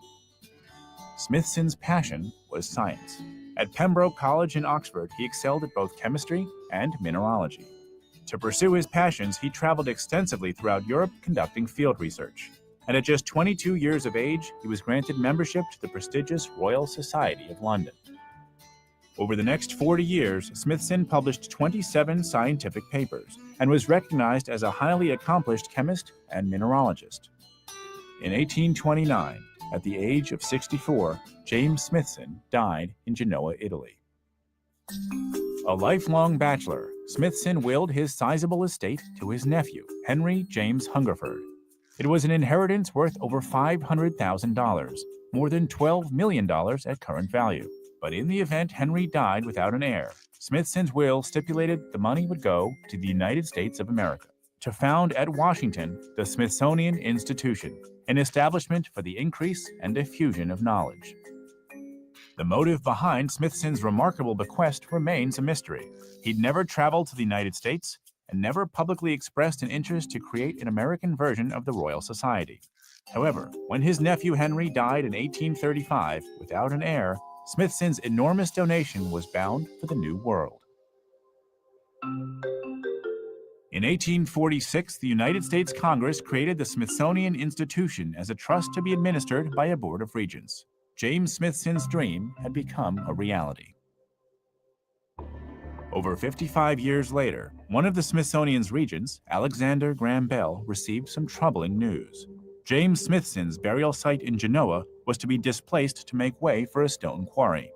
Smithson's passion was science. At Pembroke College in Oxford, he excelled at both chemistry and mineralogy. To pursue his passions, he traveled extensively throughout Europe conducting field research. And at just 22 years of age, he was granted membership to the prestigious Royal Society of London. Over the next 40 years, Smithson published 27 scientific papers and was recognized as a highly accomplished chemist and mineralogist. In 1829, at the age of 64, James Smithson died in Genoa, Italy. A lifelong bachelor, Smithson willed his sizable estate to his nephew, Henry James Hungerford. It was an inheritance worth over $500,000, more than $12 million at current value. But in the event Henry died without an heir, Smithson's will stipulated the money would go to the United States of America to found at Washington the Smithsonian Institution, an establishment for the increase and diffusion of knowledge. The motive behind Smithson's remarkable bequest remains a mystery. He'd never traveled to the United States and never publicly expressed an interest to create an American version of the Royal Society. However, when his nephew Henry died in 1835 without an heir, Smithson's enormous donation was bound for the New World. In 1846, the United States Congress created the Smithsonian Institution as a trust to be administered by a board of regents. James Smithson's dream had become a reality. Over 55 years later, one of the Smithsonian's regents, Alexander Graham Bell, received some troubling news. James Smithson's burial site in Genoa was to be displaced to make way for a stone quarry.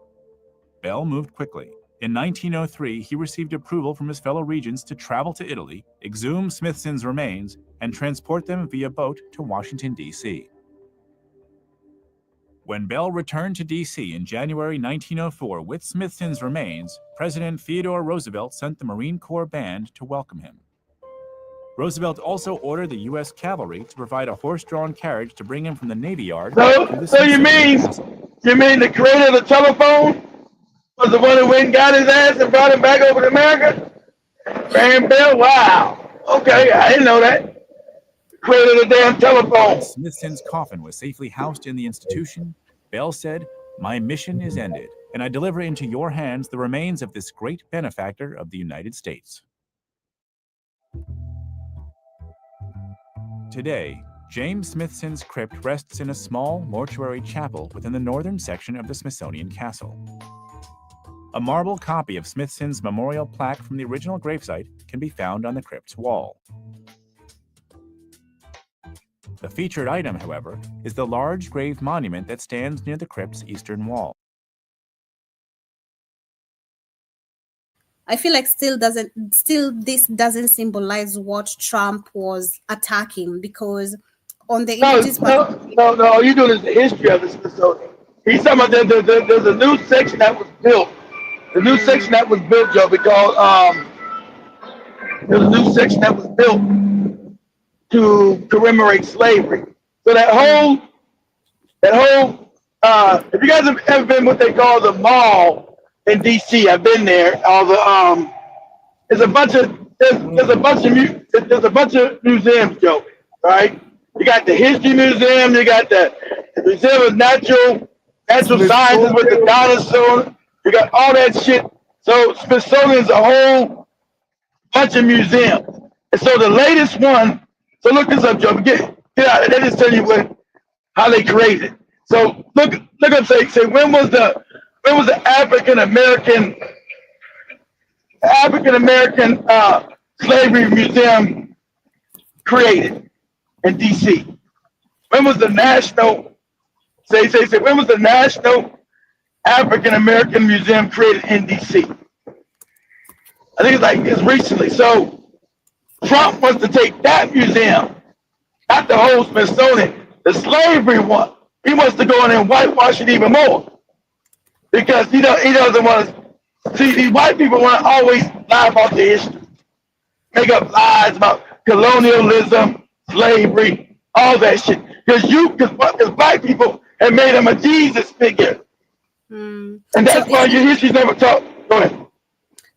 Bell moved quickly. In 1903, he received approval from his fellow regents to travel to Italy, exhume Smithson's remains, and transport them via boat to Washington, D.C. When Bell returned to D.C. in January 1904 with Smithson's remains, President Theodore Roosevelt sent the Marine Corps Band to welcome him. Roosevelt also ordered the U.S. cavalry to provide a horse-drawn carriage to bring him from the Navy Yard to the So you Smithsonian mean Castle. the creator of the telephone was the one who went and got his ass and brought him back over to America? Graham Bell? Wow. Okay, I didn't know that. Creator of the damn telephone. When Smithson's coffin was safely housed in the institution, Bell said, "My mission is ended, and I deliver into your hands the remains of this great benefactor of the United States." Today, James Smithson's crypt rests in a small mortuary chapel within the northern section of the Smithsonian Castle. A marble copy of Smithson's memorial plaque from the original gravesite can be found on the crypt's wall. The featured item, however, is the large grave monument that stands near the crypt's eastern wall. I feel like still this doesn't symbolize what Trump was attacking, because on the images. No. All you doing is the history of the Smithsonian. He's talking about there's a new section that was built. The new section that was built, Joe, because there's a new section that was built to commemorate slavery. So that whole if you guys have ever been what they call the mall in DC, I've been there. All the there's a bunch of museums, Joe. Right? You got the History Museum, you got the Museum of Natural Sciences with the dinosaurs. You got all that shit. So Smithsonian's a whole bunch of museums. And so the latest one, so look this up, Joe. Get out. They just tell you how they created it. So look up, say when was the African American Slavery Museum created in DC? When was the national when was the National African American Museum created in DC? I think it's recently. So Trump wants to take that museum, not the whole Smithsonian, the slavery one. He wants to go in and whitewash it even more, because he doesn't want to see these white people want to always lie about the history, make up lies about colonialism, slavery, all that shit. Because black people have made him a Jesus figure. And that's why your history's never taught. Go ahead.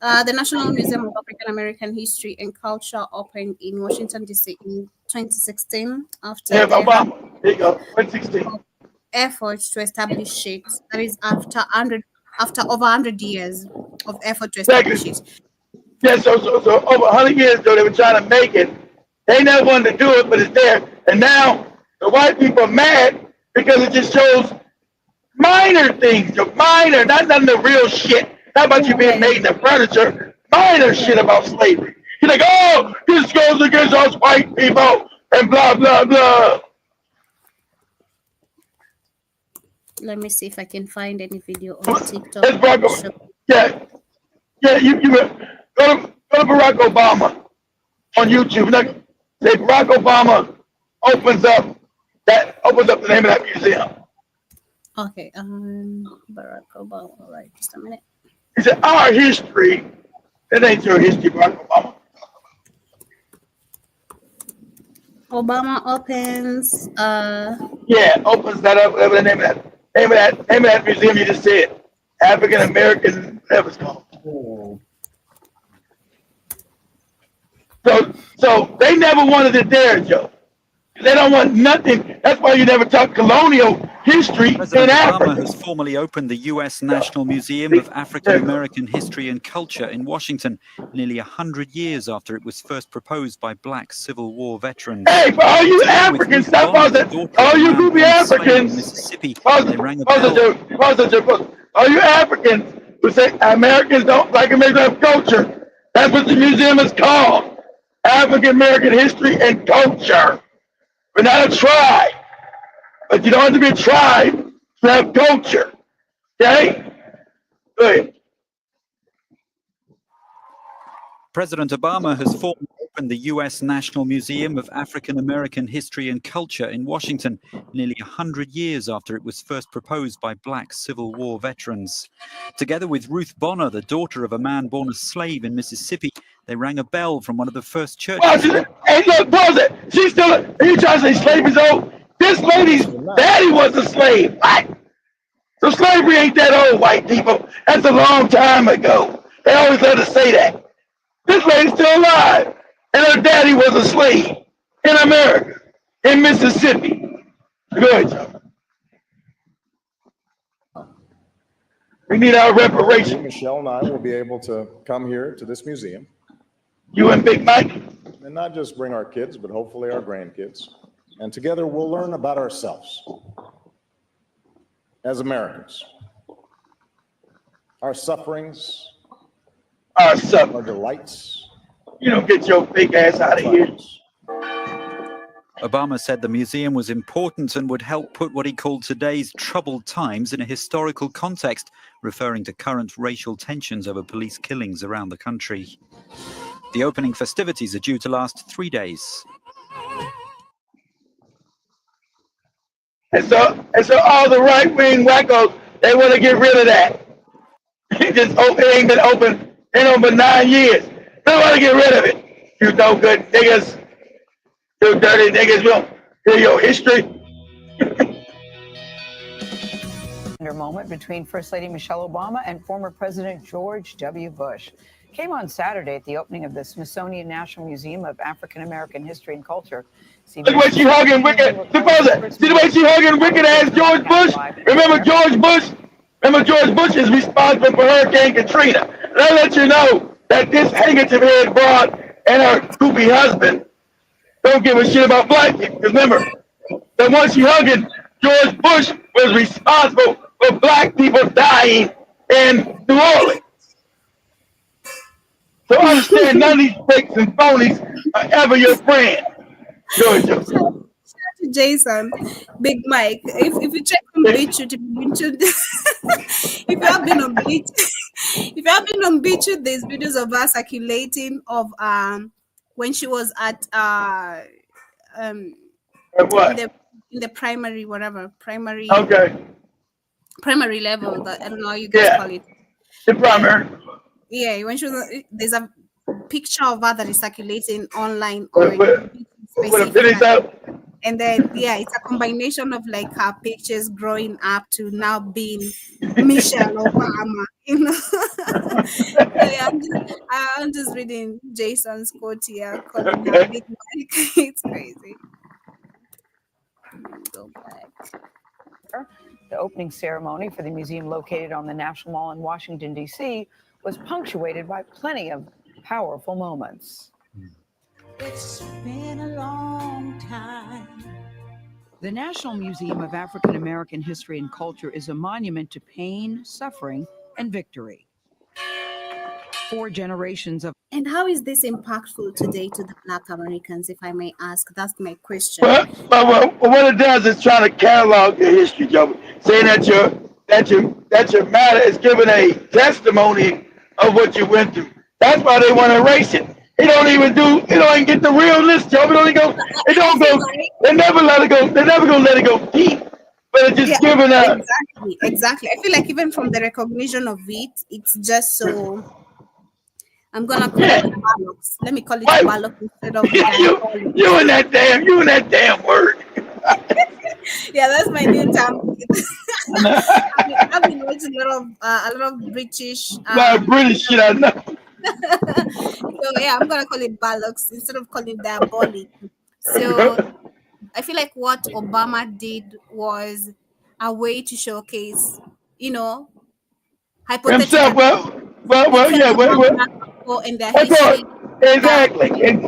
The National Museum of African American History and Culture opened in Washington, D.C. in 2016 after Obama. There you go, 2016. Efforts to establish it. That is after over 100 years of effort to establish it. Yeah, so over 100 years ago, they were trying to make it. They never wanted to do it, but it's there. And now the white people are mad because it just shows minor things, minor, not none of the real shit. Not about you being made in the furniture, minor shit about slavery. He's like, oh, this goes against us white people and blah, blah, blah. Let me see if I can find any video on TikTok. Yeah, you go to Barack Obama on YouTube. Say Barack Obama opens up the name of that museum. Okay, Barack Obama. All right, just a minute. He said, our history. That ain't your history, Barack Obama. Obama opens. Yeah, opens that up. Whatever the name of that museum you just said, African American, whatever it's called. So they never wanted it there, Joe. They don't want nothing. That's why you never talk colonial history President in Obama Africa. has formally opened the U.S. National Museum of African American History and Culture in Washington, nearly 100 years after it was first proposed by black Civil War veterans. Hey, for all you Africans, stop pausing. All you goofy Africans, Mississippi, all you Africans who say Americans don't like American culture, that's what the museum is called. African American History and Culture. We're not a tribe, but you don't have to be a tribe to have culture. Okay? Go ahead. President Obama has formally opened the U.S. National Museum of African American History and Culture in Washington, nearly 100 years after it was first proposed by Black Civil War veterans. Together with Ruth Bonner, the daughter of a man born a slave in Mississippi, they rang a bell from one of the first churches. Hey, look, pause it. She's still. Are you trying to say slavery's old? This lady's daddy was a slave. What? So slavery ain't that old, white people. That's a long time ago. They always love to say that. This lady's still alive, and her daddy was a slave in America, in Mississippi. Go ahead, Joe. We need our reparations. Michelle and I will be able to come here to this museum. You and Big Mike? And not just bring our kids, but hopefully our grandkids. And together we'll learn about ourselves as Americans. Our sufferings, our delights. You don't get your big ass out of here. Obama said the museum was important and would help put what he called today's troubled times in a historical context, referring to current racial tensions over police killings around the country. The opening festivities are due to last 3 days. And so all the right-wing wackos, they want to get rid of that. It ain't been open in over 9 years. They want to get rid of it. You no good niggas. You dirty niggas. We don't hear your history. Moment between First Lady Michelle Obama and former President George W. Bush came on Saturday at the opening of the Smithsonian National Museum of African American History and Culture. Look the way she hugging wicked. See the way she hugging wicked ass George Bush? Remember George Bush? Remember George Bush is responsible for Hurricane Katrina. And I let you know that this handkerchief head broad and her goofy husband don't give a shit about black people. Remember, the one she hugging, George Bush was responsible for black people dying in New Orleans. So understand none of these fakes and phonies are ever your friend. Georgia. Shout out to Jason, Big Mike. If you check on BitChute, if you have been on BitChute, there's videos of her circulating of when she was at what? In the primary, whatever primary. Okay. Primary level. I don't know how you guys call it. The primary. Yeah, when she was, there's a picture of her that is circulating online. And then it's a combination of like her pictures growing up to now being Michelle Obama. You know. So I'm just reading Jason's quote here, calling her Big Mike. It's crazy. Go back. The opening ceremony for the museum located on the National Mall in Washington, D.C. was punctuated by plenty of powerful moments. It's been a long time. The National Museum of African American History and Culture is a monument to pain, suffering, and victory. 4 generations of... And how is this impactful today to the Black Americans, if I may ask? That's my question. Well, what it does is try to catalog your history, Joe, saying that your matter is giving a testimony of what you went through. That's why they want to erase it. It don't even get the realness, Joe. They never let it go. They're never gonna let it go deep. But it's just giving up. Exactly. I feel like even from the recognition of it, it's just so. I'm gonna call it bollocks. Let me call it bollocks instead of you and that damn word. Yeah, that's my new term. I've been watching a lot of British. British shit, I know. So I'm gonna call it bollocks instead of calling it diabolic. So I feel like what Obama did was a way to showcase, hypothetical. And their history. Exactly. It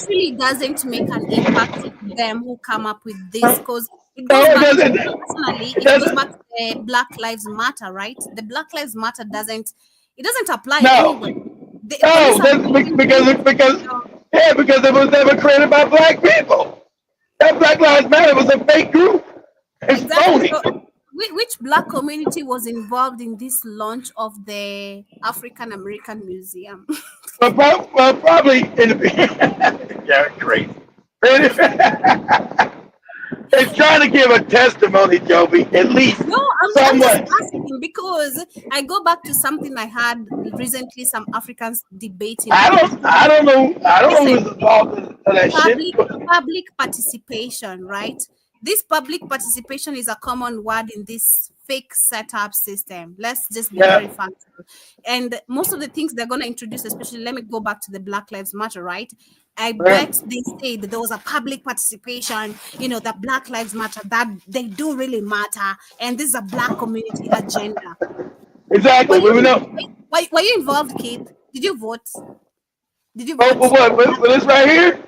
really doesn't make an impact to them who come up with this, because it goes back to the Black Lives Matter, right? The Black Lives Matter doesn't apply anywhere. Because it was never created by black people. That Black Lives Matter was a fake group. It's phony. So, which black community was involved in this launch of the African American Museum? Well, probably in the yeah, crazy. They're trying to give a testimony, Joby, at least No, I'm just somewhat. asking because I go back to something I had recently. Some Africans debating I on. don't, I don't know, I don't know Listen, who's involved in that shit. public participation, right? This public participation is a common word in this fake setup system. Let's just be very Yeah, factual. And most of the things they're going to introduce, especially, let me go back to the Black Lives Matter, right? I yeah. bet they say that there was a public participation, that Black Lives Matter, that they do really matter. And this is a Black community agenda. Exactly. We know. Were you involved, Keith? Did you vote? Did you Oh, vote? for what? For this right here?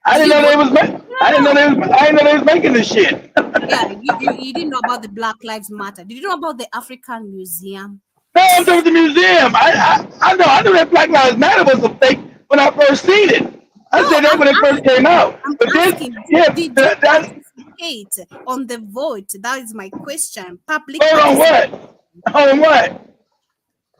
I Did didn't you know they vote? was. I didn't know No. they was. I didn't know they was making this shit. Yeah, you didn't know about the Black Lives Matter. Did you know about the African Museum? No, I'm talking about the museum. I knew that Black Lives Matter was a fake when I first seen it. I No, said that when it first came out. I'm But then, asking, yeah, did you that participate on the vote? That is my question. Public vote on participation. what? On what?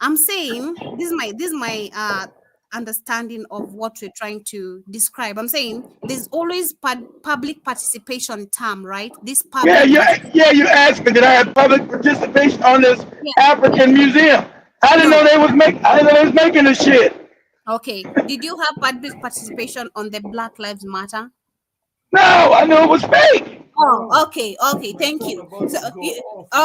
I'm saying this is my understanding of what we're trying to describe. I'm saying there's always public participation term, right? This Yeah, public yeah. You asked me did I have public participation on this yeah. African museum? I didn't know No. they was make. I didn't know they was making this shit. Okay. Did you have public participation on the Black Lives Matter? No, I knew it was fake. Oh, okay, thank you. So,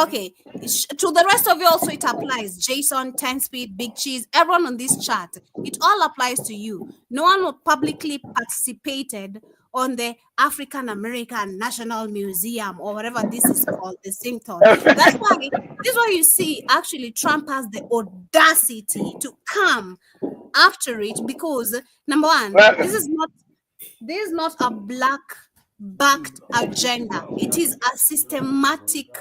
okay, to the rest of you also it applies. Jason, 10 Speed, Big Cheese, everyone on this chat, it all applies to you. No one will publicly participated on the African American National Museum or whatever this is called, the same thought. That's why this is why you see actually Trump has the audacity to come after it because number one, this is not a black backed agenda. It is a systematic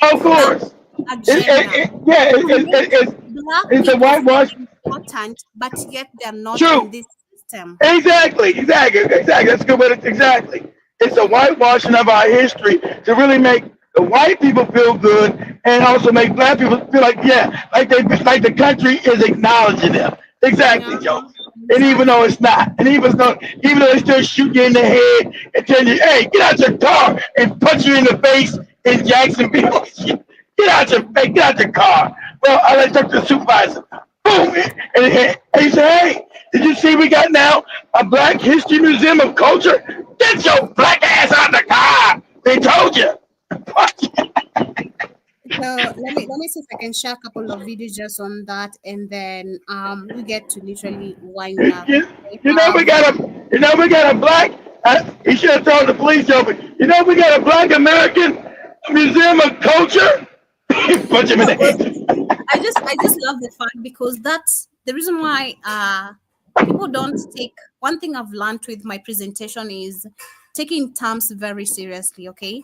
Of course. agenda. Yeah, To make black it's a people feel whitewash. important, but yet they're not in True. this system. Exactly. That's a good way to exactly. It's a whitewashing of our history to really make the white people feel good and also make black people feel like like the country is acknowledging them. Exactly, Joe. And even though it's not, and even though they still shoot you in the head and tell you, hey, get out your car and punch you in the face in Jacksonville. Get out your face, get out your car. Well, I let talk to the supervisor. Boom. And he said, hey, did you see we got now a Black History Museum of Culture? Get your black ass out the car. They told you. So let me see if I can share a couple of videos just on that, and then we get to literally wind up. You know we got a black. He should have told the police over. You know we got a Black American Museum of Culture. Punch him in the head. I just love the fact because that's the reason why people don't take one thing I've learned with my presentation is taking terms very seriously. Okay,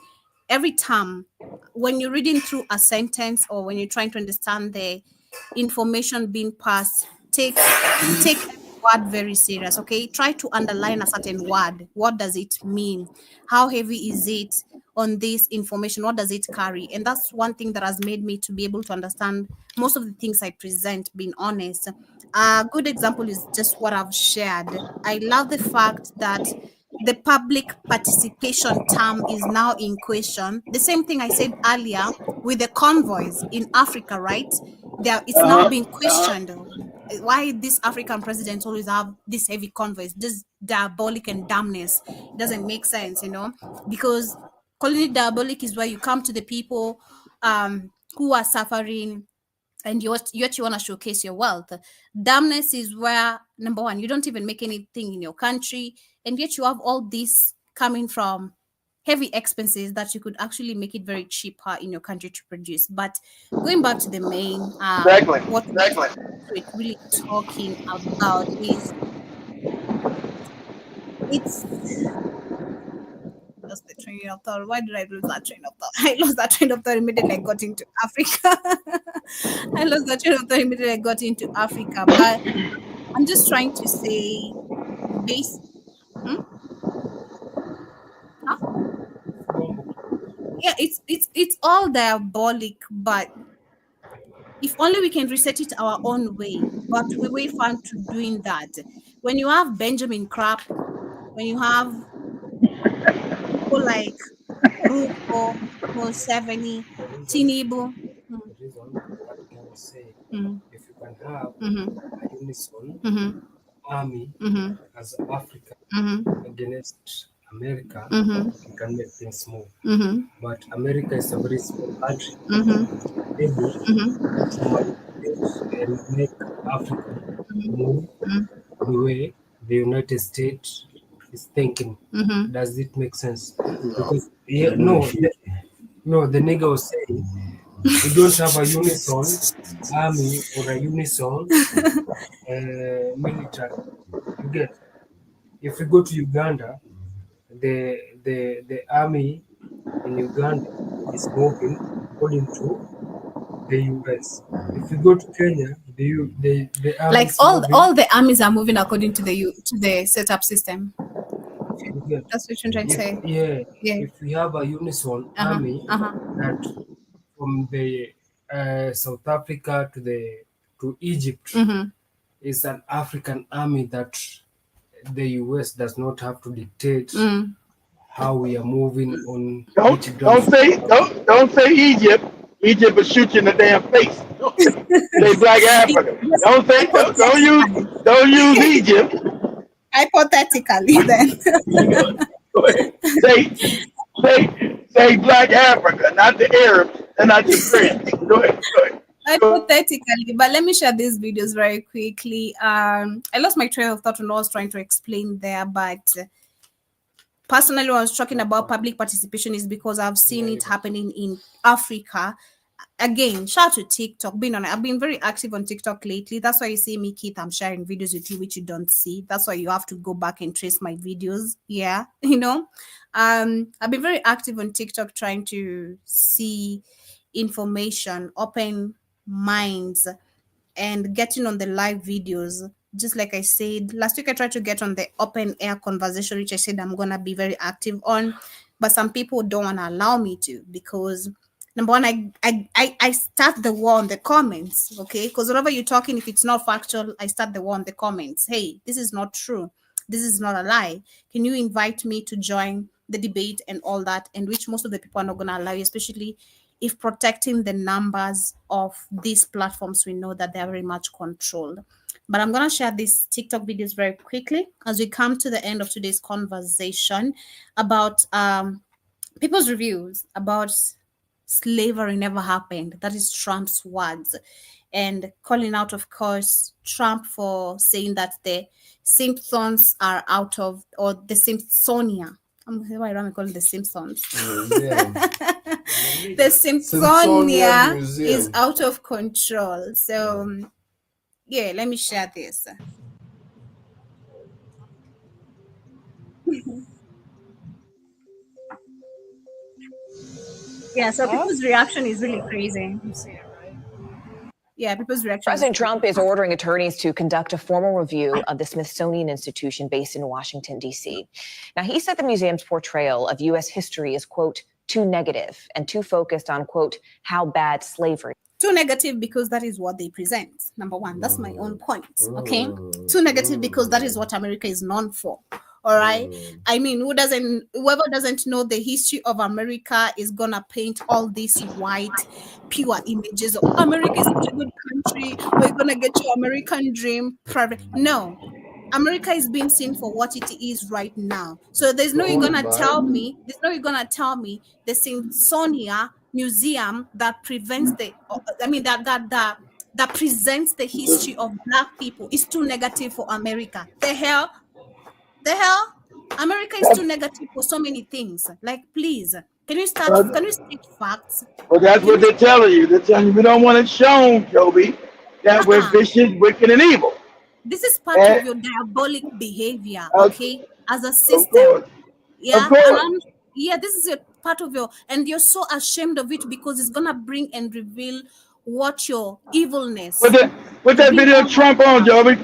every term when you're reading through a sentence or when you're trying to understand the information being passed, take word very serious. Okay, try to underline a certain word. What does it mean? How heavy is it on this information? What does it carry? And that's one thing that has made me to be able to understand most of the things I present, being honest. A good example is just what I've shared. I love the fact that the public participation term is now in question. The same thing I said earlier with the convoys in Africa, right? It's now being questioned. Why these African presidents always have this heavy convoys, this diabolic and dumbness. It doesn't make sense, because calling it diabolic is where you come to the people who are suffering and you want to showcase your wealth. Dumbness is where, number one, you don't even make anything in your country, and yet you have all this coming from heavy expenses that you could actually make it very cheaper in your country to produce. But going back to the main, what we're really talking about is it's lost the train of thought. Why did I lose that train of thought? I lost that train of thought immediately I got into Africa. I lost that train of thought immediately I got into Africa. But I'm just trying to say base. Huh? Yeah, it's all diabolic, but If only we can reset it our own way, but we will find to doing that. When you have Benjamin Crap, when you have people like Ruto, Museveni, Tinibu. The reason that can say Mm. if you can have Mm-hmm. a unison Mm-hmm. army Mm-hmm. as Africa Mm-hmm. against America, Mm-hmm. we can make things move. Mm-hmm. But America is a very small country, Mm-hmm. able Mm-hmm. to manipulate and make Africa move the way the United States is thinking. Mm-hmm. Does it make sense? Because the nigga was saying we don't have a unison army or a unison military. You get? If we go to Uganda, the army in Uganda is moving according to the US. If we go to Kenya, the army Like is all moving. the armies are moving according to the setup system. You get? That's what you're trying to say. Yeah. If we have a unison Uh-huh. army Uh-huh. that from the South Africa to Egypt Mm-hmm. is an African army that the US does not have to dictate how we are moving on. Don't say Egypt. Egypt will shoot you in the damn face. Say Black Africa. Don't use Egypt. Hypothetically, then. Go ahead. Say Black Africa, not the Arabs and not your friends. Go ahead. Hypothetically, but let me share these videos very quickly. I lost my train of thought when I was trying to explain there, but personally, when I was talking about public participation is because I've seen it happening in Africa. Again, shout out to TikTok. Being on, I've been very active on TikTok lately. That's why you see me, Keith. I'm sharing videos with you, which you don't see. That's why you have to go back and trace my videos. Yeah, I've been very active on TikTok, trying to see information, open minds, and getting on the live videos. Just like I said last week, I tried to get on the open air conversation, which I said I'm gonna be very active on, but some people don't want to allow me to because number one, I start the war on the comments, okay? Because whenever you're talking, if it's not factual, I start the war on the comments. Hey, this is not true. This is not a lie. Can you invite me to join the debate and all that? And which most of the people are not gonna allow you, especially if protecting the numbers of these platforms, we know that they're very much controlled. But I'm going to share these TikTok videos very quickly as we come to the end of today's conversation about people's reviews about slavery never happened. That is Trump's words. And calling out, of course, Trump for saying that the Simpsons are out of, or the Simpsonia. Why don't I call it the Simpsons? The Smithsonian is out of control. So, yeah, let me share this. Yeah, so people's reaction is really crazy. Yeah, people's reaction. President Trump is ordering attorneys to conduct a formal review of the Smithsonian Institution based in Washington, D.C. Now, he said the museum's portrayal of U.S. history is, quote, too negative and too focused on, quote, how bad slavery. Too negative because that is what they present. Number one, that's my own point. Okay. Too negative because that is what America is known for. All right. I mean, whoever doesn't know the history of America is gonna paint all these white, pure images of America is such a good country. We're gonna get your American dream. No. America is being seen for what it is right now. So there's no you're gonna tell me the Smithsonian Museum that prevents that presents the history of Black people is too negative for America. The hell? America is too negative for so many things. Like, please, can you state facts? Well, that's what they're telling you. They're telling you we don't want it shown, Joby, that we're vicious, wicked, and evil. This is part of your diabolic behavior, okay? As a system. Yeah. This is a part of and you're so ashamed of it because it's gonna bring and reveal what your evilness. Put that video of Trump on, Joby.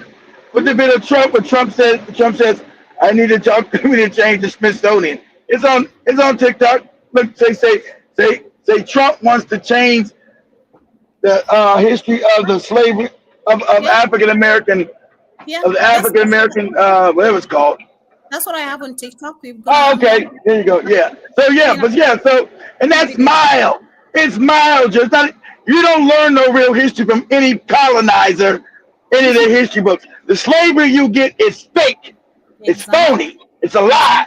Put the video of Trump where Trump says, I need to change the Smithsonian. It's on TikTok. Look, say Trump wants to change the history of the slavery of Yeah, African American yeah. of the African American whatever it's called. That's what I have on TikTok. We're gonna Oh, I'm okay. gonna There you go. Yeah. So yeah, you know but yeah, so and that's video. mild. It's mild. Just not. You don't learn no real history from any colonizer, any of their history books. The slavery you get is fake. It's Exactly. phony. It's a lie.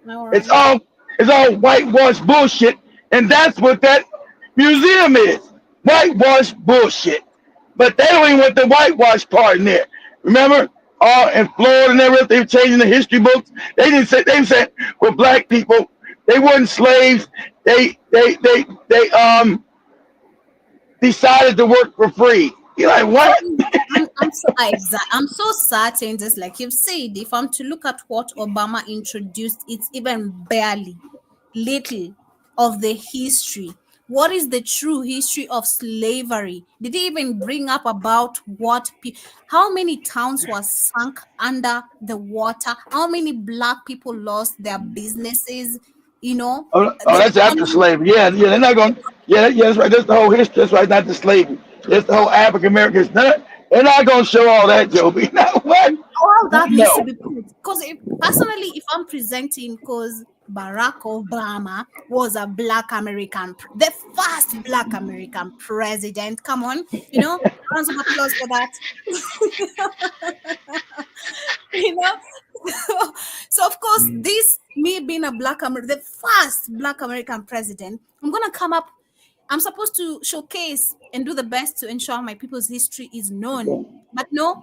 Exactly. All It's right. all it's all whitewashed bullshit, and that's what that museum is. Whitewashed bullshit. But they don't even want the whitewash part in there. Remember, all in Florida and everything, they were changing the history books. They said for black people, they weren't slaves. They decided to work for free. You're like, what? I'm so certain, just like you've said, if I'm to look at what Obama introduced, it's even barely little of the history. What is the true history of slavery? Did he even bring up about how many towns were sunk under the water? How many black people lost their businesses? You know, the That's after economy. slavery. Yeah, they're not going. Yeah, that's right. That's the whole history. That's right, not the slavery. That's the whole African Americans. They're not going to show all that, Joby. No, what? All that needs to No. be put, because personally, if I'm presenting, because Barack Obama was a black American, the first black American president. Come on, rounds of applause for that. you know so of course, this me being a the first black American president, I'm supposed to showcase and do the best to ensure my people's history is known. But no,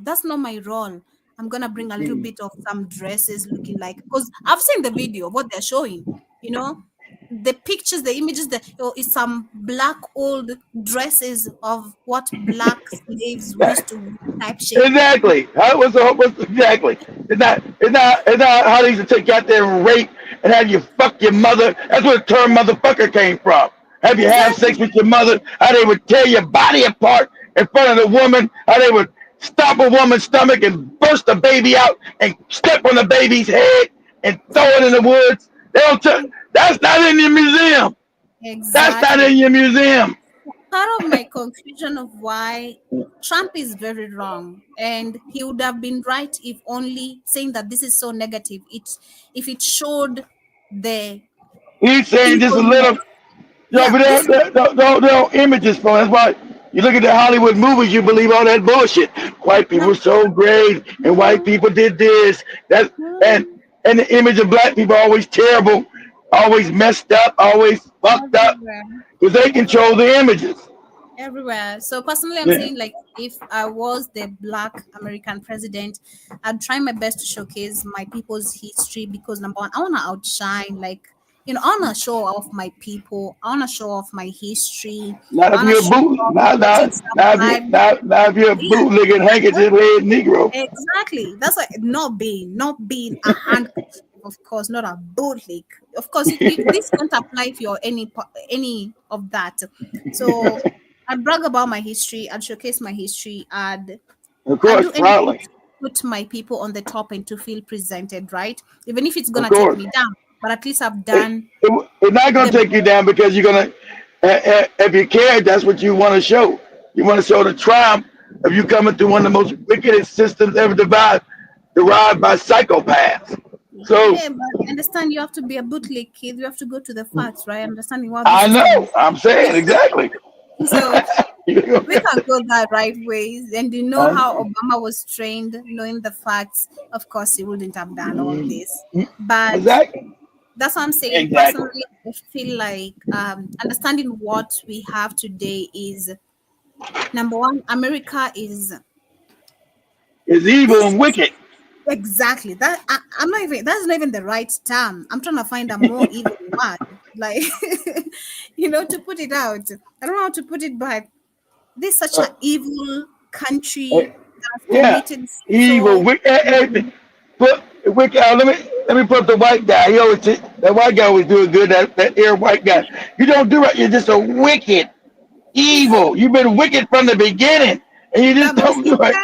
that's not my role. I'm gonna bring a little bit of some dresses looking like, because I've seen the video of what they're showing, the pictures, the images, it's some black old dresses of what black slaves used to wear type shit. Exactly. How was exactly? It's not how they used to take you out there and rape and have you fuck your mother. That's where the term motherfucker came from. Have you have sex with your mother? How they would tear your body apart in front of the woman? How they would stomp a woman's stomach and burst the baby out and step on the baby's head and throw it in the woods? That's not in your museum. That's not in your museum. Part of my confusion of why Trump is very wrong, and he would have been right if only saying that this is so negative. If it showed the He's saying just a little. But they're images for. That's why you look at the Hollywood movies, you believe all that bullshit. White people were so great, and white people did this. And the image of black people always terrible, always messed up, always fucked up, because they control the images. Everywhere. So personally, I'm saying, like, if I was the black American president, I'd try my best to showcase my people's history, because number one, I want to outshine, like, I want to show off my people. I want to show off my history. Not if you're a bootlegging handkerchief head Negro. Exactly. That's like not being a handkerchief, of course, not a bootleg. Of course, this can't apply for any of that. So I'd brag about my history. I'd showcase my history. I'd of course, proudly put my people on the top and to feel presented, right? Even if it's gonna take me down, but at least I've done. It's not gonna take you down, because you're gonna. If you care, that's what you want to show. You want to show the triumph of you coming through one of the most wickedest systems ever derived by psychopaths. So yeah, but I understand you have to be a bootleg kid. You have to go to the facts, right? Understanding what I know. I'm saying exactly. So we can go that right ways, and how Obama was trained, knowing the facts. Of course, he wouldn't have done all this, but that's what I'm saying. Personally, I feel like understanding what we have today is, number one, America is evil and wicked. Exactly. That's not even the right term. I'm trying to find a more evil word, like to put it out. I don't know how to put it, but this is such an evil country that's committed evil, wicked. But wicked. Let me put up the white guy. That white guy always doing good. That Arab white guy. You don't do right. You're just a wicked, evil. You've been wicked from the beginning, and you just don't do it.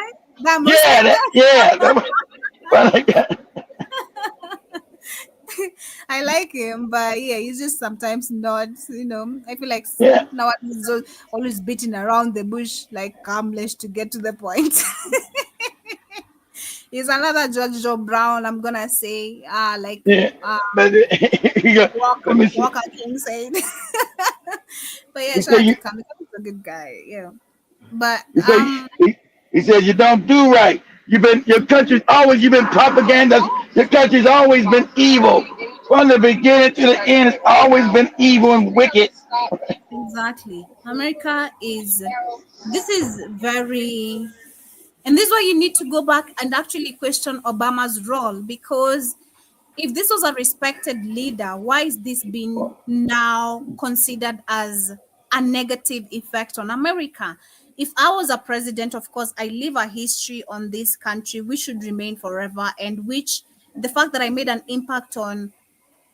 I I like him, but yeah, he's just sometimes not. I feel like Yeah. nowadays he's always beating around the bush, like calmless to get to the point. He's another George Joe Brown. I'm gonna say, Yeah. But let me see. Walker King said. But yeah, He shout said out to you. Kami. Kami's a good guy. Yeah, but He said he said you don't do right. Your country's always you've been propaganda. Your country's always been evil from the beginning to the end. It's always been evil and wicked. exactly. America is. This is very. And this is why you need to go back and actually question Obama's role, because if this was a respected leader, why is this being now considered as a negative effect on America? If I was a president, of course, I leave a history on this country which should remain forever, and which the fact that I made an impact on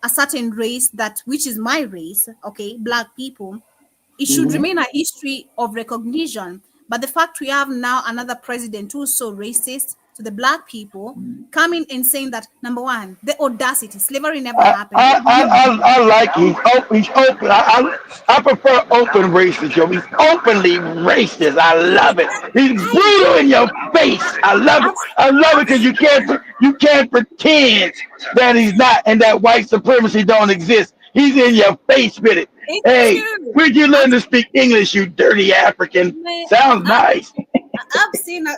a certain race, that which is my race, okay, Black people, it should Mhm. remain a history of recognition. But the fact we have now another president who's so racist to the Black people, coming and saying that, number one, the audacity, slavery never happened. I like he's open. I prefer open racism. He's openly racist. I love it. He's brutal in your face. I love it. I love it because you can't pretend that he's not and that white supremacy don't exist. He's in your face with it. It's Hey, true. where'd you learn to speak English, you dirty African? Man, Sounds nice. I've seen a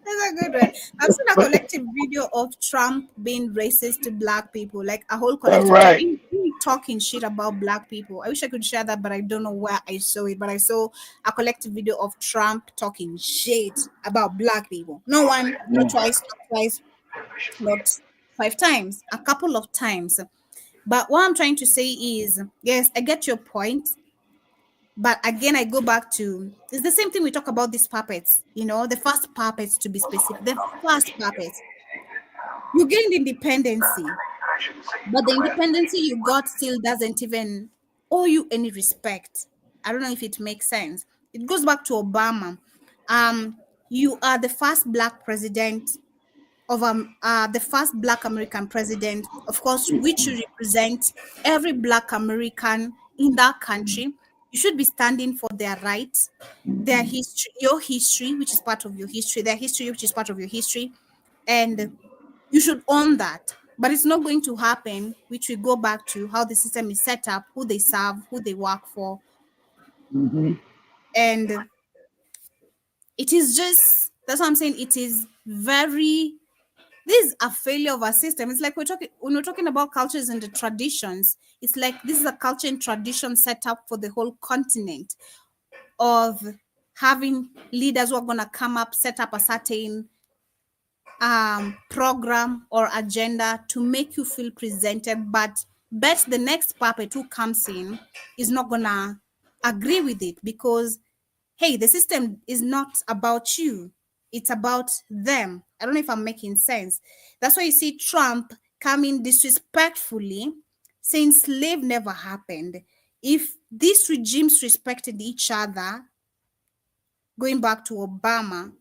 that's a good one. I've seen a collective video of Trump being racist to Black people, like a whole All collective right. talking shit about Black people. I wish I could share that, but I don't know where I saw it. But I saw a collective video of Trump talking shit about Black people. No one, not twice, not twice, not 5 times, a couple of times. But what I'm trying to say is, yes, I get your point. But again, I go back to, it's the same thing we talk about these puppets, the first puppets, to be specific, the first puppets. You gained independency, but the independency you got still doesn't even owe you any respect. I don't know if it makes sense. It goes back to Obama. You are the first Black president of the first Black American president, of course, which you represent every Black American in that country. You should be standing for their rights, their history, your history, which is part of your history, their history, which is part of your history, and you should own that. But it's not going to happen, which we go back to how the system is set up, who they serve, who they work for, and it is just, that's what I'm saying. It is very, this is a failure of our system. It's like when we're talking about cultures and the traditions, it's like this is a culture and tradition set up for the whole continent of having leaders who are going to come up, set up a certain program or agenda to make you feel presented, but bet the next puppet who comes in is not going to agree with it, because hey, the system is not about you, it's about them. I don't know if I'm making sense. That's why you see Trump coming disrespectfully, saying slave never happened. If these regimes respected each other, going back to Obama,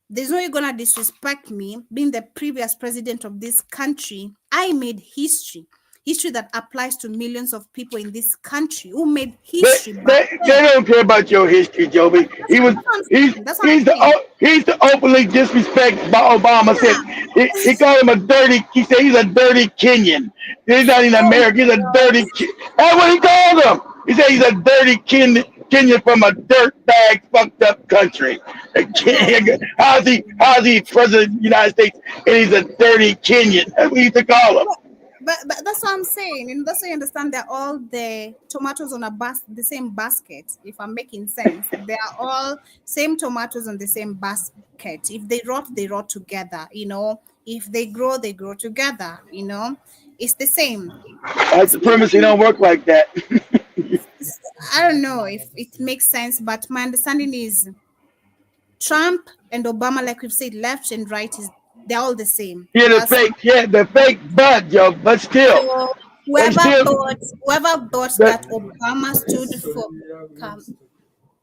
there's no way you're gonna disrespect me being the previous president of this country. I made history that applies to millions of people in this country who made history back They then. don't care about your history, Joby. He's the openly disrespect Obama said. He called him a dirty. He said he's a dirty Kenyan. He's not even American. He's a dirty. That's what he called him. He said he's a dirty Kenyan from a dirtbag, fucked up country. How's he president of the United States and he's a dirty Kenyan? That's what he used to call him. But that's what I'm saying, and that's why you understand they're all the tomatoes on the same basket. If I'm making sense, they are all same tomatoes on the same basket. If they rot together. If they grow together. It's the same. White supremacy don't work like that. I don't know if it makes sense, but my understanding is Trump and Obama, like we've said, left and right, they're all the same. Yeah, the fake bud, Joe, but still. So whoever thought that Obama stood for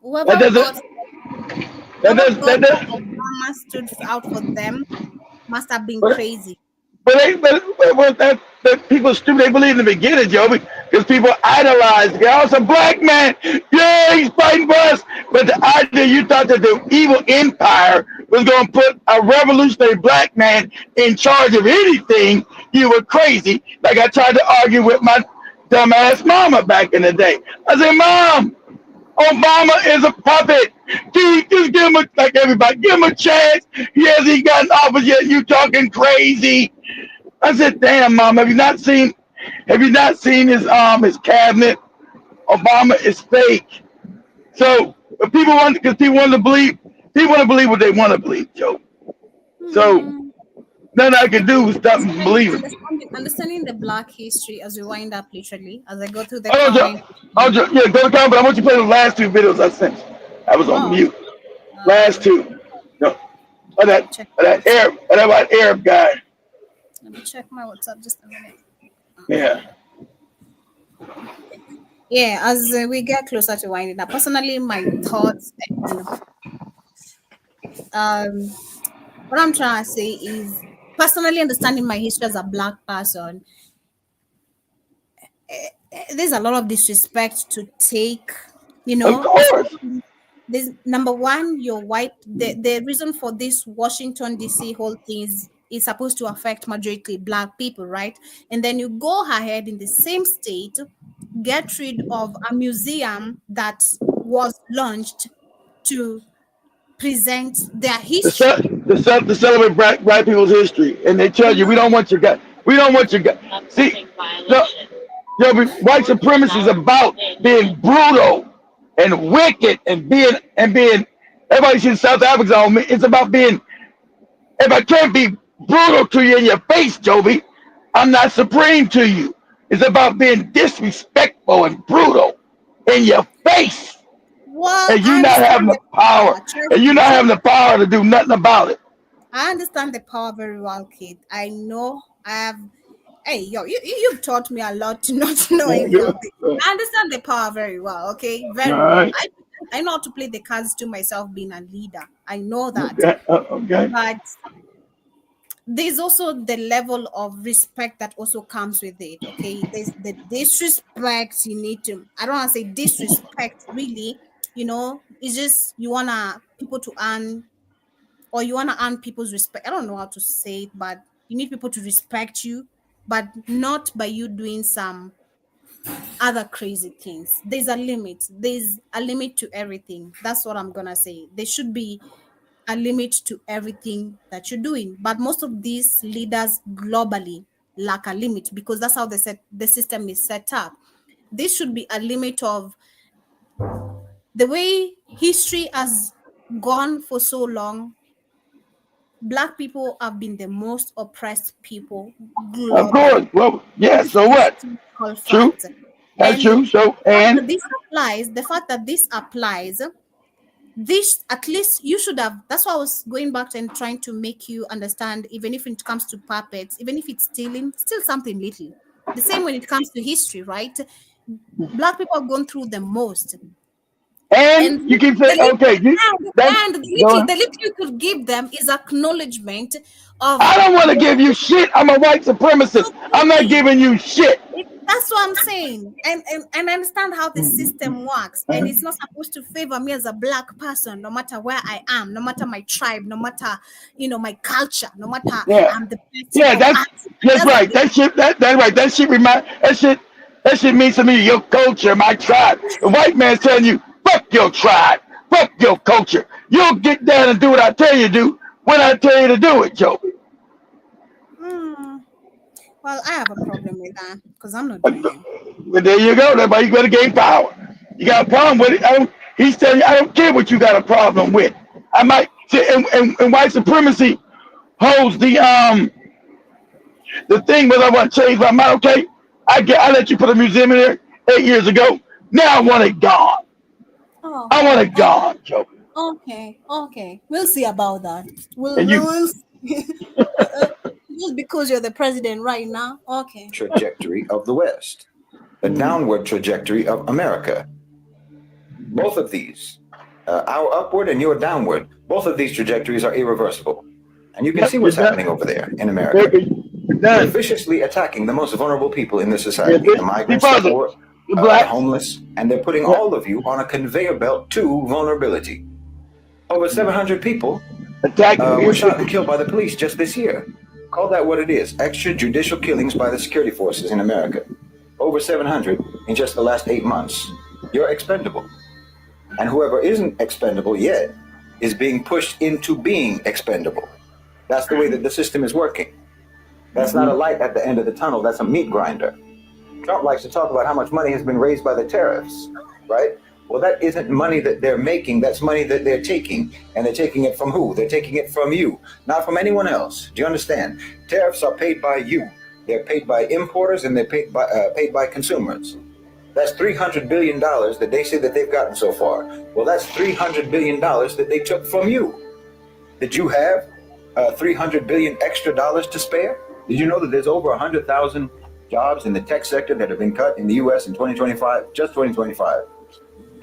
whoever thought Obama stood out for them must have been crazy. But people are stupid. They believe in the beginning, Joby, because people idolize. I was a black man. Yeah, he's fighting for us. But the idea you thought that the evil empire was going to put a revolutionary black man in charge of anything, you were crazy. Like I tried to argue with my dumbass mama back in the day. I said, Mom, Obama is a puppet. Dude, just give him like everybody, give him a chance. He hasn't gotten office yet. You talking crazy? I said, damn, Mom, have you not seen his cabinet? Obama is fake. So people want to believe what they want to believe, Joe. So nothing I can do is stop them from believing. Understanding the Black history as we wind up, literally, as I go through the Yeah, go to comment, but I want you to play the last two videos I sent you. I was on mute. Last two. No. That Arab guy. Let me check my WhatsApp just a minute. Yeah. Yeah, as we get closer to winding up, personally, my thoughts, what I'm trying to say is, personally understanding my history as a Black person, there's a lot of disrespect to take, Of course. There's number one, you're white. The reason for this Washington DC whole thing is supposed to affect majority Black people, right? And then you go ahead in the same state, get rid of a museum that was launched to present their history. To celebrate black people's history, and they tell you we don't want your guy. We don't want your guy. See, white supremacy is about being brutal and wicked and being. Everybody sees South Africa on me. It's about being. If I can't be brutal to you in your face, Joby, I'm not supreme to you. It's about being disrespectful and brutal in your face. Well, and you not having the power. And you not having the power to do nothing about it. I understand the power very well, kid. I know I have. Hey, you've taught me a lot to not know anything. I understand the power very well, okay? Very well. I know how to play the cards to myself being a leader. I know that. Okay. But there's also the level of respect that also comes with it, okay? There's the disrespect you need to, I don't want to say disrespect, really, it's just you want people to earn, or you want to earn people's respect. I don't know how to say it, but you need people to respect you, but not by you doing some other crazy things. There's a limit. There's a limit to everything. That's what I'm going to say. There should be a limit to everything that you're doing. But most of these leaders globally lack a limit because that's how the system is set up. This should be a limit of the way history has gone for so long. Black people have been the most oppressed people globally. Of course. Well, yeah, so what? True. That's true. So, and the fact that this applies, this at least you should have. That's why I was going back and trying to make you understand, even if it comes to puppets, even if it's stealing, still something little. The same when it comes to history, right? Black people have gone through the most. And you keep saying, okay. The little you could give them is acknowledgement of. I don't want to give you shit. I'm a white supremacist. I'm not giving you shit. That's what I'm saying. And I understand how the system works. And it's not supposed to favor me as a Black person, no matter where I am, no matter my tribe, no matter, my culture, no matter I'm the best. Yeah, that's right. That's right. That shit means to me, your culture, my tribe. The white man's telling you, fuck your tribe, fuck your culture. You'll get down and do what I tell you to do when I tell you to do it, Joby. Well, I have a problem with that because I'm not doing it. But there you go. That's why you got to gain power. You got a problem with it. He's telling you, I don't care what you got a problem with. I might say, and white supremacy holds the thing whether I want to change my mind. Okay, I let you put a museum in there 8 years ago. Now I want it gone. I want it gone, Joby. Okay. We'll see about that. We'll see. Just because you're the president right now. Okay. Trajectory of the West, the downward trajectory of America. Both of these, our upward and your downward, both of these trajectories are irreversible. And you can see what's happening over there in America. They're viciously attacking the most vulnerable people in the society, the migrants, the poor, the homeless, and they're putting all of you on a conveyor belt to vulnerability. Over 700 people were shot and killed by the police just this year. Call that what it is, extrajudicial killings by the security forces in America. Over 700 in just the last 8 months. You're expendable. And whoever isn't expendable yet is being pushed into being expendable. That's the way that the system is working. That's not a light at the end of the tunnel, that's a meat grinder. Trump likes to talk about how much money has been raised by the tariffs, right? Well, that isn't money that they're making, that's money that they're taking. And they're taking it from who? They're taking it from you, not from anyone else. Do you understand? Tariffs are paid by you. They're paid by importers and they're paid by consumers. That's $300 billion that they say that they've gotten so far. Well, that's $300 billion that they took from you. Did you have $300 billion extra dollars to spare? Did you know that there's over 100,000 jobs in the tech sector that have been cut in the U.S. in 2025? Just 2025.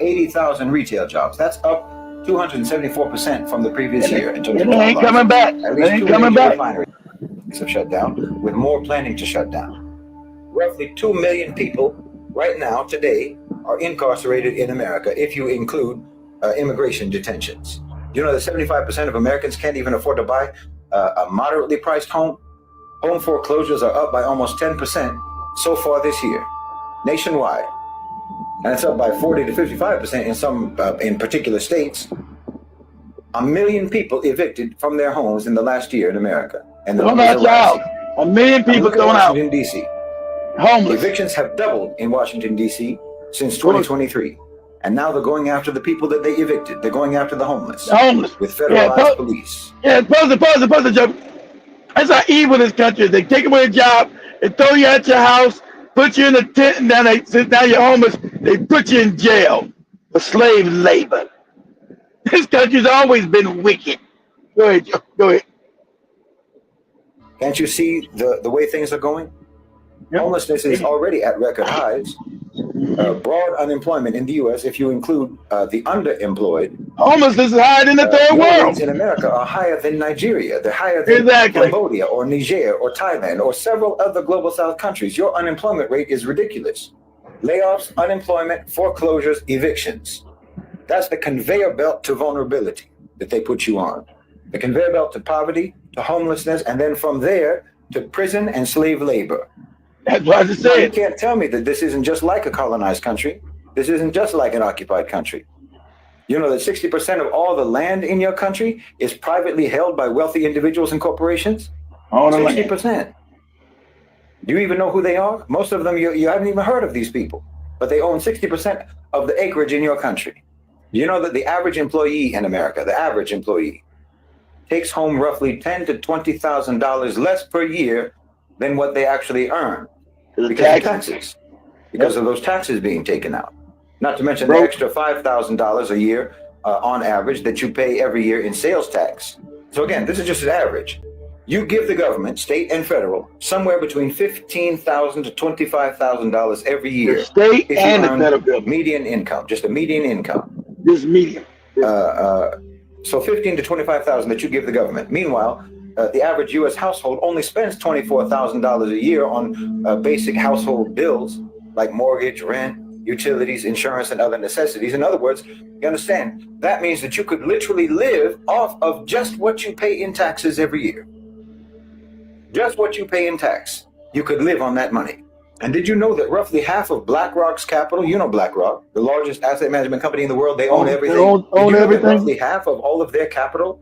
80,000 retail jobs. That's up 274% from the previous year. In terms of It ain't coming back. At It least ain't 2 coming major back. refineries have shut down, with more planning to shut down. Roughly 2 million people right now, today, are incarcerated in America if you include immigration detentions. You know that 75% of Americans can't even afford to buy a moderately priced home? Home foreclosures are up by almost 10% so far this year, nationwide. And it's up by 40 to 55% in some, in particular states. 1 million people evicted from their homes in the last year in America. And the Thrown numbers out are y'all. rising. 1 million people Look at thrown out. Washington, D.C. Homeless. Evictions have doubled in Washington, D.C. since 2023. And now they're going after the people that they evicted. They're going after the homeless. The homeless. With federalized police. Yeah, pause it, Joe. That's how evil this country is. They take away a job, they throw you out your house, put you in a tent, and then now you're homeless. They put you in jail for slave labor. This country's always been wicked. Go ahead, Joe. Go ahead. Can't you see the way things are going? Homelessness is already at record highs. Broad unemployment in the U.S., if you include the underemployed. Homelessness is higher than the third your world. rates in America are higher than Nigeria. They're higher than Cambodia or Niger or Thailand or several other global south countries. Your unemployment rate is ridiculous. Layoffs, unemployment, foreclosures, evictions. That's the conveyor belt to vulnerability that they put you on. The conveyor belt to poverty, to homelessness, and then from there to prison and slave labor. That's what I just said. You can't tell me that this isn't just like a colonized country. This isn't just like an occupied country. You know that 60% of all the land in your country is privately held by wealthy individuals and corporations? 60%. Do you even know who they are? Most of them, you haven't even heard of these people. But they own 60% of the acreage in your country. You know that the average employee in America, the average employee, takes home roughly $10,000 to $20,000 less per year than what they actually earn because of taxes, because of those taxes being taken out. Not to mention the extra $5,000 a year on average that you pay every year in sales tax. So again, this is just an average. You give the government, state and federal, somewhere between $15,000 to $25,000 every year. The state and the federal government. Median income, just a median income. Just median. So $15,000 to $25,000 that you give the government. Meanwhile, the average U.S. household only spends $24,000 a year on basic household bills like mortgage, rent, utilities, insurance, and other necessities. In other words, you understand, that means that you could literally live off of just what you pay in taxes every year. Just what you pay in tax. You could live on that money. And did you know that roughly half of BlackRock's capital, you know BlackRock, the largest asset management company in the world, they own everything. They own everything. Roughly half of all of their capital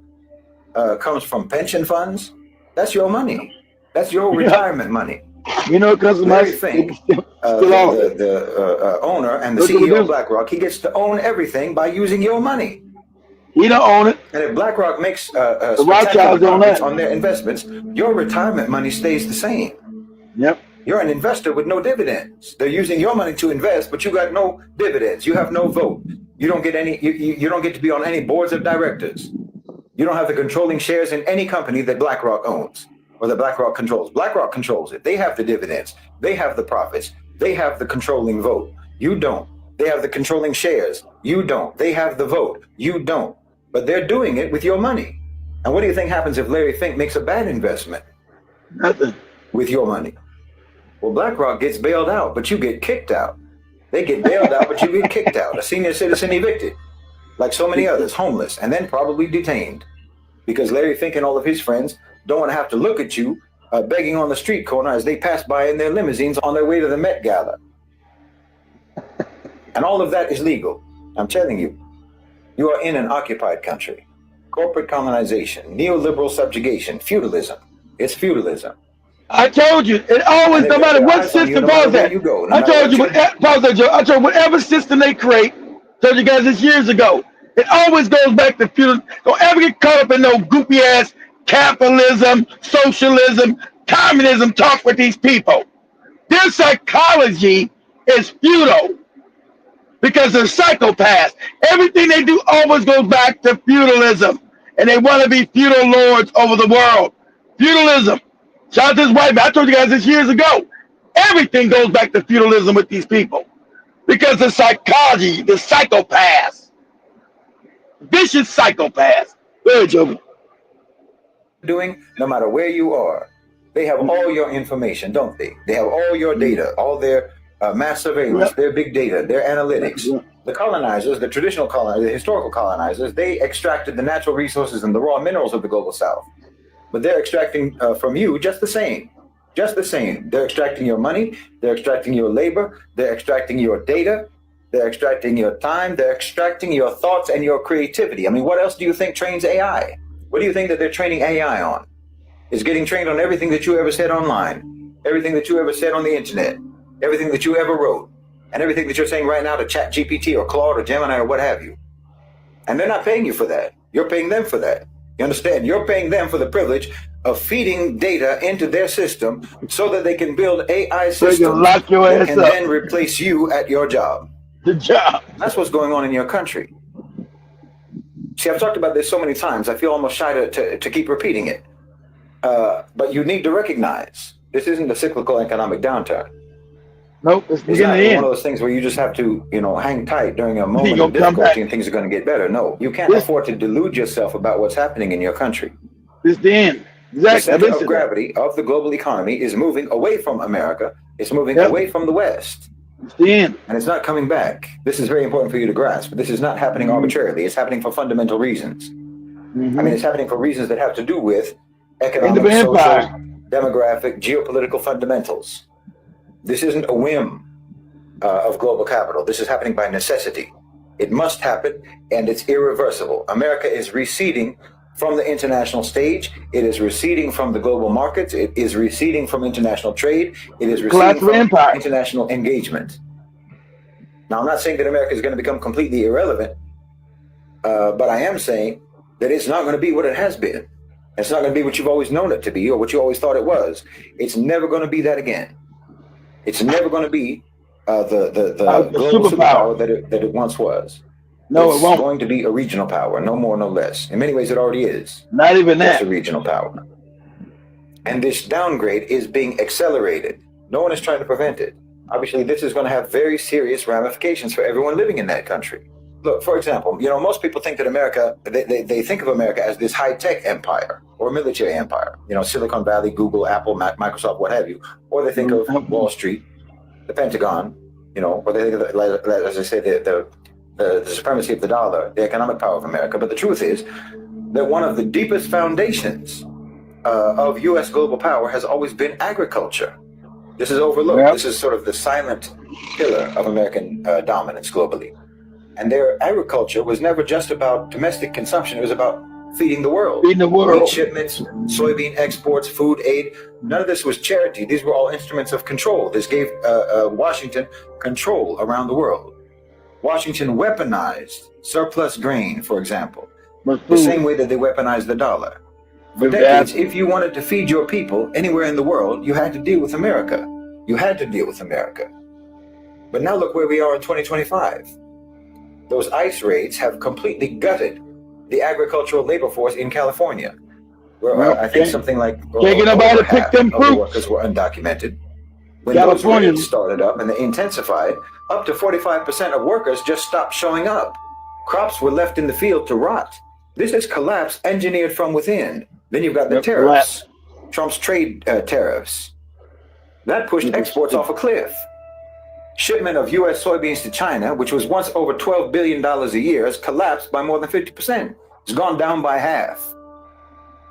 comes from pension funds? That's your money. That's your retirement money. You know, because Larry Fink, the owner and the CEO of BlackRock, he gets to own everything by using your money. He don't own it. And if BlackRock makes spectacular profits on their investments, your retirement money stays the same. Yep. You're an investor with no dividends. They're using your money to invest, but you got no dividends. You have no vote. You don't get any. You don't get to be on any boards of directors. You don't have the controlling shares in any company that BlackRock owns or that BlackRock controls. BlackRock controls it. They have the dividends. They have the profits. They have the controlling vote. You don't. They have the controlling shares. You don't. They have the vote. You don't. But they're doing it with your money. And what do you think happens if Larry Fink makes a bad investment? Nothing. with your money. Well, BlackRock gets bailed out, but you get kicked out. They get bailed out, but you get kicked out. A senior citizen evicted, like so many others, homeless, and then probably detained. Because Larry Fink and all of his friends don't want to have to look at you begging on the street corner as they pass by in their limousines on their way to the Met Gala. And all of that is legal. I'm telling you, you are in an occupied country. Corporate colonization, neoliberal subjugation, feudalism. It's feudalism. I told you, it always, no matter what system, pause that. I told you, pause that, Joe. I told you, whatever system they create, told you guys this years ago, it always goes back to feudalism. Don't ever get caught up in no goopy ass capitalism, socialism, communism talk with these people. Their psychology is feudal because they're psychopaths. Everything they do always goes back to feudalism, and they want to be feudal lords over the world. Feudalism. Shout out to this white man. I told you guys this years ago. Everything goes back to feudalism with these people because the psychology, the psychopaths, vicious psychopaths. Go ahead, Joe. Doing, no matter where you are, they have all your information, don't they? They have all your data, all their mass surveillance, their big data, their analytics. The colonizers, the traditional colonizers, the historical colonizers, they extracted the natural resources and the raw minerals of the global south. But they're extracting from you just the same. Just the same. They're extracting your money, they're extracting your labor, they're extracting your data, they're extracting your time, they're extracting your thoughts and your creativity. I mean, what else do you think trains AI? What do you think that they're training AI on? It's getting trained on everything that you ever said online, everything that you ever said on the internet, everything that you ever wrote, and everything that you're saying right now to ChatGPT or Claude or Gemini or what have you. And they're not paying you for that. You're paying them for that. You understand? You're paying them for the privilege of feeding data into their system so that they can build AI systems that can then replace you at your job. The job. That's what's going on in your country. See, I've talked about this so many times, I feel almost shy to keep repeating it. But you need to recognize this isn't a cyclical economic downturn. Nope, it's not one of those things where you just have to, hang tight during a moment of difficulty and things are going to get better. No, you can't afford to delude yourself about what's happening in your country. It's the end. Exactly. The center of gravity of the global economy is moving away from America. It's moving away from the West. It's the end. And it's not coming back. This is very important for you to grasp. This is not happening arbitrarily. It's happening for fundamental reasons. I mean, it's happening for reasons that have to do with economic, social, demographic, geopolitical fundamentals. This isn't a whim of global capital. This is happening by necessity. It must happen, and it's irreversible. America is receding from the international stage. It is receding from the global markets. It is receding from international trade. It is receding from international engagement. Now, I'm not saying that America is going to become completely irrelevant, but I am saying that it's not going to be what it has been. It's not going to be what you've always known it to be or what you always thought it was. It's never going to be that again. It's never going to be the global superpower that it once was. No, it's it won't. Going to be a regional power, no more, no less. In many ways, it already is. Not even that. It's a regional power. And this downgrade is being accelerated. No one is trying to prevent it. Obviously, this is going to have very serious ramifications for everyone living in that country. Look, for example, most people think that America, they think of America as this high-tech empire or military empire. Silicon Valley, Google, Apple, Microsoft, what have you. Or they think of Wall Street, the Pentagon, or they think of, as I say, the supremacy of the dollar, the economic power of America. But the truth is that one of the deepest foundations of U.S. global power has always been agriculture. This is overlooked. Yep. This is sort of the silent pillar of American dominance globally. And their agriculture was never just about domestic consumption. It was about feeding the world. Feeding the world. Wheat shipments, soybean exports, food aid. None of this was charity. These were all instruments of control. This gave Washington control around the world. Washington weaponized surplus grain, for example, the same way that they weaponized the dollar. For decades, if you wanted to feed your people anywhere in the world, you had to deal with America. You had to deal with America. But now look where we are in 2025. Those ICE raids have completely gutted the agricultural labor force in California, where I think something like half of the workers were undocumented. When those raids started up and they intensified, up to 45% of workers just stopped showing up. Crops were left in the field to rot. This is collapse engineered from within. Then you've got the tariffs, Trump's trade tariffs, That pushed exports off a cliff. Shipment of U.S. soybeans to China, which was once over $12 billion a year, has collapsed by more than 50%. It's gone down by half.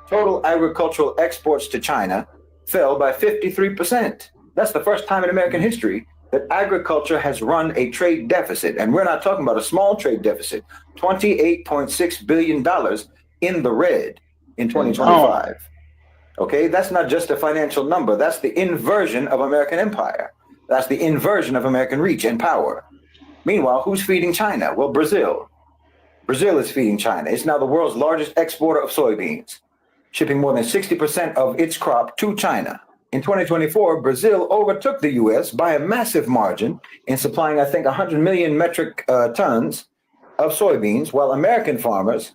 Total agricultural exports to China fell by 53%. That's the first time in American history that agriculture has run a trade deficit. And we're not talking about a small trade deficit, $28.6 billion in the red in 2025. Okay, that's not just a financial number. That's the inversion of American empire. That's the inversion of American reach and power. Meanwhile, who's feeding China? Well, Brazil. Brazil is feeding China. It's now the world's largest exporter of soybeans, shipping more than 60% of its crop to China. In 2024, Brazil overtook the U.S. by a massive margin in supplying, I think, 100 million metric tons of soybeans, while American farmers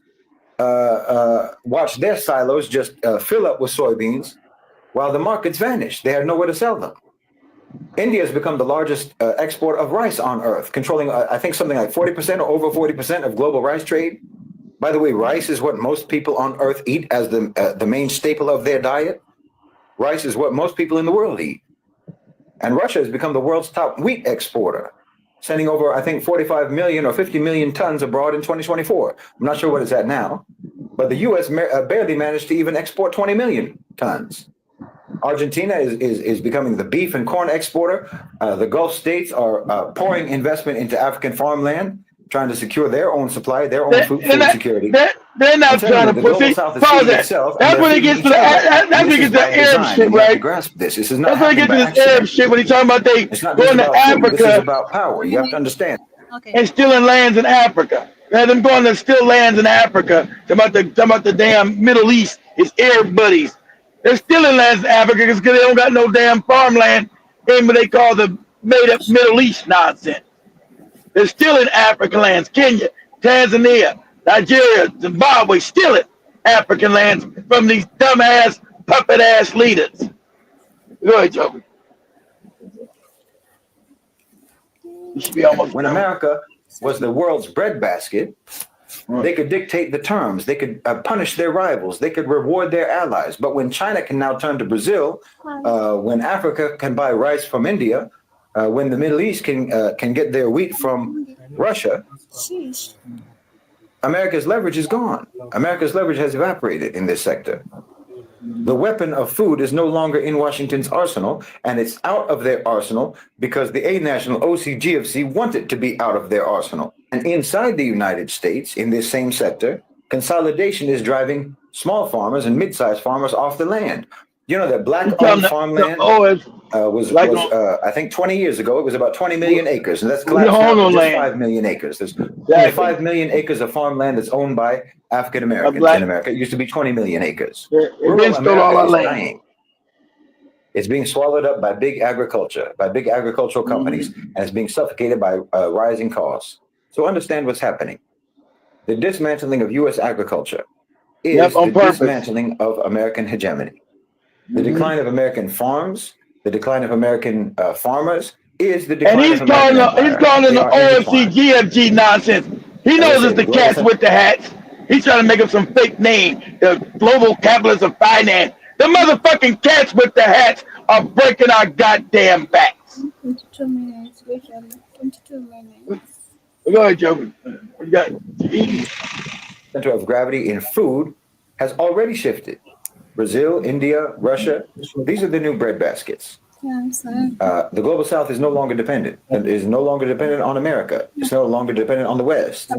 watched their silos just fill up with soybeans while the markets vanished. They had nowhere to sell them. India has become the largest exporter of rice on earth, controlling, I think, something like 40% or over 40% of global rice trade. By the way, rice is what most people on earth eat as the main staple of their diet. Rice is what most people in the world eat. And Russia has become the world's top wheat exporter, sending over, I think, 45 million or 50 million tons abroad in 2024. I'm not sure what it's at now, but the U.S. barely managed to even export 20 million tons. Argentina is becoming the beef and corn exporter. The Gulf states are pouring investment into African farmland, trying to secure their own supply, their own food security. They're not trying to put it. That's when it gets to the Arab shit, right? Grasp this. This is That's not when it gets to this Arab shit when he's talking about they going to Africa. This is about power. You have to understand. And stealing lands in Africa. Rather than going to steal lands in Africa, talking about the damn Middle East, his Arab buddies. They're stealing lands in Africa because they don't got no damn farmland in what they call the made-up Middle East nonsense. They're stealing African lands. Kenya, Tanzania, Nigeria, Zimbabwe, stealing African lands from these dumbass, puppet-ass leaders. Go ahead, Joe. When America was the world's breadbasket, they could dictate the terms. They could punish their rivals. They could reward their allies. But when China can now turn to Brazil, when Africa can buy rice from India, when the Middle East can get their wheat from Russia, America's leverage is gone. America's leverage has evaporated in this sector. The weapon of food is no longer in Washington's arsenal, and it's out of their arsenal because the A-National OCGFC want it to be out of their arsenal. And inside the United States, in this same sector, consolidation is driving small farmers and mid-sized farmers off the land. You know that black-owned farmland was I think 20 years ago, it was about 20 million acres, and that's collapsed down to just 5 million acres. There's only 5 million acres of farmland that's owned by African Americans in America. It used to be 20 million acres. Rural America is dying. It's being swallowed up by big agriculture, by big agricultural companies, and it's being suffocated by rising costs. So understand what's happening. The dismantling of U.S. agriculture is the dismantling of American hegemony. The decline of American farms, the decline of American farmers is the decline of American empire. He's calling the OFC GFG nonsense. He knows it's the cats with the hats. He's trying to make up some fake name, the global capitalists of finance. The motherfucking cats with the hats are breaking our goddamn backs. 22 minutes. 22 minutes. Go ahead, Joe. Center of gravity in food has already shifted. Brazil, India, Russia, these are the new breadbaskets. The global South is no longer dependent. It is no longer dependent on America. It's no longer dependent on the West.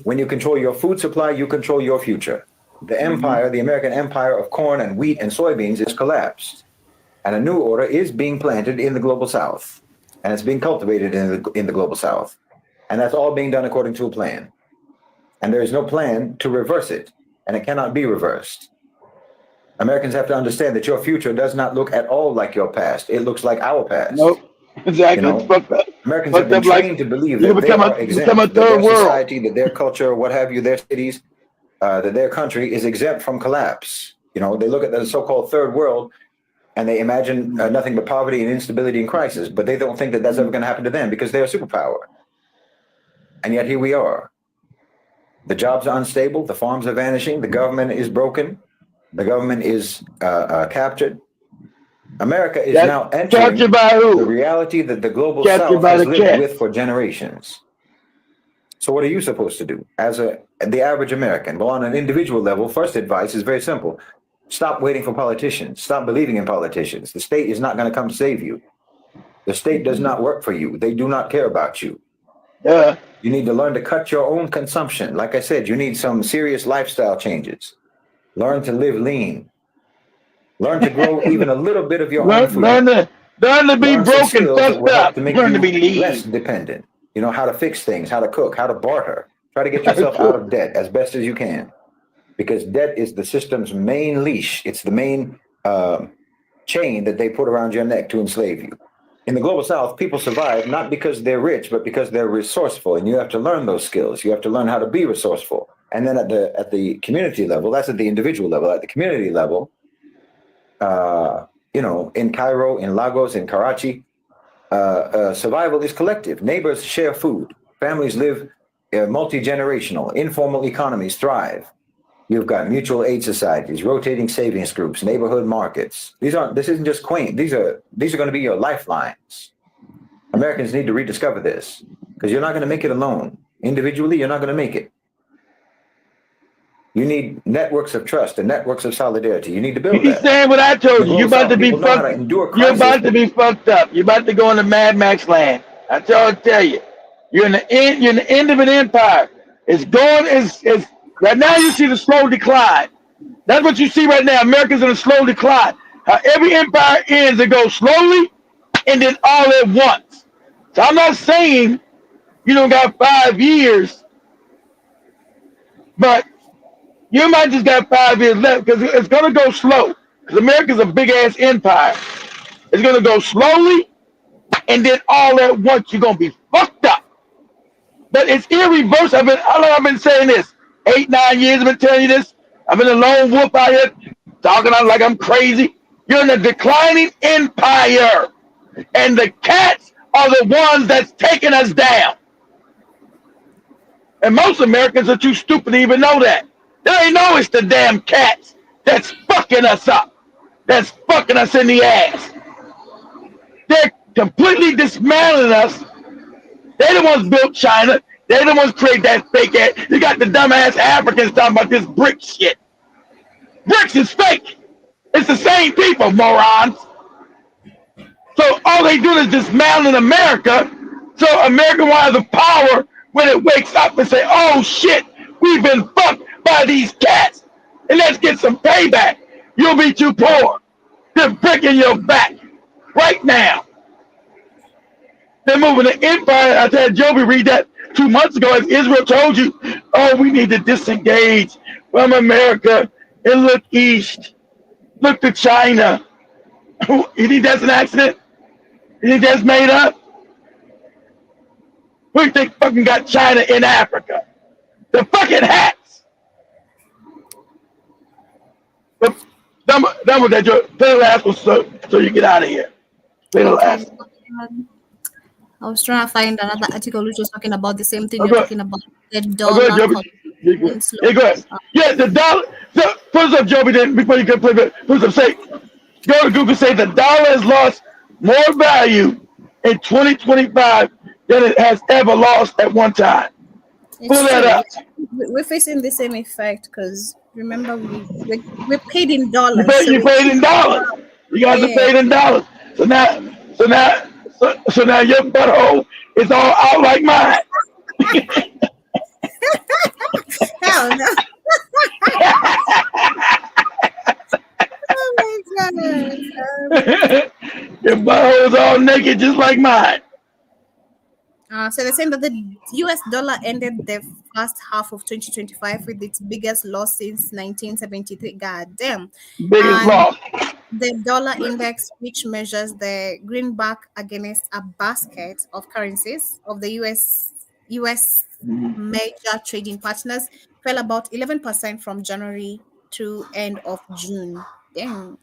When you control your food supply, you control your future. The empire, the American empire of corn and wheat and soybeans is collapsed. And a new order is being planted in the global South. And it's being cultivated in the global South. And that's all being done according to a plan. And there is no plan to reverse it. And it cannot be reversed. Americans have to understand that your future does not look at all like your past. It looks like our past. Nope. Exactly. You know, Americans have been trained to believe that they are exempt, that their society, that their culture, what have you, their cities, that their country is exempt from collapse. You know, they look at the so-called third world and they imagine nothing but poverty and instability and crisis, but they don't think that that's ever going to happen to them because they're a superpower. And yet here we are. The jobs are unstable. The farms are vanishing. The government is broken. The government is captured. America is That- now entering captured by who? the reality that the global Captured South by has the lived cat. with for generations. So what are you supposed to do as the average American? Well, on an individual level, first advice is very simple. Stop waiting for politicians. Stop believing in politicians. The state is not going to come save you. The state does not work for you. They do not care about you. Yeah. You need to learn to cut your own consumption. Like I said, you need some serious lifestyle changes. Learn to live lean. Learn to grow even a little bit of your own food. Learn to be Learn some broken, skills that fucked will help up. to make Learn you to be lean. less dependent. You know, how to fix things, how to cook, how to barter. Try to get yourself out of debt as best as you can. Because debt is the system's main leash. It's the main chain that they put around your neck to enslave you. In the global South, people survive not because they're rich, but because they're resourceful. And you have to learn those skills. You have to learn how to be resourceful. And then at the community level, that's at the individual level. At the community level, you know, in Cairo, in Lagos, in Karachi, survival is collective. Neighbors share food. Families live multi-generational. Informal economies thrive. You've got mutual aid societies, rotating savings groups, neighborhood markets. This isn't just quaint. These are going to be your lifelines. Americans need to rediscover this because you're not going to make it alone. Individually, you're not going to make it. You need networks of trust and networks of solidarity. You need to build He's that. saying what I told you. You're about to be People know how to fucked. endure You're crisis. about to be fucked up. You're about to go into Mad Max land. That's all I tell you. You're in the end. You're in the end of an empire. It's going. It's right now. You see the slow decline. That's what you see right now. America's in a slow decline. How every empire ends, it goes slowly and then all at once. So I'm not saying you don't got 5 years, but you might just got 5 years left because it's gonna go slow. Because America's a big ass empire. It's gonna go slowly and then all at once you're gonna be fucked up. But it's irreversible. How long I've been saying this? 8, 9 years I've been telling you this. I've been a lone wolf out here talking out like I'm crazy. You're in a declining empire. And the cats are the ones that's taking us down. And most Americans are too stupid to even know that. They ain't know it's the damn cats that's fucking us up. That's fucking us in the ass. They're completely dismantling us. They're the ones built China. They're the ones create that fake ass. You got the dumbass Africans talking about this brick shit. Bricks is fake. It's the same people, morons. So all they do is dismantling America. So America will have the power when it wakes up and say, oh shit, we've been fucked by these cats. And let's get some payback. You'll be too poor. They're breaking your back right now. They're moving the empire. I had Joby read that 2 months ago as Israel told you, oh, we need to disengage from America and look east. Look to China. You think that's an accident? You think that's made up? Who do you think fucking got China in Africa? The fucking hats. But done with that, Joe. Play the last one so you get out of here. Play the last one. I was trying to find another article which was talking about the same thing Okay. you're talking about. The Go dollar. ahead, Joby. Yeah, go ahead. Yeah, the dollar. So, first up, Joby, then before you can play it, first up, say, go to Google, say the dollar has lost more value in 2025 than it has ever lost at one time. It's Pull that true. up. We're facing the same effect because remember we're paid in dollars. You paid in dollars. You guys are paid in dollars. So now your butthole is all out like mine. Hell no. Oh my goodness. Your butthole is all naked just like mine. So they're saying that the US dollar ended the first half of 2025 with its biggest loss since 1973. God damn. Biggest loss. The dollar index, which measures the greenback against a basket of currencies of the US major trading partners, fell about 11% from January to end of June. Damn.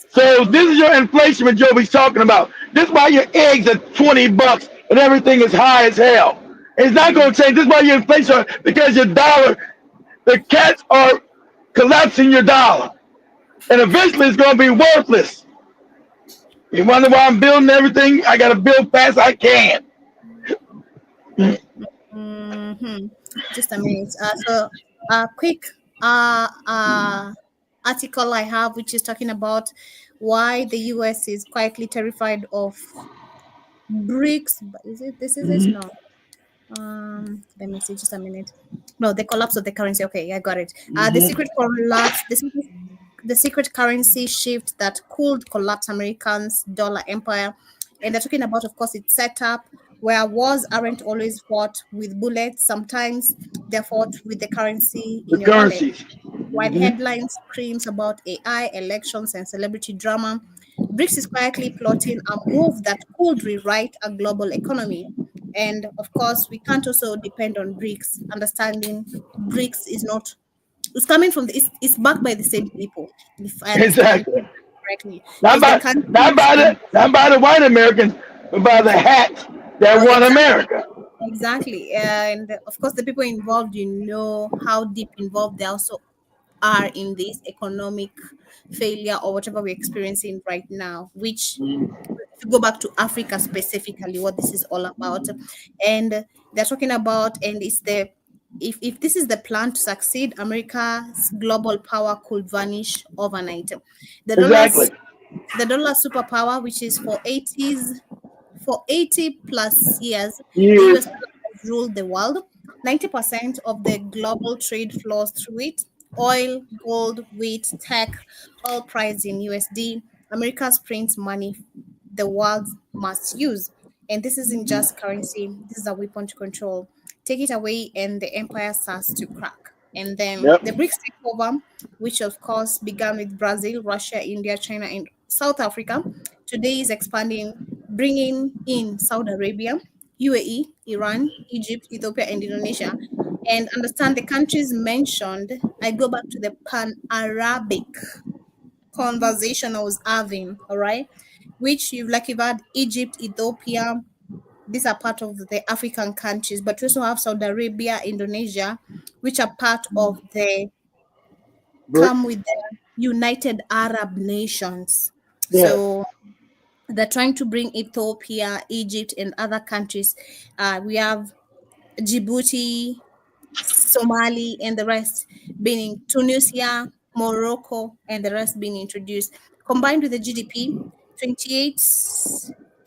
So this is your inflation what Joby's talking about. This is why your eggs are $20 and everything is high as hell. It's not going to change. This is why your inflation, because your dollar, the cats are collapsing your dollar. And eventually it's going to be worthless. You wonder why I'm building everything? I gotta build fast I can. Mm-hmm. Just a minute. So a quick uh, uh, article I have, which is talking about why the US is quietly terrified of BRICS. Is it? This is it? No. Let me see. Just a minute. No, the collapse of the currency. Okay, I got it. The secret collapse. The secret currency shift that could collapse Americans' dollar empire. And they're talking about, of course, its setup, where wars aren't always fought with bullets. Sometimes they're fought with the currency The in your wallet. currencies. While headlines screams about AI, elections, and celebrity drama, BRICS is quietly plotting a move that could rewrite a global economy. And of course, we can't also depend on BRICS. Understanding BRICS is not, it's coming from it's backed by the same people, if I understand Exactly. correctly. Not It's the by countries in not by the white Americans, but by the hats that oh, run exactly. America. Exactly. And of course, the people involved, how deep involved they also are in this economic failure or whatever we're experiencing right now, which if you go back to Africa specifically, what this is all about. And they're talking about, and it's the if this is the plan to succeed, America's global power could vanish overnight. The Exactly. dollar's the dollar superpower, which is for 80 plus years, the Years. US has ruled the world. 90% of the global trade flows through it. Oil, gold, wheat, tech, all priced in USD. America's prints money the world must use. And this isn't just currency, this is a weapon to control. Take it away, and the empire starts to crack. And then Yep. the BRICS takeover, which of course began with Brazil, Russia, India, China, and South Africa, today is expanding, bringing in Saudi Arabia, UAE, Iran, Egypt, Ethiopia, and Indonesia. And understand the countries mentioned, I go back to the Pan Arabic conversation I was having, all right? Which you've had Egypt, Ethiopia, these are part of the African countries, but we also have Saudi Arabia, Indonesia, which are part of the come with the United Arab Nations. Yes. So they're trying to bring Ethiopia, Egypt, and other countries. We have Djibouti, Somali, and the rest being Tunisia, Morocco, and the rest being introduced. Combined with the GDP, 28,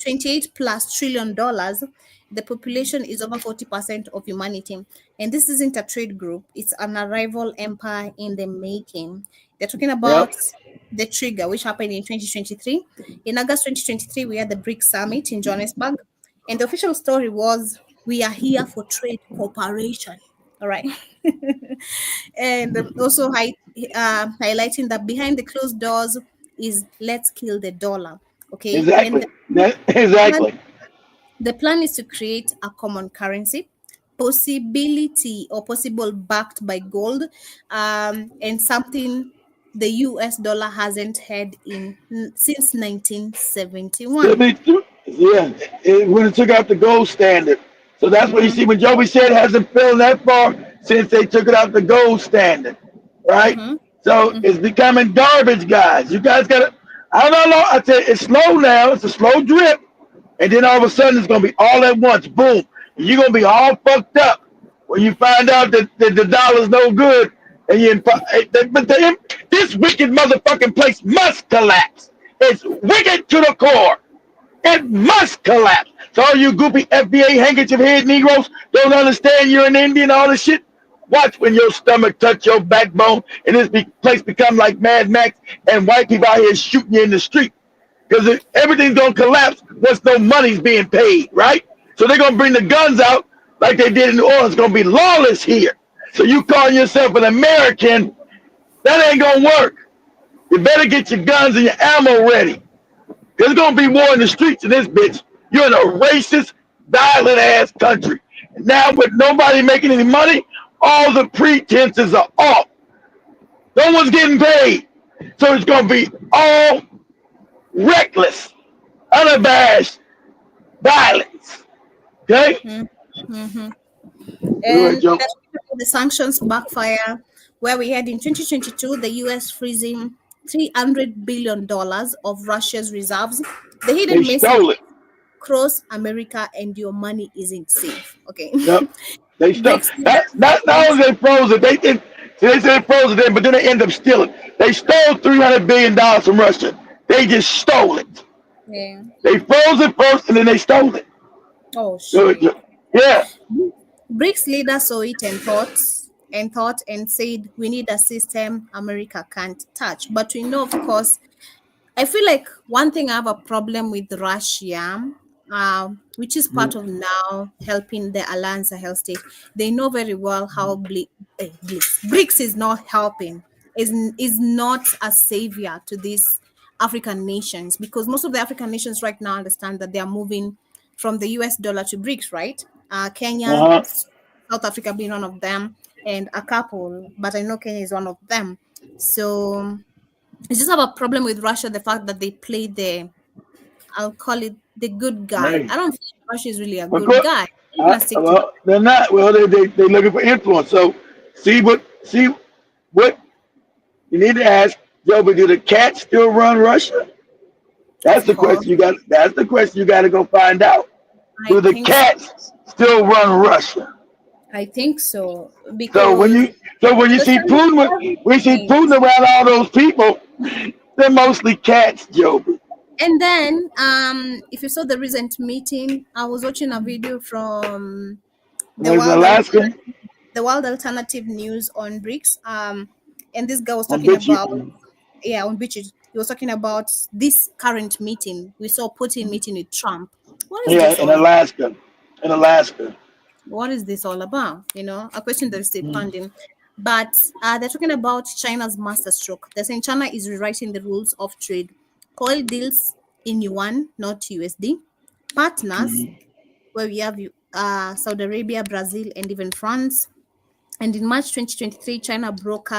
28 plus trillion dollars, the population is over 40% of humanity. And this isn't a trade group, it's an arrival empire in the making. They're talking Yep. about the trigger, which happened in 2023. In August 2023, we had the BRICS summit in Johannesburg. And the official story was, we are here for trade cooperation. All right. And also highlighting that behind the closed doors is let's kill the dollar. Okay. And Exactly. Exactly. the plan is to create a common currency, possibility or possible backed by gold, and something the US dollar hasn't had since 1971. 72. Yeah. When it took out the gold standard. So that's what you see when Joby said it hasn't fallen that far since they took it out the gold standard. Right? So it's becoming garbage, guys. You guys gotta I don't know. I tell you, it's slow now, it's a slow drip, and then all of a sudden it's gonna be all at once, boom. And you're gonna be all fucked up when you find out that the dollar's no good and this wicked motherfucking place must collapse. It's wicked to the core. It must collapse. So all you goopy FBA handkerchief head Negroes don't understand you're an Indian, all this shit. Watch when your stomach touch your backbone and this place become like Mad Max and white people out here shooting you in the street. Because everything's going to collapse once no money's being paid, right? So they're going to bring the guns out like they did in New Orleans. It's going to be lawless here. So you calling yourself an American, that ain't going to work. You better get your guns and your ammo ready. There's going to be war in the streets of this bitch. You're in a racist, violent-ass country. And now with nobody making any money, all the pretenses are off. No one's getting paid. So it's going to be all reckless, unabashed violence. Okay? And the sanctions backfire, where we had in 2022 the US freezing $300 billion of Russia's reserves, The hidden They message: stole it. cross America and your money isn't safe. Okay. Yep. They stole. BRICS Not only they froze it, they did. They said they froze it then, but then they end up stealing. They stole $300 billion from Russia. They just stole it. Yeah. They froze it first, and then they stole it. Oh So, shit. yeah. BRICS leaders saw it and said we need a system America can't touch. But we know, of course, I feel like one thing I have a problem with Russia, which is part of now helping the Alliance Health State. They know very well how BRICS is not helping, is not a savior to these African nations, because most of the African nations right now understand that they are moving from the US dollar to BRICS, right? Kenya, South Africa being one of them, and a couple, but I know Kenya is one of them. So I just have a problem with Russia, the fact that they play I'll call it the good guy. Right. I don't think Russia is really a Of good course, guy. They're gonna stick to well, they're not. Well, they're looking for influence. So see what you need to ask Joby. Do the cats still run Russia? That's the question you got. That's the question you got to go find out. Do the cats still run Russia? I think so, because So when you see Putin around all those people, they're mostly cats, Joby. And then, if you saw the recent meeting, I was watching a video from the Was Alaska? World Alternative News on BRICS. And this guy was On talking BitChute. about, on BitChute. He was talking about this current meeting. We saw Putin meeting with Trump. What is this in all Alaska. In Alaska. What is this all about? A question that is still pending. But they're talking about China's masterstroke. They're saying China is rewriting the rules of trade. Oil deals in yuan, not USD. Partners, where we have Saudi Arabia, Brazil, and even France. And in March 2023, China broke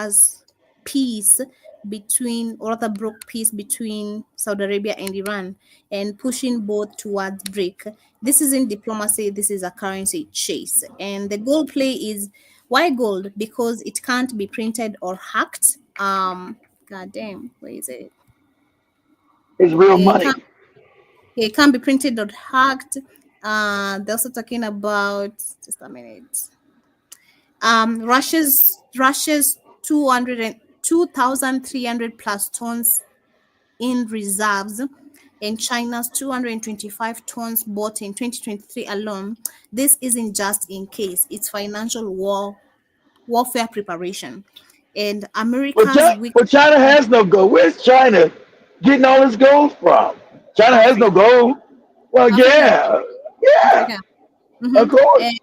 peace between Saudi Arabia and Iran, and pushing both towards BRIC. This isn't diplomacy, this is a currency chase. And the gold play is why gold? Because it can't be printed or hacked. God damn, where is it? It's real money. It can't be printed or hacked. They're also talking about, just a minute. Russia's 2,300 plus tons in reserves, and China's 225 tons bought in 2023 alone. This isn't just in case; it's financial warfare preparation. And America's But China has no gold. Where's China getting all this gold from? China has no gold. Well, Africa. yeah, of course.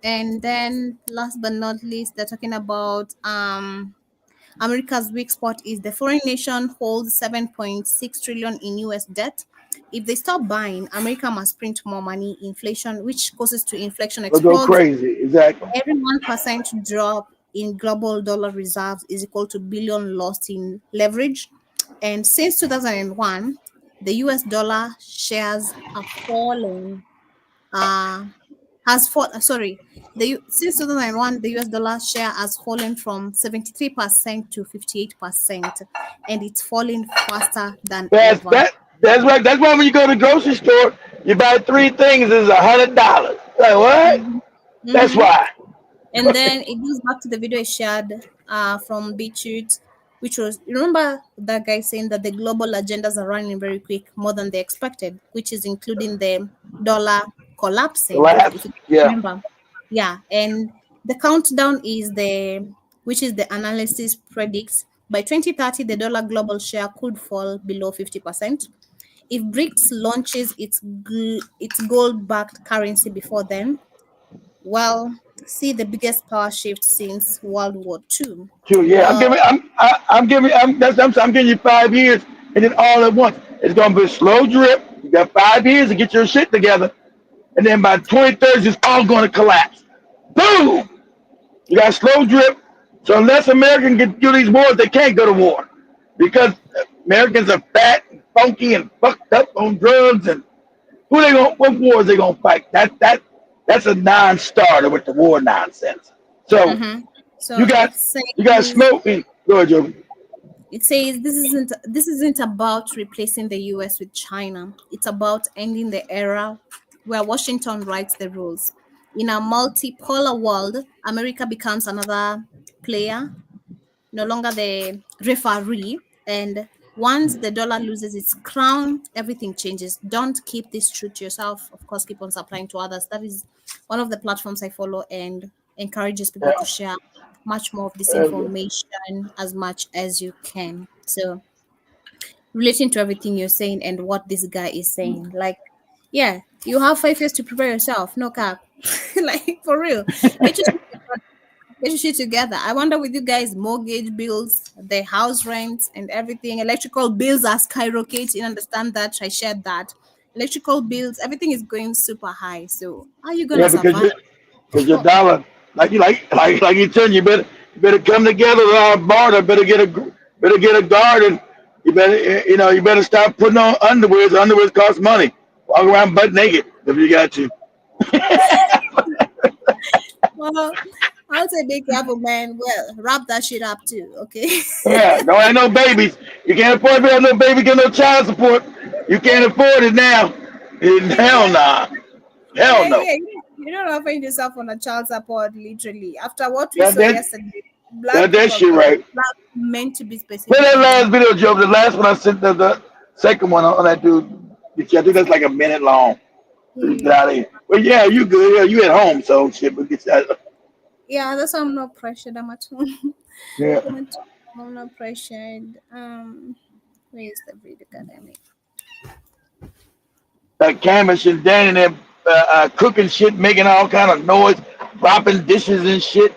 And then last but not least, they're talking about America's weak spot is the foreign nation holds 7.6 trillion in US debt. If they stop buying, America must print more money, inflation, which causes to inflation They'll go crazy, exactly. Every 1% drop in global dollar reserves is equal to billion lost in leverage. And since 2001, the US dollar shares have fallen. Since 2001, the US dollar share has fallen from 73% to 58%, and it's falling faster than ever. That's right. That's why when you go to the grocery store, you buy 3 things, it's $100. Like what? That's why. And then it goes back to the video I shared from BitChute, which was, remember that guy saying that the global agendas are running very quick, more than they expected, which is including the dollar collapsing. If you remember. Yeah, and the countdown is which is the analysis predicts by 2030 the dollar global share could fall below 50%. If BRICS launches its gold-backed currency before then, well, see the biggest power shift since World War II. Yeah, I'm giving you 5 years, and then all at once. It's gonna be a slow drip. You got 5 years to get your shit together, and then by 2030, it's all gonna collapse. Boom! You got a slow drip. So unless Americans get through these wars, they can't go to war, because Americans are fat and funky and fucked up on drugs. And what wars they gonna fight? That's a non-starter with the war nonsense. So, So you got smoking. Go ahead, Joe. It says this isn't about replacing the US with China. It's about ending the era where Washington writes the rules. In a multipolar world, America becomes another player, no longer the referee. And once the dollar loses its crown, everything changes. Don't keep this truth to yourself. Of course, keep on supplying to others. That is one of the platforms I follow and encourages people to share much more of this information as much as you can. So, relating to everything you're saying and what this guy is saying, like, yeah, you have 5 years to prepare yourself. No cap, like for real. Get your get your shit together. I wonder with you guys, mortgage bills, the house rents, and everything. Electrical bills are skyrocketing. Understand that? I shared that. Electrical bills, everything is going super high. So, how are you gonna Yeah, because survive? your dollar, like you said, you better come together, barter. Better get a garden. You better stop putting on underwear. Underwear costs money. Walk around butt naked if you got to. Well, I'll say be careful, man. Well, wrap that shit up too, okay? Yeah, no, ain't no babies. You can't afford to have no baby, get no child support. You can't afford it now. Hell nah. Hell Yeah, no. yeah. You don't offend yourself on a child support, literally. After what we Got saw that, yesterday, black got that people, shit right. black meant to be Play specific that and last then video, Joe. The last one I sent, the second one on that dude. I think that's like a minute long. Get yeah. out of here. Well, yeah, you good. Yeah, you at home, so shit. But get that. Yeah, that's why I'm not pressured. I'm at home. Yeah. I'm not pressured. Where is the video? God damn it. Cameron and Dan and them cooking shit, making all kind of noise, dropping dishes and shit.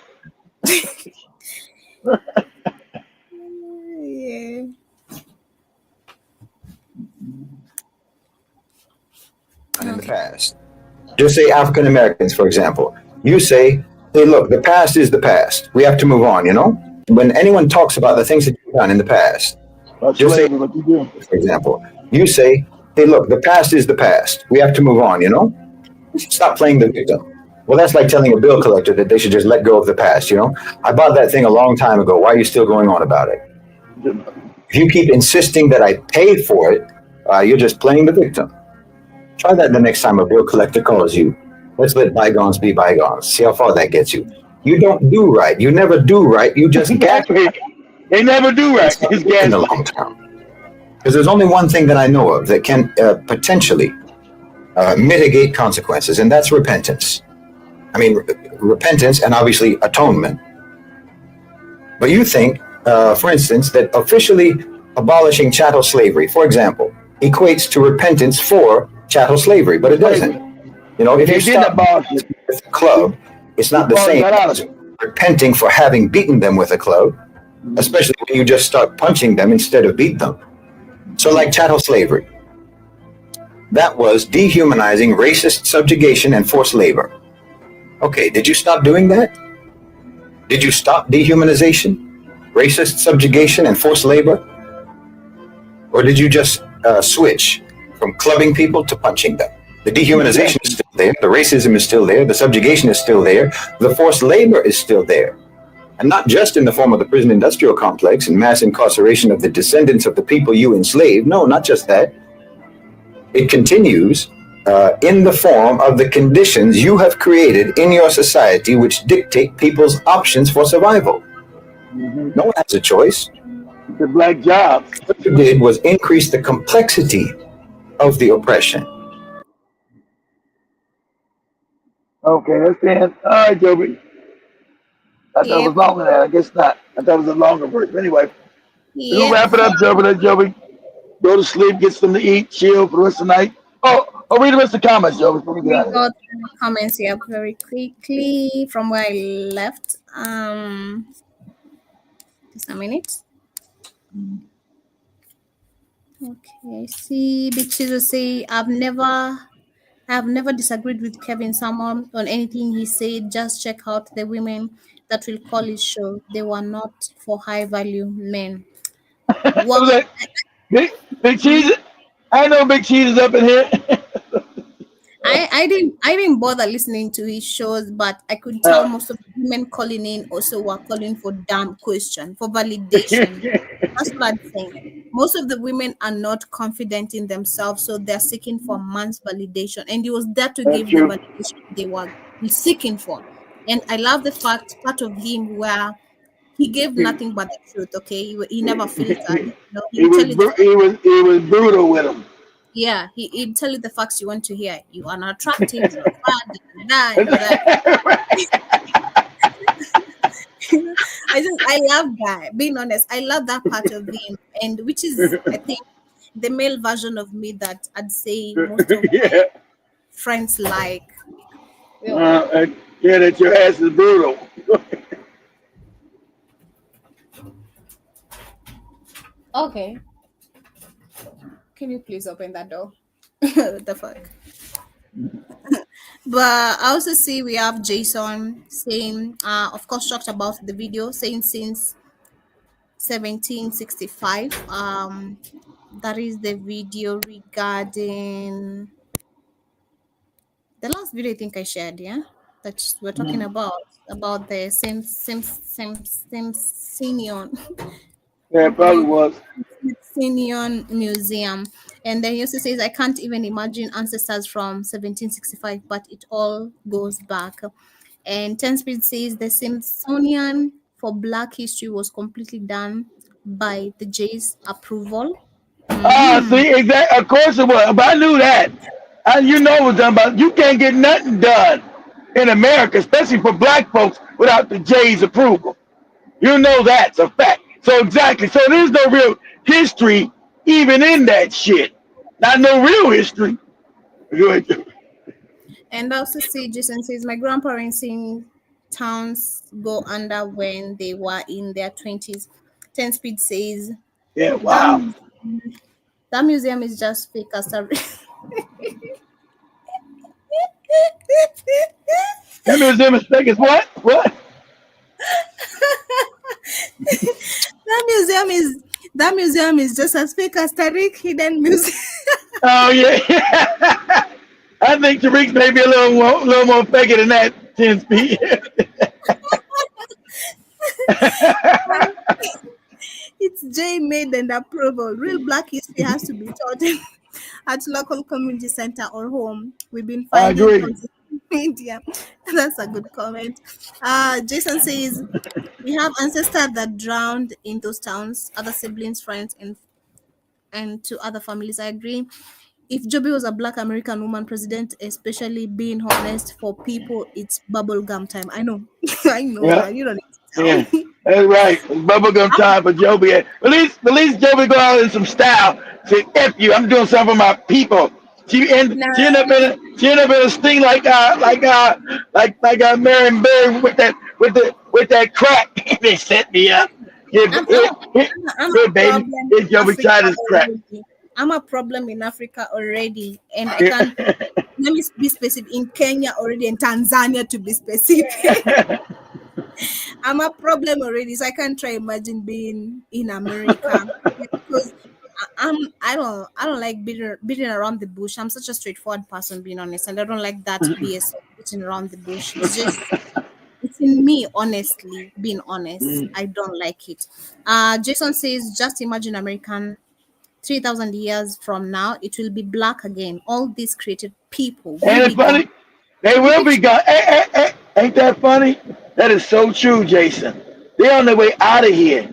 Yeah. In the past. Just say African Americans, for example. You say, hey, look, the past is the past. We have to move on, you know? When anyone talks about the things that you've done in the past, just say, for example, you say, hey, look, the past is the past. We have to move on, you know? Stop playing the victim. Well, that's like telling a bill collector that they should just let go of the past, you know? I bought that thing a long time ago. Why are you still going on about it? If you keep insisting that I pay for it, you're just playing the victim. Try that the next time a bill collector calls you. Let's let bygones be bygones. See how far that gets you. You don't do right. You never do right. You just gaslight. They never do right. It's in the long term. Because there's only one thing that I know of that can potentially mitigate consequences, and that's repentance. I mean, repentance and obviously atonement. But you think, for instance, that officially abolishing chattel slavery, for example, equates to repentance for chattel slavery, but it doesn't. You know, if you stop with a club, it's not the same as repenting for having beaten them with a club, especially when you just start punching them instead of beat them. So like chattel slavery, that was dehumanizing, racist subjugation, and forced labor. Okay, did you stop doing that? Did you stop dehumanization, racist subjugation, and forced labor? Or did you just switch from clubbing people to punching them? The dehumanization is still there, the racism is still there, the subjugation is still there, the forced labor is still there. And not just in the form of the prison industrial complex and mass incarceration of the descendants of the people you enslaved. No, not just that. It continues in the form of the conditions you have created in your society which dictate people's options for survival. No one has a choice. The black job. What you did was increase the complexity of the oppression. Okay, that's the end. All right, Joby. I thought it was longer than that. I guess not. I thought it was a longer version. Anyway, we'll wrap it up, Joby. Let Joby go to sleep, get something to eat, chill for the rest of the night. Oh, read the rest of the comments, Joby. Before we get out of We here. got the comments here very quickly from where I left. Just a minute. Okay, see, Big Chizo say, I've never disagreed with Kevin Salmon on anything he said. Just check out the women that will call his show. They were not for high value men. What was that? Big Cheese? I know Big Cheese is up in here. I didn't bother listening to his shows, but I could tell most of the women calling in also were calling for damn question, for validation. That's what I'm saying. Most of the women are not confident in themselves, so they're seeking for man's validation. And he was there to That's give the true. validation they were seeking for. And I love the fact part of him where he gave nothing but the truth. Okay, he never filtered. You know, he would tell you the fact. He was brutal with him. Yeah, he'd tell you the facts you want to hear. You are not attractive, you're not fat, and all that. I love that. Being honest, I love that part of him, and which is I think the male version of me that I'd say most of my friends like. Yeah, that your ass is brutal. Okay. Can you please open that door? What the fuck? But I also see we have Jason saying, of course, shocked about the video, saying since 1765. That is the video regarding the last video I think I shared, yeah? That we're talking about the Smithsonian. Yeah, it probably was. Smithsonian Museum. And then he also says, I can't even imagine ancestors from 1765, but it all goes back. And 10 Speed says the Smithsonian for Black History was completely done by the Jay's approval. See, exactly. Of course it was. But I knew that. You know it was done, but you can't get nothing done in America, especially for black folks, without the Jay's approval. You know that's a fact. So exactly. So there's no real history even in that shit. Not no real history. And also see Jason says my grandparents seen towns go under when they were in their 20s. 10 Speed says yeah, wow. That museum is just fake as a That museum is fake as what? What? That museum is just as fake as Tariq Hidden Museum. Oh yeah. I think Tariq's maybe a little more faker than that, 10 Speed. It's J made and approval. Real Black history has to be taught at local community center or home. We've been finding consistent media. That's a good comment. Jason says we have ancestors that drowned in those towns, other siblings, friends, and to other families. I agree. If Joby was a Black American woman president, especially being honest for people, it's bubblegum time. I know. I know that. You don't need to tell me. That's right. It's bubblegum time for Joby. At least Joby go out in some style. Say, F you, I'm doing something for my people. She end up in a sting like Marion Barry with that crack. They set me up. Baby. It's Joby China's crack. I'm a problem in Africa already, and I can't. Let me be specific. In Kenya already, and Tanzania to be specific. I'm a problem already, so I can't try imagine being in America because I don't like beating around the bush. I'm such a straightforward person, being honest, and I don't like that BS beating around the bush. It's in me, honestly. Being honest, I don't like it. Jason says, just imagine American. 3,000 years from now, it will be black again. All these created people. Ain't it funny? They will be gone. Ain't that funny? That is so true, Jason. They're on their way out of here.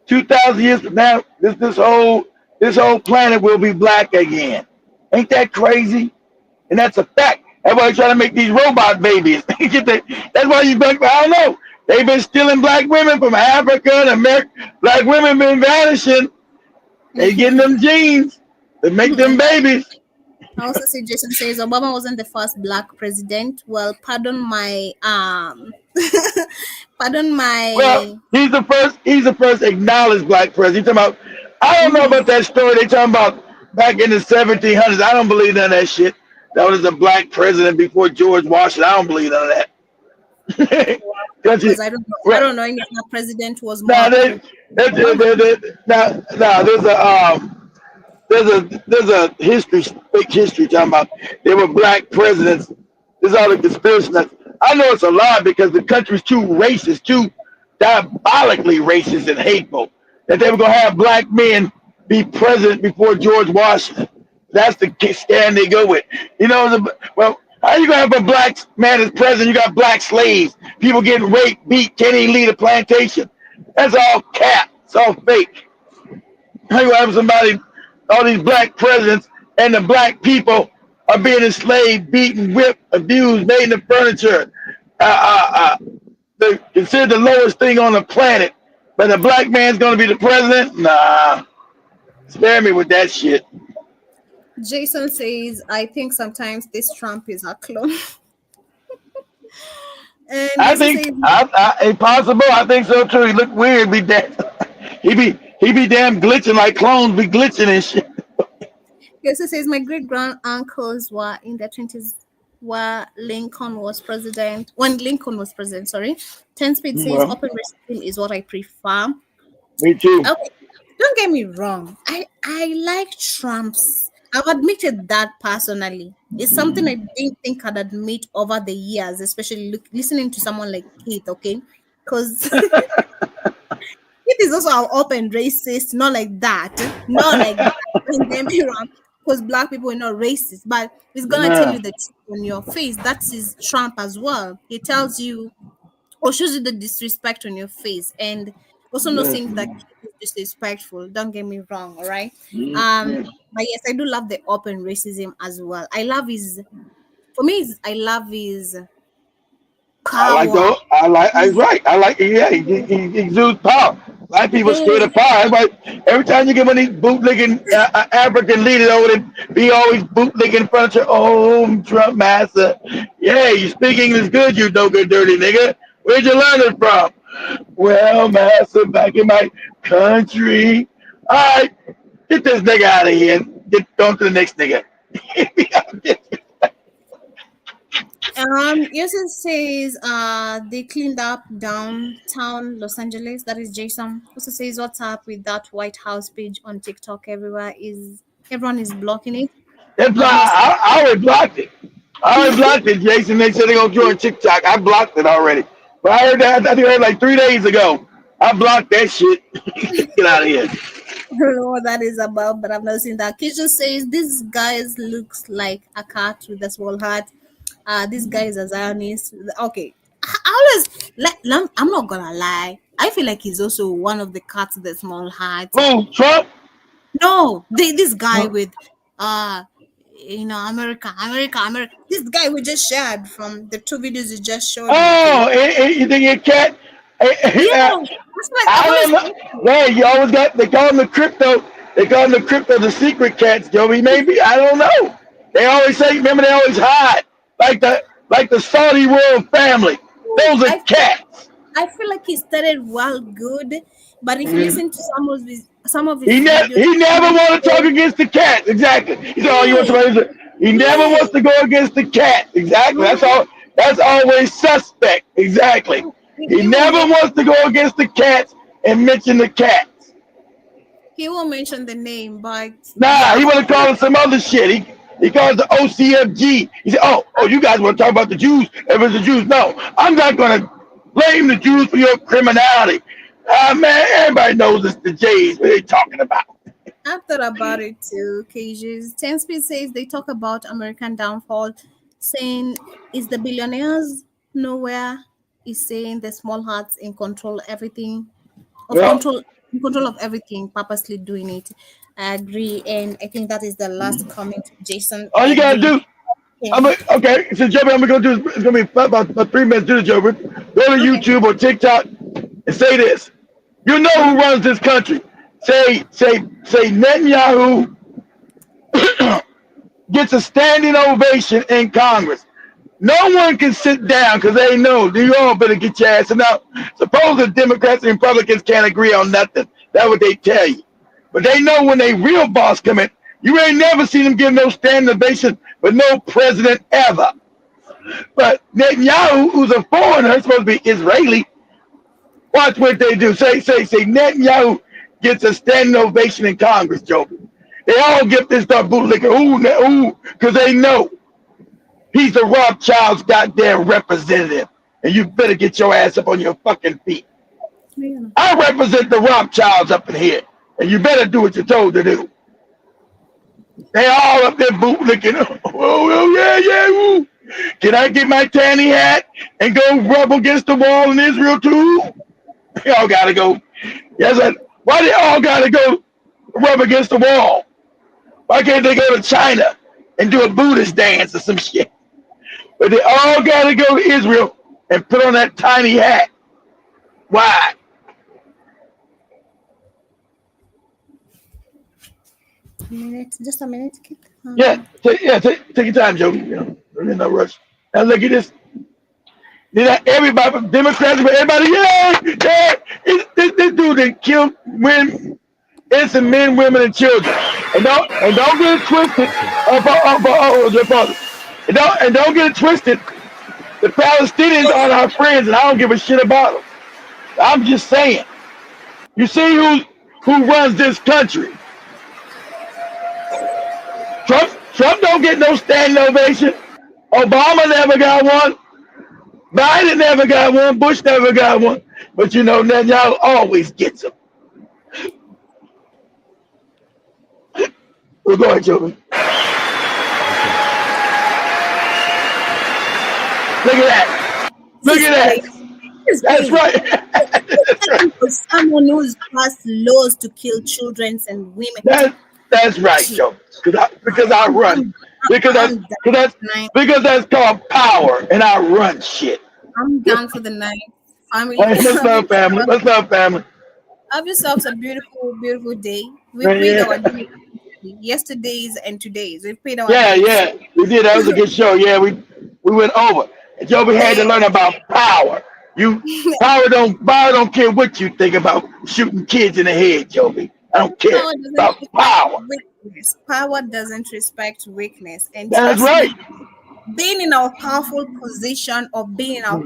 2,000 years from now, this whole planet will be black again. Ain't that crazy? And that's a fact. That's why they're trying to make these robot babies. That's why I don't know. They've been stealing black women from Africa and America. Black women been vanishing. They getting them genes to make them babies. I also see Jason says Obama wasn't the first black president. Well, pardon my Well, he's the first acknowledged black president. Talking about, I don't know about that story they talking about back in the 1700s. I don't believe none of that shit. That was a black president before George Washington. I don't believe none of that. Because I don't know any other president was more. There's there's a history, fake history talking about there were black presidents. There's all the conspiracy nuts. I know it's a lie because the country's too racist, too diabolically racist and hateful that they were gonna have black men be president before George Washington. That's the stand they go with. You know, well, how you gonna have a black man as president? You got black slaves, people getting raped, beat, can't even lead a plantation. That's all cap. It's all fake. How you gonna have somebody, all these black presidents, and the black people are being enslaved, beaten, whipped, abused, made into furniture. They're considered the lowest thing on the planet, but the black man's gonna be the president? Nah, spare me with that shit. Jason says, I think sometimes this Trump is a clone. And I think impossible. I think so too. He look weird. Be damn. He be damn glitching like clones be glitching and shit. Yes, it says my great grand uncles were in their 20s where Lincoln was president. When Lincoln was president, sorry. 10 Speed says Well, open racism is what I prefer. me too. Okay, don't get me wrong. I like Trump's. I've admitted that personally. It's something I didn't think I'd admit over the years, especially listening to someone like Keith, okay? Because Keith is also an open racist, not like that. Not like that. Don't get me wrong. Because black people are not racist, but he's gonna tell you the truth on your face. That is Trump as well. He tells you or shows you the disrespect on your face, and also not saying that Keith is disrespectful. Don't get me wrong, all right? But yes, I do love the open racism as well. I love his. For me, I love his I like power. those. I like. Yeah, he exudes power. Black people scared of power. Every time you get one of these bootlegging African leaders over there, be always bootlegging furniture. Oh, Trump massa. Yeah, you speak English good, you no good dirty nigga. Where'd you learn it from? Well, massa, back in my country. All right, get this nigga out of here and get on to the next nigga. Yes, it says they cleaned up downtown Los Angeles. That is Jason. Also says what's up with that White House page on TikTok? Everyone is blocking it. I already blocked it. Jason. They said they're gonna join TikTok. I blocked it already. But I heard that. I think I heard like 3 days ago. I blocked that shit. Get out of here. I don't know what that is about, but I've not seen that. Kisha says this guy looks like a cat with a small heart. This guy is a Zionist. Okay, I'm not gonna lie. I feel like he's also one of the cats with the small heart. Oh, Trump? No, this guy with America. This guy we just shared from the 2 videos you just showed. Oh, you think you're a cat? Yeah, I don't know. Yeah, you always got. They call him the crypto. They call him the crypto, the secret cats, Joey. Maybe I don't know. They always say. Remember, they always hide like the Saudi royal family. Those are cats. I feel like he started well good, but if you listen to some of his he videos, never want to talk against the cats. Exactly. He said, "Oh, you want somebody to?" He never wants to go against the cat. Exactly. That's all. That's always suspect. Exactly. He never wants to go against the cats and mention the cats. He won't mention the name, but Nah, he want to call it some other shit. He calls the OCFG. He said, "Oh, you guys want to talk about the Jews? If it's the Jews, no, I'm not going to blame the Jews for your criminality." Man, everybody knows it's the Jays. What are they talking about? I thought about it too. Cages. 10 Speed says they talk about American downfall, saying is the billionaires nowhere. Is saying the small hearts in control everything, in control of everything, purposely doing it. I agree, and I think that is the last comment, Jason. All you gotta do. Okay, so Joey, I'm gonna do. It's gonna be about 3 minutes. Do the Joey. Go to YouTube or TikTok and say this. You know who runs this country. Say Netanyahu gets a standing ovation in Congress. No one can sit down because they know you all better get your ass out. Suppose the Democrats and Republicans can't agree on nothing. That's what they tell you. But they know when they real boss come in, you ain't never seen them give no standing ovation, but no president ever. But Netanyahu, who's a foreigner, supposed to be Israeli, watch what they do. Say Netanyahu gets a standing ovation in Congress, Joe. They all get this stuff bootlicking. Ooh, because they know he's the Rothschild's goddamn representative. And you better get your ass up on your fucking feet. I represent the Rothschilds up in here. And you better do what you're told to do. They all up there bootlicking. Oh, yeah, ooh. Can I get my tanny hat and go rub against the wall in Israel too? Y'all gotta go. Yes, why they all gotta go rub against the wall? Why can't they go to China and do a Buddhist dance or some shit? But they all gotta go to Israel and put on that tiny hat. Why? Just a minute. Take your time, Joe. You know, there's no rush. Now look at this. Everybody, Democrats, everybody, yeah. This dude that killed innocent men, women, and children. And don't get it twisted. And don't get it twisted. The Palestinians are our friends, and I don't give a shit about them. I'm just saying. You see who runs this country? Trump don't get no standing ovation. Obama never got one. Biden never got one. Bush never got one. But you know, Netanyahu always gets them. We're going, Joey. Look at that. Look at that. That's right. Someone who's passed laws to kill children and women. That's right, Joe. Because I run. Because that's called power, and I run shit. I'm done for the night, family. Let's love family. Let's love family. Have yourselves a beautiful, beautiful day. We paid our day yesterday's and today's. We paid our days. Yeah. We did. That was a good show. Yeah, we went over. And Joby had to learn about power. Power don't care what you think about shooting kids in the head, Joby. I don't care about power. Weakness. Power doesn't respect weakness. And that's right. Being in a powerful position or being in a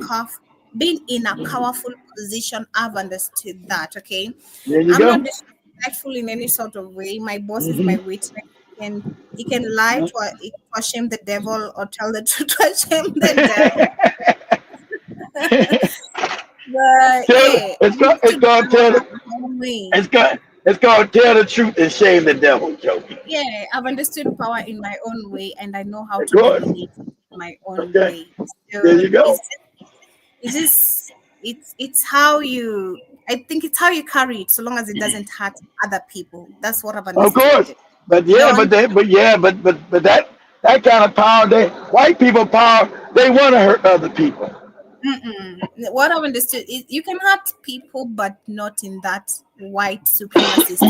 powerful position, I've understood that. Okay, I'm not disrespectful in any sort of way. My boss is my witness, and he can lie to shame the devil or tell the truth to shame the devil. But it's called tell the truth and shame the devil, Joey. Yeah, I've understood power in my own way, and I know how to dominate my own way. So there you go. It's how you. I think it's how you carry it, so long as it doesn't hurt other people. That's what I've understood. Of course, but that kind of power, white people power, they want to hurt other people. What I've understood is you can hurt people, but not in that white supremacist.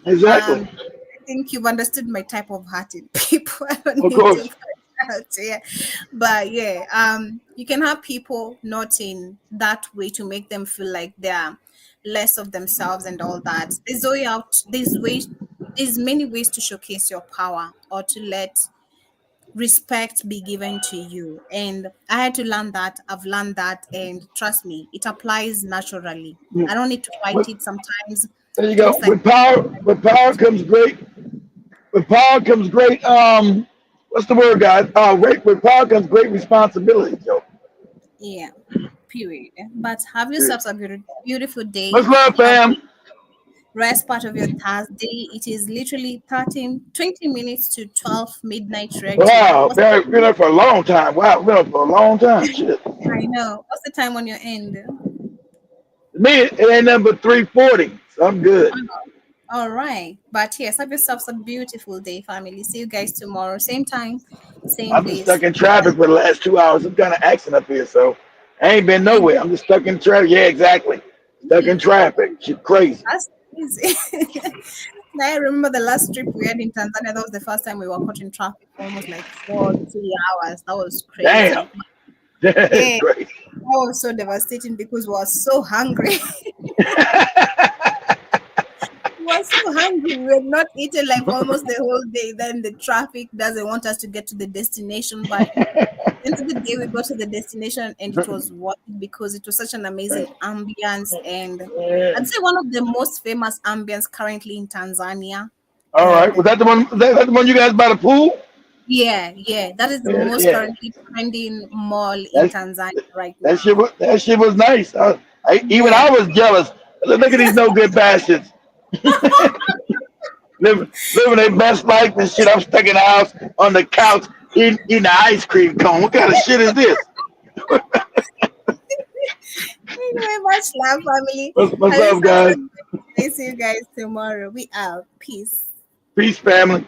Exactly. I think you've understood my type of hurting people. Of course. But you can have people not in that way to make them feel like they're less of themselves and all that. There's many ways to showcase your power or to let respect be given to you. And I had to learn that. I've learned that, and trust me, it applies naturally. I don't need to fight it sometimes. There you go. With power comes great. With power comes great. What's the word, guys? With power comes great responsibility, Joe. Yeah. Period. But have yourselves a beautiful day. Let's love, fam. Rest part of your Thursday. It is literally 20 minutes to 12 midnight. Wow, been up for a long time. Wow, been up for a long time. Shit. I know. What's the time on your end? Me, it ain't nothing but 3:40. So I'm good. All right. But yes, have yourselves a beautiful day, family. See you guys tomorrow. Same time, same I've place. been stuck in traffic for the last 2 hours. I'm kind of accident up here, so I ain't been nowhere. I'm just stuck in traffic. Yeah, exactly. Stuck in traffic. Shit crazy. That's easy. I remember the last trip we had in Tanzania. That was the first time we were caught in traffic for almost like 4 to 3 hours. That was crazy. Damn. That's crazy. That was so devastating because we were so hungry. We were so hungry. We had not eaten like almost the whole day. Then the traffic doesn't want us to get to the destination. But at the end of the day, we got to the destination and it was worth it because it was such an amazing ambience. And I'd say one of the most famous ambience currently in Tanzania. All right. Was that the one? That the one you guys by the pool? Yeah, that is the Yeah, most yeah. currently trending mall in That's, Tanzania right now. that shit was nice. Even Yeah. I was jealous. Look at these no good bastards. living their best life and shit. I'm stuck in the house on the couch eating the ice cream cone. What kind of shit is this? Anyway, much love, family. What's Have up, guys? I see you guys tomorrow. We out. Peace. Peace, family.